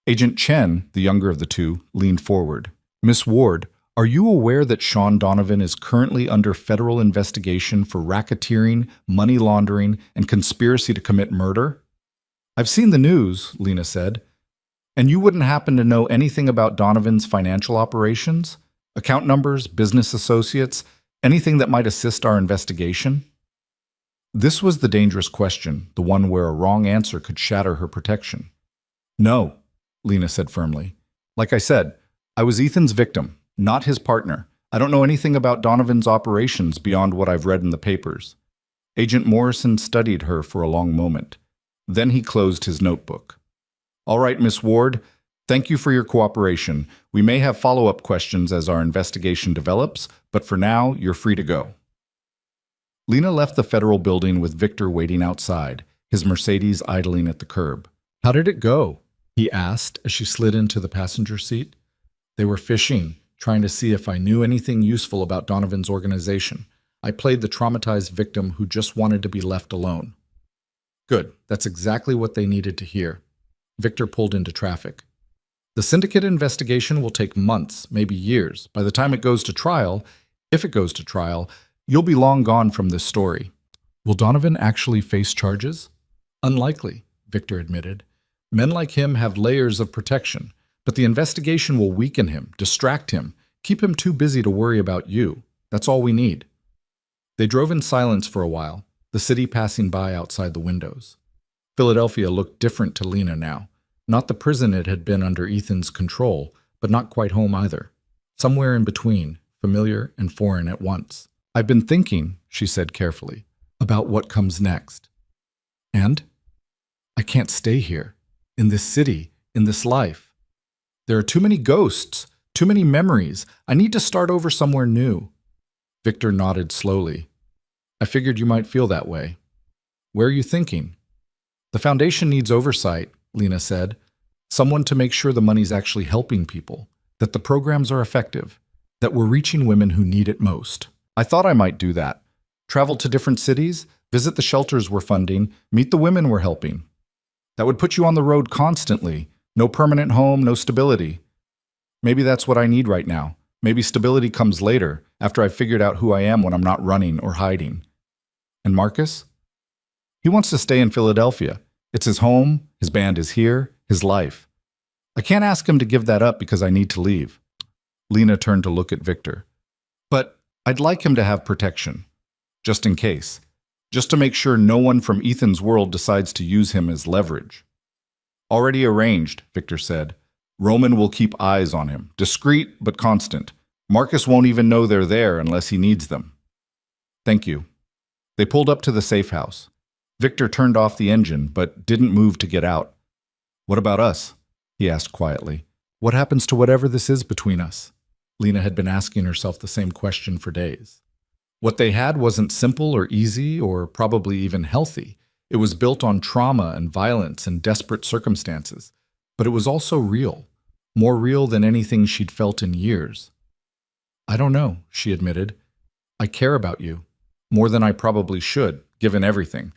Agent Chen, the younger of the two, leaned forward. Miss Ward, are you aware that Sean Donovan is currently under federal investigation for racketeering, money laundering, and conspiracy to commit murder? I've seen the news, Lena said. And you wouldn't happen to know anything about Donovan's financial operations? Account numbers, business associates, anything that might assist our investigation? This was the dangerous question, the one where a wrong answer could shatter her protection. No, Lena said firmly. Like I said, I was Ethan's victim, not his partner. I don't know anything about Donovan's operations beyond what I've read in the papers. Agent Morrison studied her for a long moment. Then he closed his notebook. All right, Miss Ward, thank you for your cooperation. We may have follow-up questions as our investigation develops, but for now, you're free to go. Lena left the federal building with Victor waiting outside, his Mercedes idling at the curb. How did it go? He asked as she slid into the passenger seat. They were fishing, trying to see if I knew anything useful about Donovan's organization. I played the traumatized victim who just wanted to be left alone. Good, that's exactly what they needed to hear. Victor pulled into traffic. The syndicate investigation will take months, maybe years. By the time it goes to trial, if it goes to trial, you'll be long gone from this story. Will Donovan actually face charges? Unlikely, Victor admitted. Men like him have layers of protection, but the investigation will weaken him, distract him, keep him too busy to worry about you. That's all we need. They drove in silence for a while, the city passing by outside the windows. Philadelphia looked different to Lena now. Not the prison it had been under Ethan's control, but not quite home either. Somewhere in between, familiar and foreign at once. I've been thinking, she said carefully, about what comes next. And? I can't stay here, in this city, in this life. There are too many ghosts, too many memories. I need to start over somewhere new. Victor nodded slowly. I figured you might feel that way. Where are you thinking? The foundation needs oversight, Lena said. Someone to make sure the money's actually helping people, that the programs are effective, that we're reaching women who need it most. I thought I might do that, Travel to different cities, visit the shelters we're funding, meet the women we're helping. That would put you on the road constantly. No permanent home, no stability. Maybe that's what I need right now. Maybe stability comes later, after I've figured out who I am when I'm not running or hiding. And Marcus? He wants to stay in Philadelphia. It's his home, his band is here, his life. I can't ask him to give that up because I need to leave. Lena turned to look at Victor. But I'd like him to have protection. Just in case. Just to make sure no one from Ethan's world decides to use him as leverage. Already arranged, Victor said. Roman will keep eyes on him, discreet but constant. Marcus won't even know they're there unless he needs them. Thank you. They pulled up to the safe house. Victor turned off the engine, but didn't move to get out. What about us? He asked quietly. What happens to whatever this is between us? Lena had been asking herself the same question for days. What they had wasn't simple or easy or probably even healthy. It was built on trauma and violence and desperate circumstances. But it was also real. More real than anything she'd felt in years. I don't know, she admitted. I care about you. More than I probably should, given everything.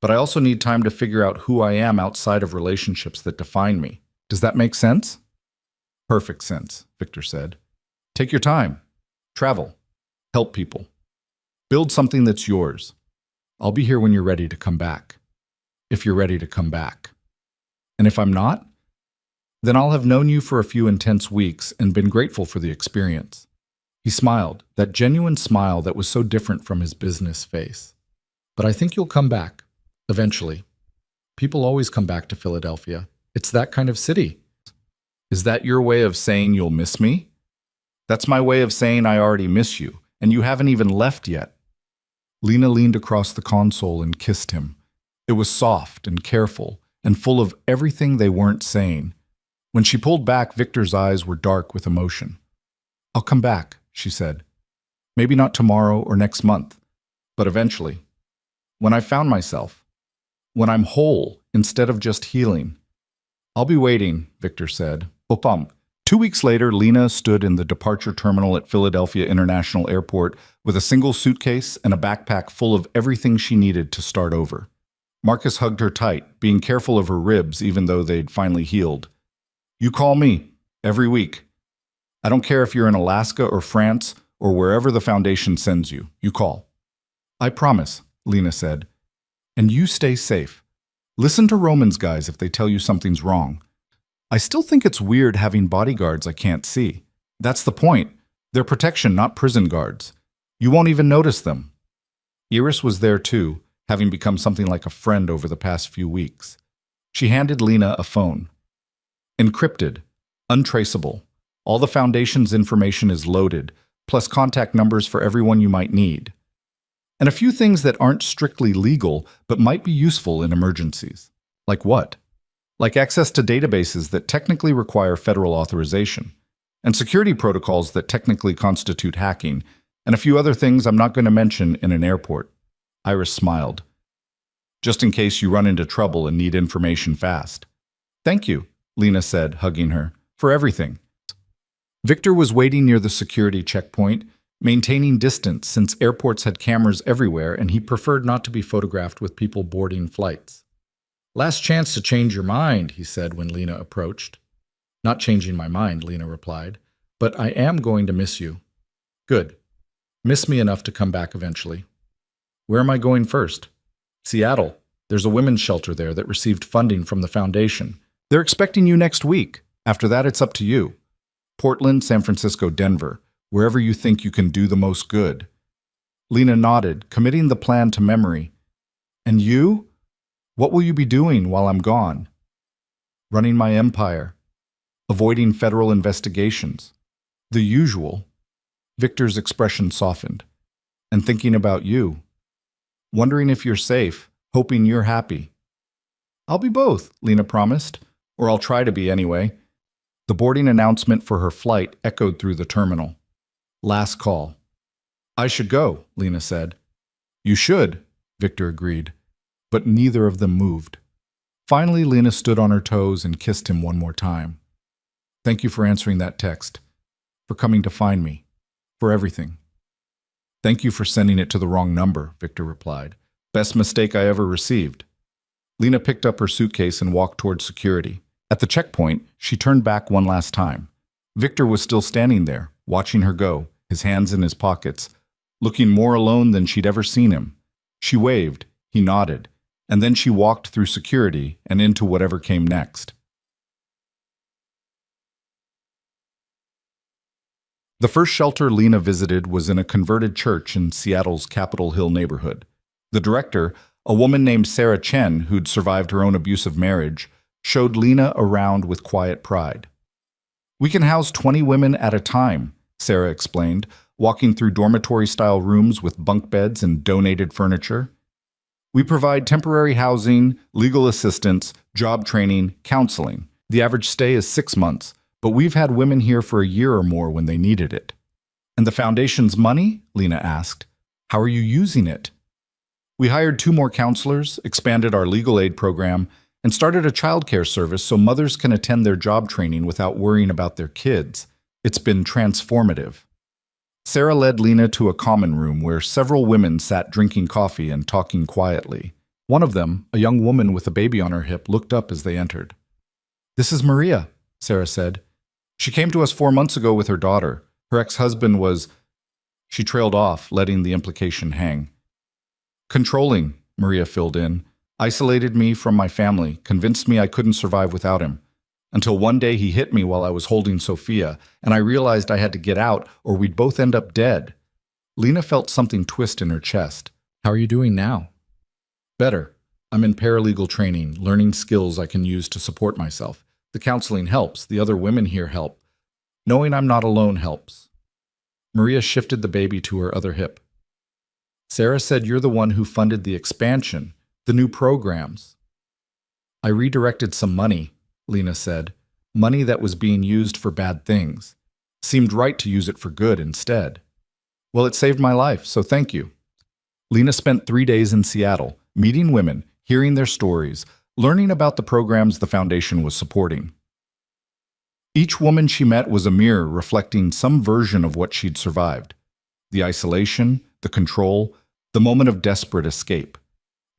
But I also need time to figure out who I am outside of relationships that define me. Does that make sense? Perfect sense, Victor said. Take your time. Travel. Help people. Build something that's yours. I'll be here when you're ready to come back. If you're ready to come back. And if I'm not, then I'll have known you for a few intense weeks and been grateful for the experience. He smiled, that genuine smile that was so different from his business face. But I think you'll come back, eventually. People always come back to Philadelphia. It's that kind of city. Is that your way of saying you'll miss me? That's my way of saying I already miss you, and you haven't even left yet. Lena leaned across the console and kissed him. It was soft and careful, and full of everything they weren't saying. When she pulled back, Victor's eyes were dark with emotion. I'll come back, she said. Maybe not tomorrow or next month, but eventually. When I've found myself. When I'm whole instead of just healing. I'll be waiting, Victor said. Bopam. 2 weeks later, Lena stood in the departure terminal at Philadelphia International Airport with a single suitcase and a backpack full of everything she needed to start over. Marcus hugged her tight, being careful of her ribs even though they'd finally healed. You call me, every week. I don't care if you're in Alaska or France or wherever the Foundation sends you. You call. I promise, Lena said. And you stay safe. Listen to Roman's guys if they tell you something's wrong. I still think it's weird having bodyguards I can't see. That's the point. They're protection, not prison guards. You won't even notice them. Iris was there too, having become something like a friend over the past few weeks. She handed Lena a phone. Encrypted, untraceable. All the Foundation's information is loaded, plus contact numbers for everyone you might need. And a few things that aren't strictly legal, but might be useful in emergencies. Like what? Like access to databases that technically require federal authorization, and security protocols that technically constitute hacking, and a few other things I'm not going to mention in an airport. Iris smiled. Just in case you run into trouble and need information fast. Thank you, Lena said, hugging her, for everything. Victor was waiting near the security checkpoint, maintaining distance since airports had cameras everywhere and he preferred not to be photographed with people boarding flights. Last chance to change your mind, he said when Lena approached. Not changing my mind, Lena replied, but I am going to miss you. Good. Miss me enough to come back eventually. Where am I going first? Seattle. There's a women's shelter there that received funding from the Foundation. They're expecting you next week. After that, it's up to you. Portland, San Francisco, Denver, wherever you think you can do the most good. Lena nodded, committing the plan to memory. And you? What will you be doing while I'm gone? Running my empire. Avoiding federal investigations. The usual. Victor's expression softened. And thinking about you. Wondering if you're safe, hoping you're happy. I'll be both, Lena promised. Or I'll try to be anyway. The boarding announcement for her flight echoed through the terminal. Last call. I should go, Lena said. You should, Victor agreed. But neither of them moved. Finally, Lena stood on her toes and kissed him one more time. Thank you for answering that text. For coming to find me. For everything. Thank you for sending it to the wrong number, Victor replied. Best mistake I ever received. Lena picked up her suitcase and walked towards security. At the checkpoint, she turned back one last time. Victor was still standing there, watching her go, his hands in his pockets, looking more alone than she'd ever seen him. She waved, he nodded, and then she walked through security and into whatever came next. The first shelter Lena visited was in a converted church in Seattle's Capitol Hill neighborhood. The director, a woman named Sarah Chen who'd survived her own abusive marriage, showed Lena around with quiet pride. We can house 20 women at a time, Sarah explained, walking through dormitory-style rooms with bunk beds and donated furniture. We provide temporary housing, legal assistance, job training, counseling. The average stay is 6 months, but we've had women here for a year or more when they needed it. And the foundation's money? Lena asked. How are you using it? We hired 2 more counselors, expanded our legal aid program, and started a childcare service so mothers can attend their job training without worrying about their kids. It's been transformative. Sarah led Lena to a common room where several women sat drinking coffee and talking quietly. One of them, a young woman with a baby on her hip, looked up as they entered. This is Maria, Sarah said. She came to us 4 months ago with her daughter. Her ex-husband was... She trailed off, letting the implication hang. Controlling, Maria filled in. Isolated me from my family, convinced me I couldn't survive without him. Until one day he hit me while I was holding Sophia, and I realized I had to get out or we'd both end up dead. Lena felt something twist in her chest. How are you doing now? Better. I'm in paralegal training, learning skills I can use to support myself. The counseling helps. The other women here help. Knowing I'm not alone helps. Maria shifted the baby to her other hip. Sarah said you're the one who funded the expansion, the new programs. I redirected some money, Lena said. Money that was being used for bad things. Seemed right to use it for good instead. Well, it saved my life, so thank you. Lena spent 3 days in Seattle, meeting women, hearing their stories, learning about the programs the foundation was supporting. Each woman she met was a mirror reflecting some version of what she'd survived. The isolation, the control, the moment of desperate escape.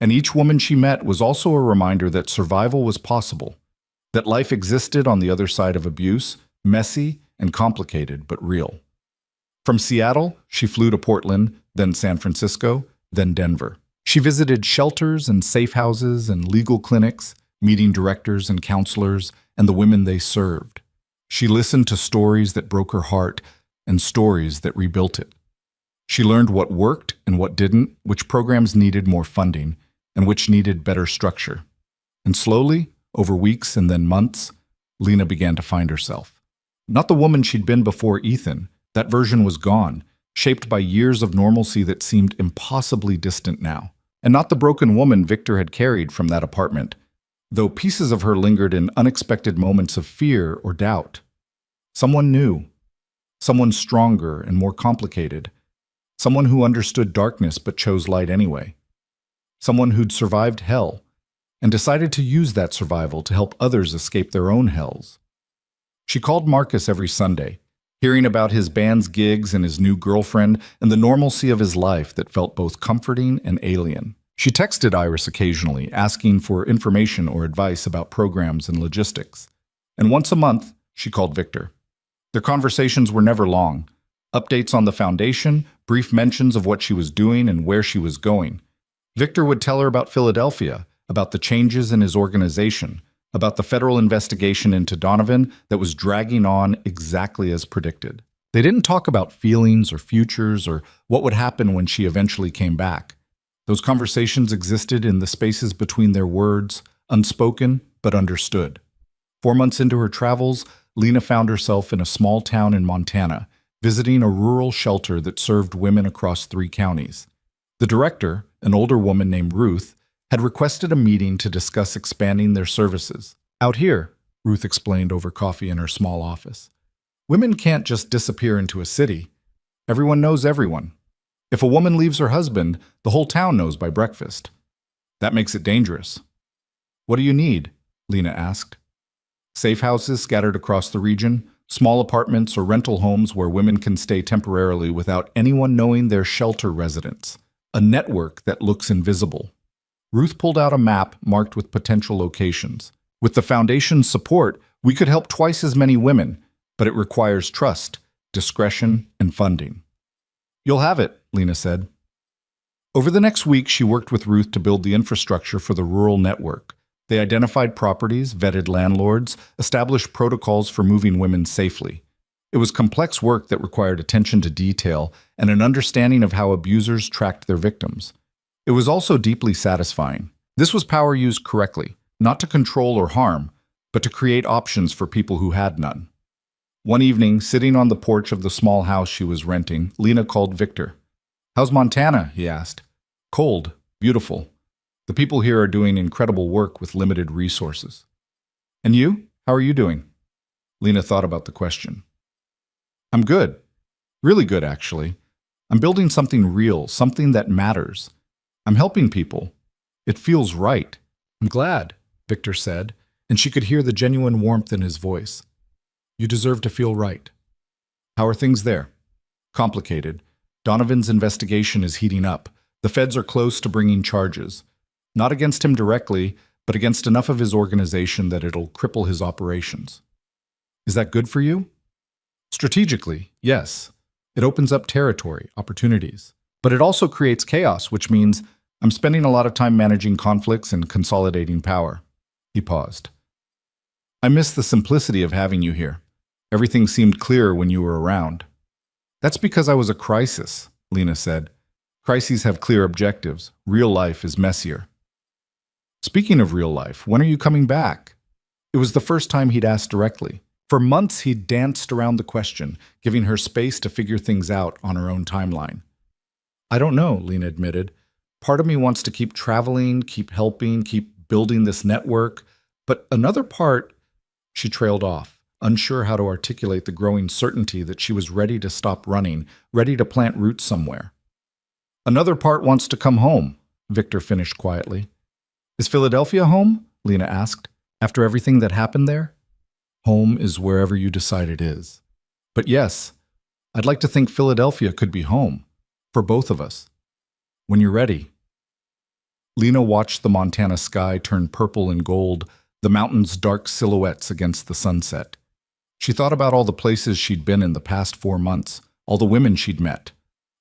And each woman she met was also a reminder that survival was possible, that life existed on the other side of abuse, messy and complicated, but real. From Seattle, she flew to Portland, then San Francisco, then Denver. She visited shelters and safe houses and legal clinics, meeting directors and counselors and the women they served. She listened to stories that broke her heart and stories that rebuilt it. She learned what worked and what didn't, which programs needed more funding, and which needed better structure. And slowly, over weeks and then months, Lena began to find herself. Not the woman she'd been before Ethan. That version was gone, shaped by years of normalcy that seemed impossibly distant now. And not the broken woman Victor had carried from that apartment, though pieces of her lingered in unexpected moments of fear or doubt. Someone new. Someone stronger and more complicated. Someone who understood darkness but chose light anyway. Someone who'd survived hell and decided to use that survival to help others escape their own hells. She called Marcus every Sunday, hearing about his band's gigs and his new girlfriend and the normalcy of his life that felt both comforting and alien. She texted Iris occasionally, asking for information or advice about programs and logistics. And once a month, she called Victor. Their conversations were never long. Updates on the foundation, brief mentions of what she was doing and where she was going. Victor would tell her about Philadelphia, about the changes in his organization, about the federal investigation into Donovan that was dragging on exactly as predicted. They didn't talk about feelings or futures or what would happen when she eventually came back. Those conversations existed in the spaces between their words, unspoken but understood. 4 months into her travels, Lena found herself in a small town in Montana, visiting a rural shelter that served women across 3 counties. The director, an older woman named Ruth, had requested a meeting to discuss expanding their services. Out here, Ruth explained over coffee in her small office, women can't just disappear into a city. Everyone knows everyone. If a woman leaves her husband, the whole town knows by breakfast. That makes it dangerous. What do you need? Lena asked. Safe houses scattered across the region, Small apartments or rental homes where women can stay temporarily without anyone knowing their shelter residence. A network that looks invisible. Ruth pulled out a map marked with potential locations. With the foundation's support, we could help twice as many women, but it requires trust, discretion, and funding. You'll have it, Lena said. Over the next week, she worked with Ruth to build the infrastructure for the rural network. They identified properties, vetted landlords, established protocols for moving women safely. It was complex work that required attention to detail and an understanding of how abusers tracked their victims. It was also deeply satisfying. This was power used correctly, not to control or harm, but to create options for people who had none. One evening, sitting on the porch of the small house she was renting, Lena called Victor. "How's Montana?" he asked. "Cold, beautiful. The people here are doing incredible work with limited resources." "And you? How are you doing?" Lena thought about the question. "I'm good. Really good, actually. I'm building something real, something that matters. I'm helping people. It feels right." "I'm glad," Victor said, and she could hear the genuine warmth in his voice. "You deserve to feel right." "How are things there?" "Complicated. Donovan's investigation is heating up. The feds are close to bringing charges. Not against him directly, but against enough of his organization that it'll cripple his operations." "Is that good for you?" "Strategically, yes. It opens up territory, opportunities. But it also creates chaos, which means I'm spending a lot of time managing conflicts and consolidating power." He paused. "I miss the simplicity of having you here. Everything seemed clear when you were around." "That's because I was a crisis," Lena said. "Crises have clear objectives. Real life is messier." "Speaking of real life, when are you coming back?" It was the first time he'd asked directly. For months, he'd danced around the question, giving her space to figure things out on her own timeline. "I don't know," Lena admitted. "Part of me wants to keep traveling, keep helping, keep building this network. But another part," she trailed off, unsure how to articulate the growing certainty that she was ready to stop running, ready to plant roots somewhere. "Another part wants to come home," Victor finished quietly. "Is Philadelphia home?" Lena asked. "After everything that happened there?" "Home is wherever you decide it is. But yes, I'd like to think Philadelphia could be home. For both of us. When you're ready." Lena watched the Montana sky turn purple and gold, the mountains' dark silhouettes against the sunset. She thought about all the places she'd been in the past 4 months, all the women she'd met,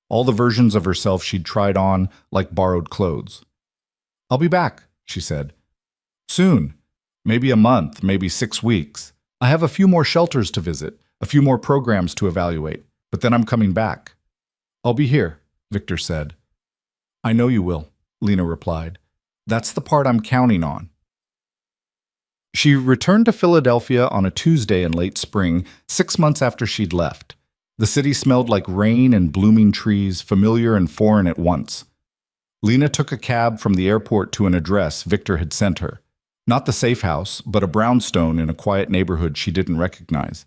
all the versions of herself she'd tried on like borrowed clothes. "I'll be back," she said. "Soon. Maybe a month, maybe 6 weeks. I have a few more shelters to visit, a few more programs to evaluate, but then I'm coming back." "I'll be here," Victor said. "I know you will," Lena replied. "That's the part I'm counting on." She returned to Philadelphia on a Tuesday in late spring, 6 months after she'd left. The city smelled like rain and blooming trees, familiar and foreign at once. Lena took a cab from the airport to an address Victor had sent her. Not the safe house, but a brownstone in a quiet neighborhood she didn't recognize.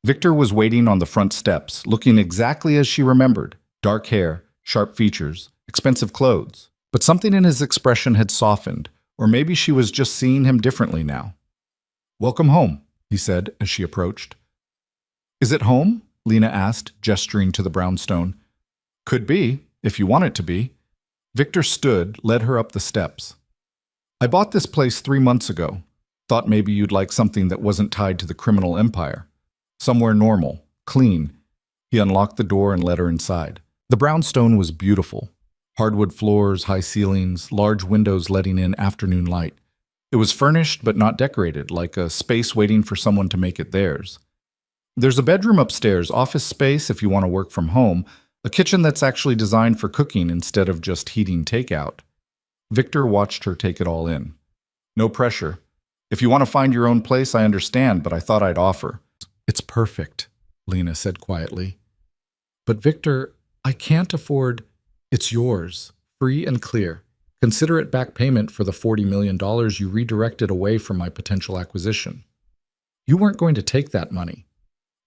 Victor was waiting on the front steps, looking exactly as she remembered. Dark hair, sharp features, expensive clothes. But something in his expression had softened, or maybe she was just seeing him differently now. "Welcome home," he said as she approached. "Is it home?" Lena asked, gesturing to the brownstone. "Could be, if you want it to be." Victor stood, led her up the steps. "I bought this place 3 months ago. Thought maybe you'd like something that wasn't tied to the criminal empire. Somewhere normal, clean." He unlocked the door and led her inside. The brownstone was beautiful. Hardwood floors, high ceilings, large windows letting in afternoon light. It was furnished but not decorated, like a space waiting for someone to make it theirs. There's a bedroom upstairs, office space if you want to work from home, a kitchen that's actually designed for cooking instead of just heating takeout. Victor watched her take it all in. "No pressure. If you want to find your own place, I understand, but I thought I'd offer." "It's perfect," Lena said quietly. "But Victor, I can't afford—" "It's yours, free and clear. Consider it back payment for the $40 million you redirected away from my potential acquisition." "You weren't going to take that money."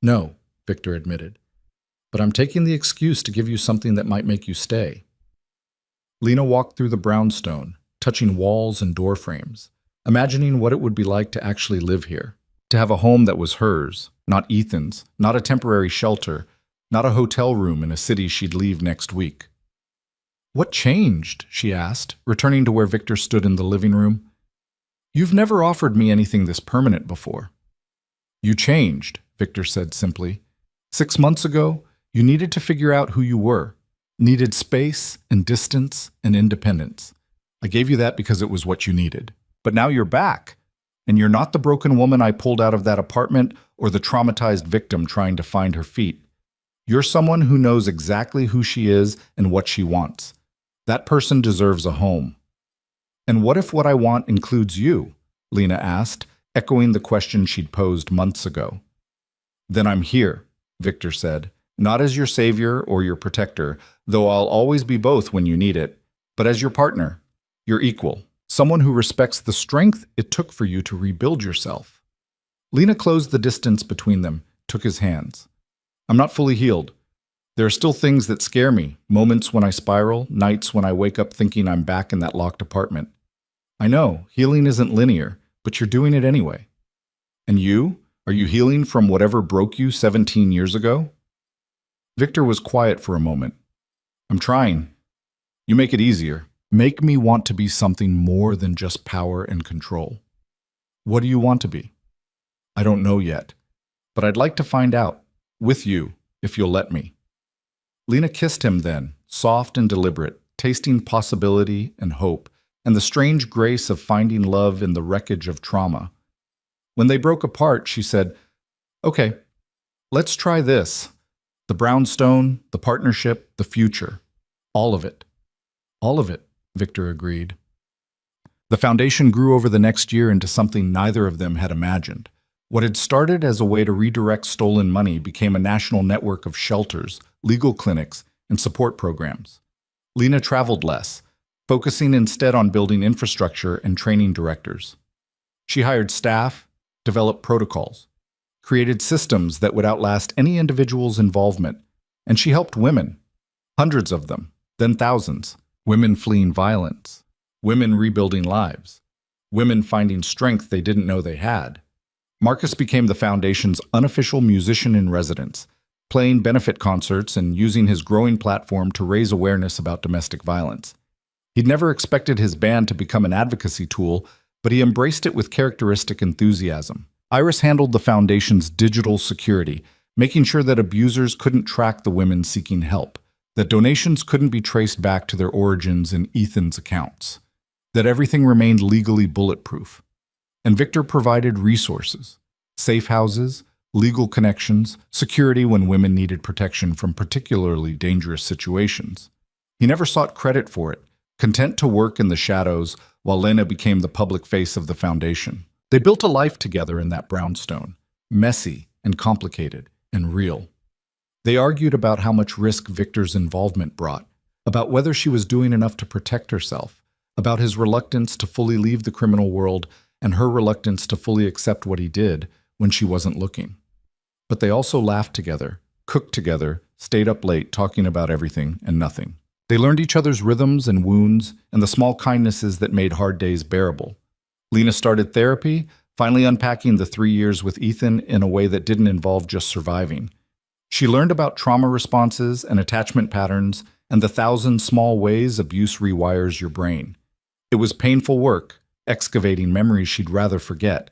"No," Victor admitted. "But I'm taking the excuse to give you something that might make you stay." Lena walked through the brownstone, touching walls and door frames, imagining what it would be like to actually live here. To have a home that was hers, not Ethan's, not a temporary shelter, not a hotel room in a city she'd leave next week. "What changed?" she asked, returning to where Victor stood in the living room. "You've never offered me anything this permanent before." "You changed," Victor said simply. "6 months ago, you needed to figure out who you were, needed space and distance and independence. I gave you that because it was what you needed. But now you're back, and you're not the broken woman I pulled out of that apartment or the traumatized victim trying to find her feet. You're someone who knows exactly who she is and what she wants. That person deserves a home." "And what if what I want includes you?" Lena asked, echoing the question she'd posed months ago. "Then I'm here," Victor said, "not as your savior or your protector, though I'll always be both when you need it, but as your partner, your equal, someone who respects the strength it took for you to rebuild yourself." Lena closed the distance between them, took his hands. "I'm not fully healed. There are still things that scare me, moments when I spiral, nights when I wake up thinking I'm back in that locked apartment. I know, healing isn't linear, but you're doing it anyway. And you? Are you healing from whatever broke you 17 years ago?" Victor was quiet for a moment. "I'm trying. You make it easier. Make me want to be something more than just power and control." "What do you want to be?" "I don't know yet, but I'd like to find out, with you, if you'll let me." Lena kissed him then, soft and deliberate, tasting possibility and hope, and the strange grace of finding love in the wreckage of trauma. When they broke apart, she said, "Okay, let's try this. The brownstone, the partnership, the future. All of it." "All of it," Victor agreed. The foundation grew over the next year into something neither of them had imagined. What had started as a way to redirect stolen money became a national network of shelters, legal clinics, and support programs. Lena traveled less, focusing instead on building infrastructure and training directors. She hired staff, developed protocols, created systems that would outlast any individual's involvement, and she helped women, hundreds of them, then thousands, women fleeing violence, women rebuilding lives, women finding strength they didn't know they had. Marcus became the foundation's unofficial musician in residence, playing benefit concerts and using his growing platform to raise awareness about domestic violence. He'd never expected his band to become an advocacy tool, but he embraced it with characteristic enthusiasm. Iris handled the foundation's digital security, making sure that abusers couldn't track the women seeking help, that donations couldn't be traced back to their origins in Ethan's accounts, that everything remained legally bulletproof. And Victor provided resources, safe houses, legal connections, security when women needed protection from particularly dangerous situations. He never sought credit for it, content to work in the shadows while Lena became the public face of the foundation. They built a life together in that brownstone, messy and complicated and real. They argued about how much risk Victor's involvement brought, about whether she was doing enough to protect herself, about his reluctance to fully leave the criminal world and her reluctance to fully accept what he did when she wasn't looking. But they also laughed together, cooked together, stayed up late talking about everything and nothing. They learned each other's rhythms and wounds and the small kindnesses that made hard days bearable. Lena started therapy, finally unpacking the 3 years with Ethan in a way that didn't involve just surviving. She learned about trauma responses and attachment patterns and the 1,000 small ways abuse rewires your brain. It was painful work, excavating memories she'd rather forget,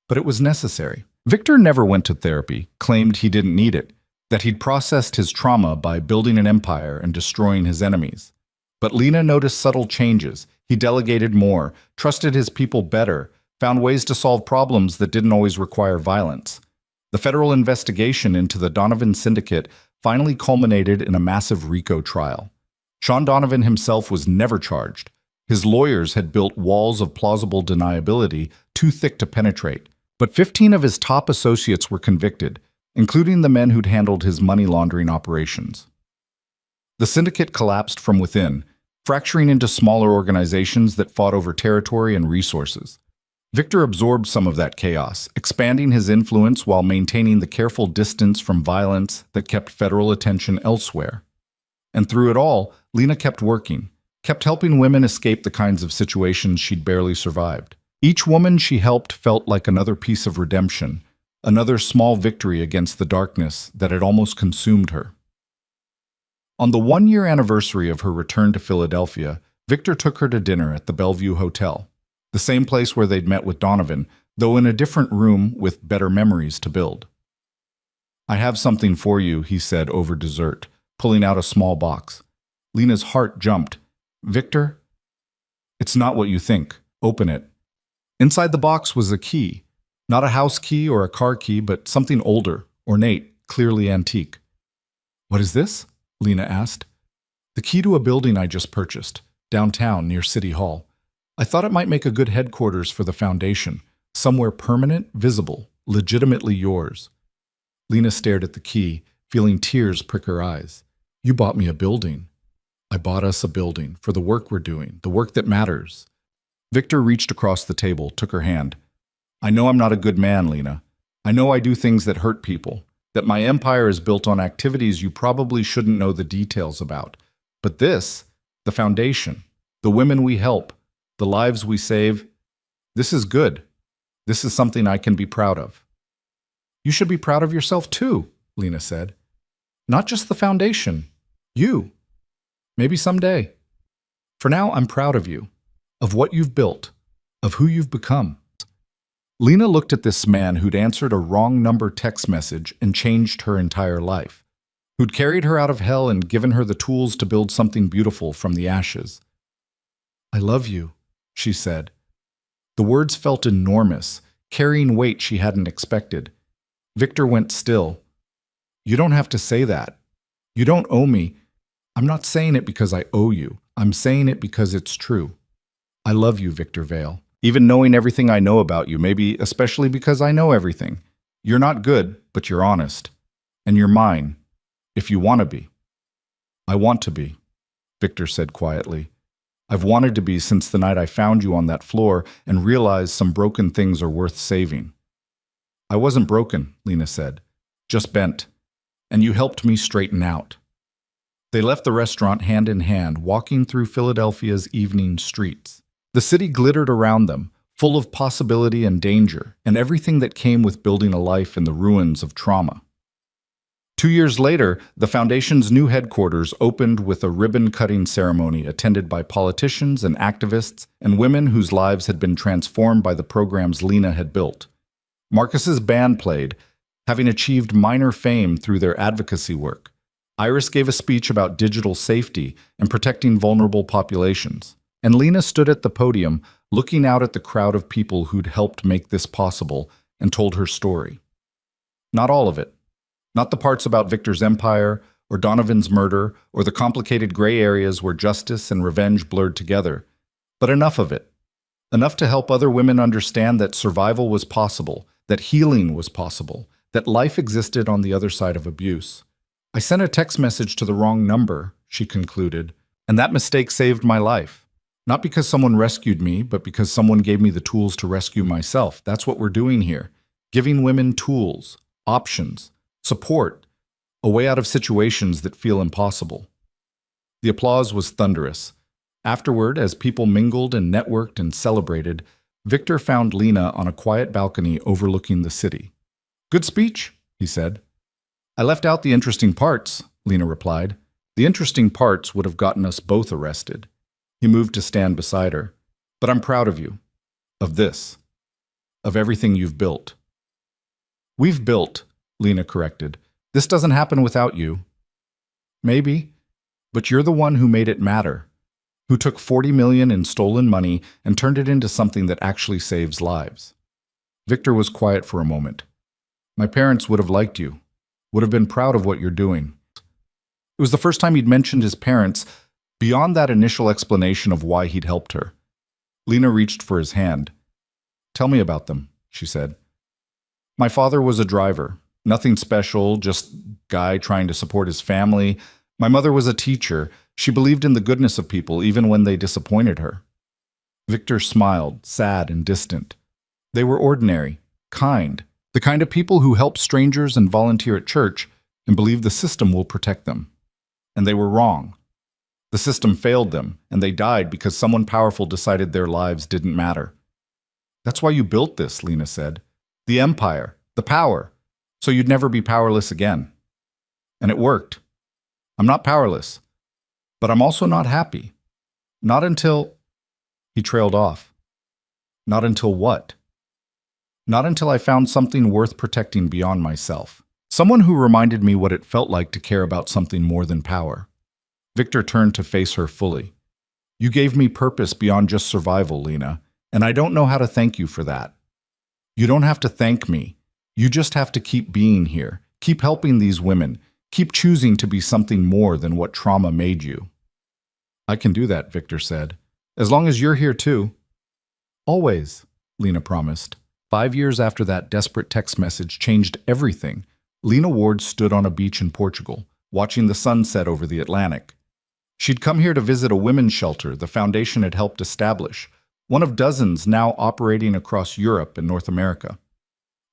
but it was necessary. Victor never went to therapy, claimed he didn't need it, that he'd processed his trauma by building an empire and destroying his enemies. But Lena noticed subtle changes. He delegated more, trusted his people better, found ways to solve problems that didn't always require violence. The federal investigation into the Donovan syndicate finally culminated in a massive RICO trial. Sean Donovan himself was never charged. His lawyers had built walls of plausible deniability too thick to penetrate. But 15 of his top associates were convicted, including the men who'd handled his money laundering operations. The syndicate collapsed from within, fracturing into smaller organizations that fought over territory and resources. Victor absorbed some of that chaos, expanding his influence while maintaining the careful distance from violence that kept federal attention elsewhere. And through it all, Lena kept working, kept helping women escape the kinds of situations she'd barely survived. Each woman she helped felt like another piece of redemption, another small victory against the darkness that had almost consumed her. On the one-year anniversary of her return to Philadelphia, Victor took her to dinner at the Bellevue Hotel, the same place where they'd met with Donovan, though in a different room with better memories to build. "I have something for you," he said over dessert, pulling out a small box. Lena's heart jumped. "Victor?" "It's not what you think. Open it." Inside the box was a key. Not a house key or a car key, but something older, ornate, clearly antique. "What is this?" Lena asked. "The key to a building I just purchased, downtown near City Hall. I thought it might make a good headquarters for the foundation, somewhere permanent, visible, legitimately yours." Lena stared at the key, feeling tears prick her eyes. "You bought me a building." "I bought us a building, for the work we're doing, the work that matters." Victor reached across the table, took her hand. "I know I'm not a good man, Lena. I know I do things that hurt people, that my empire is built on activities you probably shouldn't know the details about. But this, the foundation, the women we help, the lives we save, this is good. This is something I can be proud of." "You should be proud of yourself too," Lena said. "Not just the foundation. You. Maybe someday. For now, I'm proud of you, of what you've built, of who you've become." Lena looked at this man who'd answered a wrong number text message and changed her entire life, who'd carried her out of hell and given her the tools to build something beautiful from the ashes. "I love you," she said. The words felt enormous, carrying weight she hadn't expected. Victor went still. "You don't have to say that. You don't owe me. I'm not saying it because I owe you. I'm saying it because it's true. I love you, Victor Vale. Even knowing everything I know about you, maybe especially because I know everything. You're not good, but you're honest. And you're mine, if you want to be." "I want to be," Victor said quietly. "I've wanted to be since the night I found you on that floor and realized some broken things are worth saving." "I wasn't broken," Lena said, "just bent. And you helped me straighten out." They left the restaurant hand in hand, walking through Philadelphia's evening streets. The city glittered around them, full of possibility and danger, and everything that came with building a life in the ruins of trauma. 2 years later, the Foundation's new headquarters opened with a ribbon-cutting ceremony attended by politicians and activists and women whose lives had been transformed by the programs Lena had built. Marcus's band played, having achieved minor fame through their advocacy work. Iris gave a speech about digital safety and protecting vulnerable populations. And Lena stood at the podium, looking out at the crowd of people who'd helped make this possible, and told her story. Not all of it. Not the parts about Victor's empire, or Donovan's murder, or the complicated gray areas where justice and revenge blurred together. But enough of it. Enough to help other women understand that survival was possible, that healing was possible, that life existed on the other side of abuse. "I sent a text message to the wrong number," she concluded, "and that mistake saved my life. Not because someone rescued me, but because someone gave me the tools to rescue myself. That's what we're doing here. Giving women tools, options, support, a way out of situations that feel impossible." The applause was thunderous. Afterward, as people mingled and networked and celebrated, Victor found Lena on a quiet balcony overlooking the city. "Good speech," he said. "I left out the interesting parts," Lena replied. "The interesting parts would have gotten us both arrested." He moved to stand beside her. "But I'm proud of you. Of this. Of everything you've built." "We've built," Lena corrected. "This doesn't happen without you." "Maybe. But you're the one who made it matter. Who took $40 million in stolen money and turned it into something that actually saves lives." Victor was quiet for a moment. "My parents would have liked you. Would have been proud of what you're doing." It was the first time he'd mentioned his parents, beyond that initial explanation of why he'd helped her. Lena reached for his hand. "Tell me about them," she said. "My father was a driver. Nothing special, just guy trying to support his family. My mother was a teacher. She believed in the goodness of people even when they disappointed her." Victor smiled, sad and distant. "They were ordinary, kind, the kind of people who help strangers and volunteer at church and believe the system will protect them. And they were wrong. The system failed them, and they died because someone powerful decided their lives didn't matter." That's why you built this, Lena said. The empire, the power, so you'd never be powerless again. And it worked. I'm not powerless, but I'm also not happy. Not until... He trailed off. Not until what? Not until I found something worth protecting beyond myself. Someone who reminded me what it felt like to care about something more than power. Victor turned to face her fully. You gave me purpose beyond just survival, Lena, and I don't know how to thank you for that. You don't have to thank me. You just have to keep being here, keep helping these women, keep choosing to be something more than what trauma made you. I can do that, Victor said, as long as you're here too. Always, Lena promised. 5 years after that desperate text message changed everything, Lena Ward stood on a beach in Portugal, watching the sun set over the Atlantic. She'd come here to visit a women's shelter the foundation had helped establish, one of dozens now operating across Europe and North America.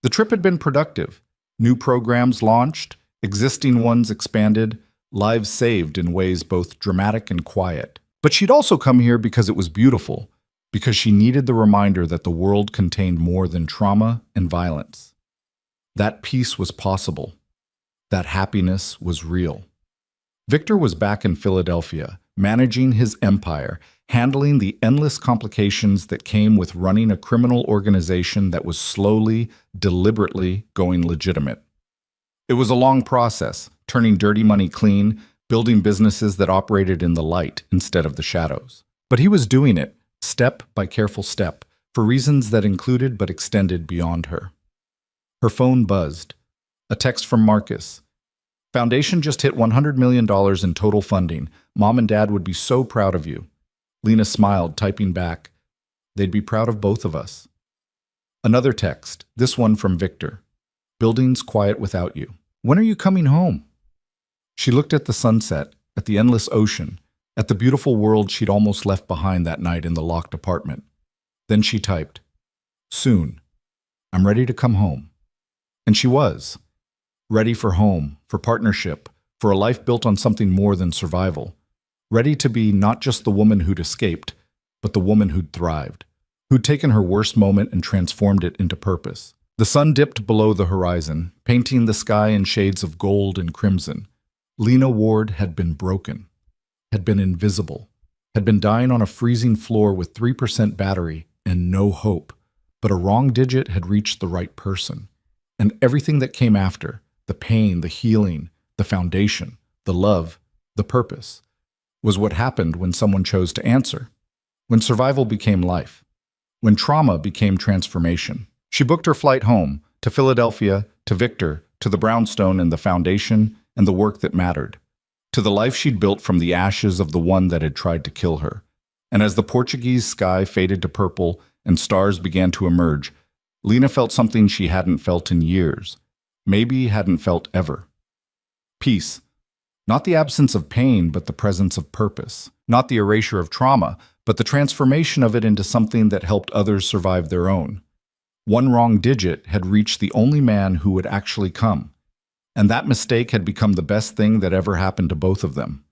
The trip had been productive. New programs launched, existing ones expanded, lives saved in ways both dramatic and quiet. But she'd also come here because it was beautiful, because she needed the reminder that the world contained more than trauma and violence. That peace was possible. That happiness was real. Victor was back in Philadelphia, managing his empire, handling the endless complications that came with running a criminal organization that was slowly, deliberately going legitimate. It was a long process, turning dirty money clean, building businesses that operated in the light instead of the shadows. But he was doing it, step by careful step, for reasons that included but extended beyond her. Her phone buzzed. A text from Marcus. Foundation just hit $100 million in total funding. Mom and Dad would be so proud of you. Lena smiled, typing back. They'd be proud of both of us. Another text, this one from Victor. Buildings quiet without you. When are you coming home? She looked at the sunset, at the endless ocean, at the beautiful world she'd almost left behind that night in the locked apartment. Then she typed, soon. I'm ready to come home. And she was. Ready for home, for partnership, for a life built on something more than survival. Ready to be not just the woman who'd escaped, but the woman who'd thrived, who'd taken her worst moment and transformed it into purpose. The sun dipped below the horizon, painting the sky in shades of gold and crimson. Lena Ward had been broken, had been invisible, had been dying on a freezing floor with 3% battery and no hope. But a wrong digit had reached the right person. And everything that came after, the pain, the healing, the foundation, the love, the purpose, was what happened when someone chose to answer, when survival became life, when trauma became transformation. She booked her flight home, to Philadelphia, to Victor, to the brownstone and the foundation and the work that mattered, to the life she'd built from the ashes of the one that had tried to kill her. And as the Portuguese sky faded to purple and stars began to emerge, Lena felt something she hadn't felt in years, maybe hadn't felt ever. Peace. Not the absence of pain, but the presence of purpose. Not the erasure of trauma, but the transformation of it into something that helped others survive their own. One wrong digit had reached the only man who would actually come, and that mistake had become the best thing that ever happened to both of them.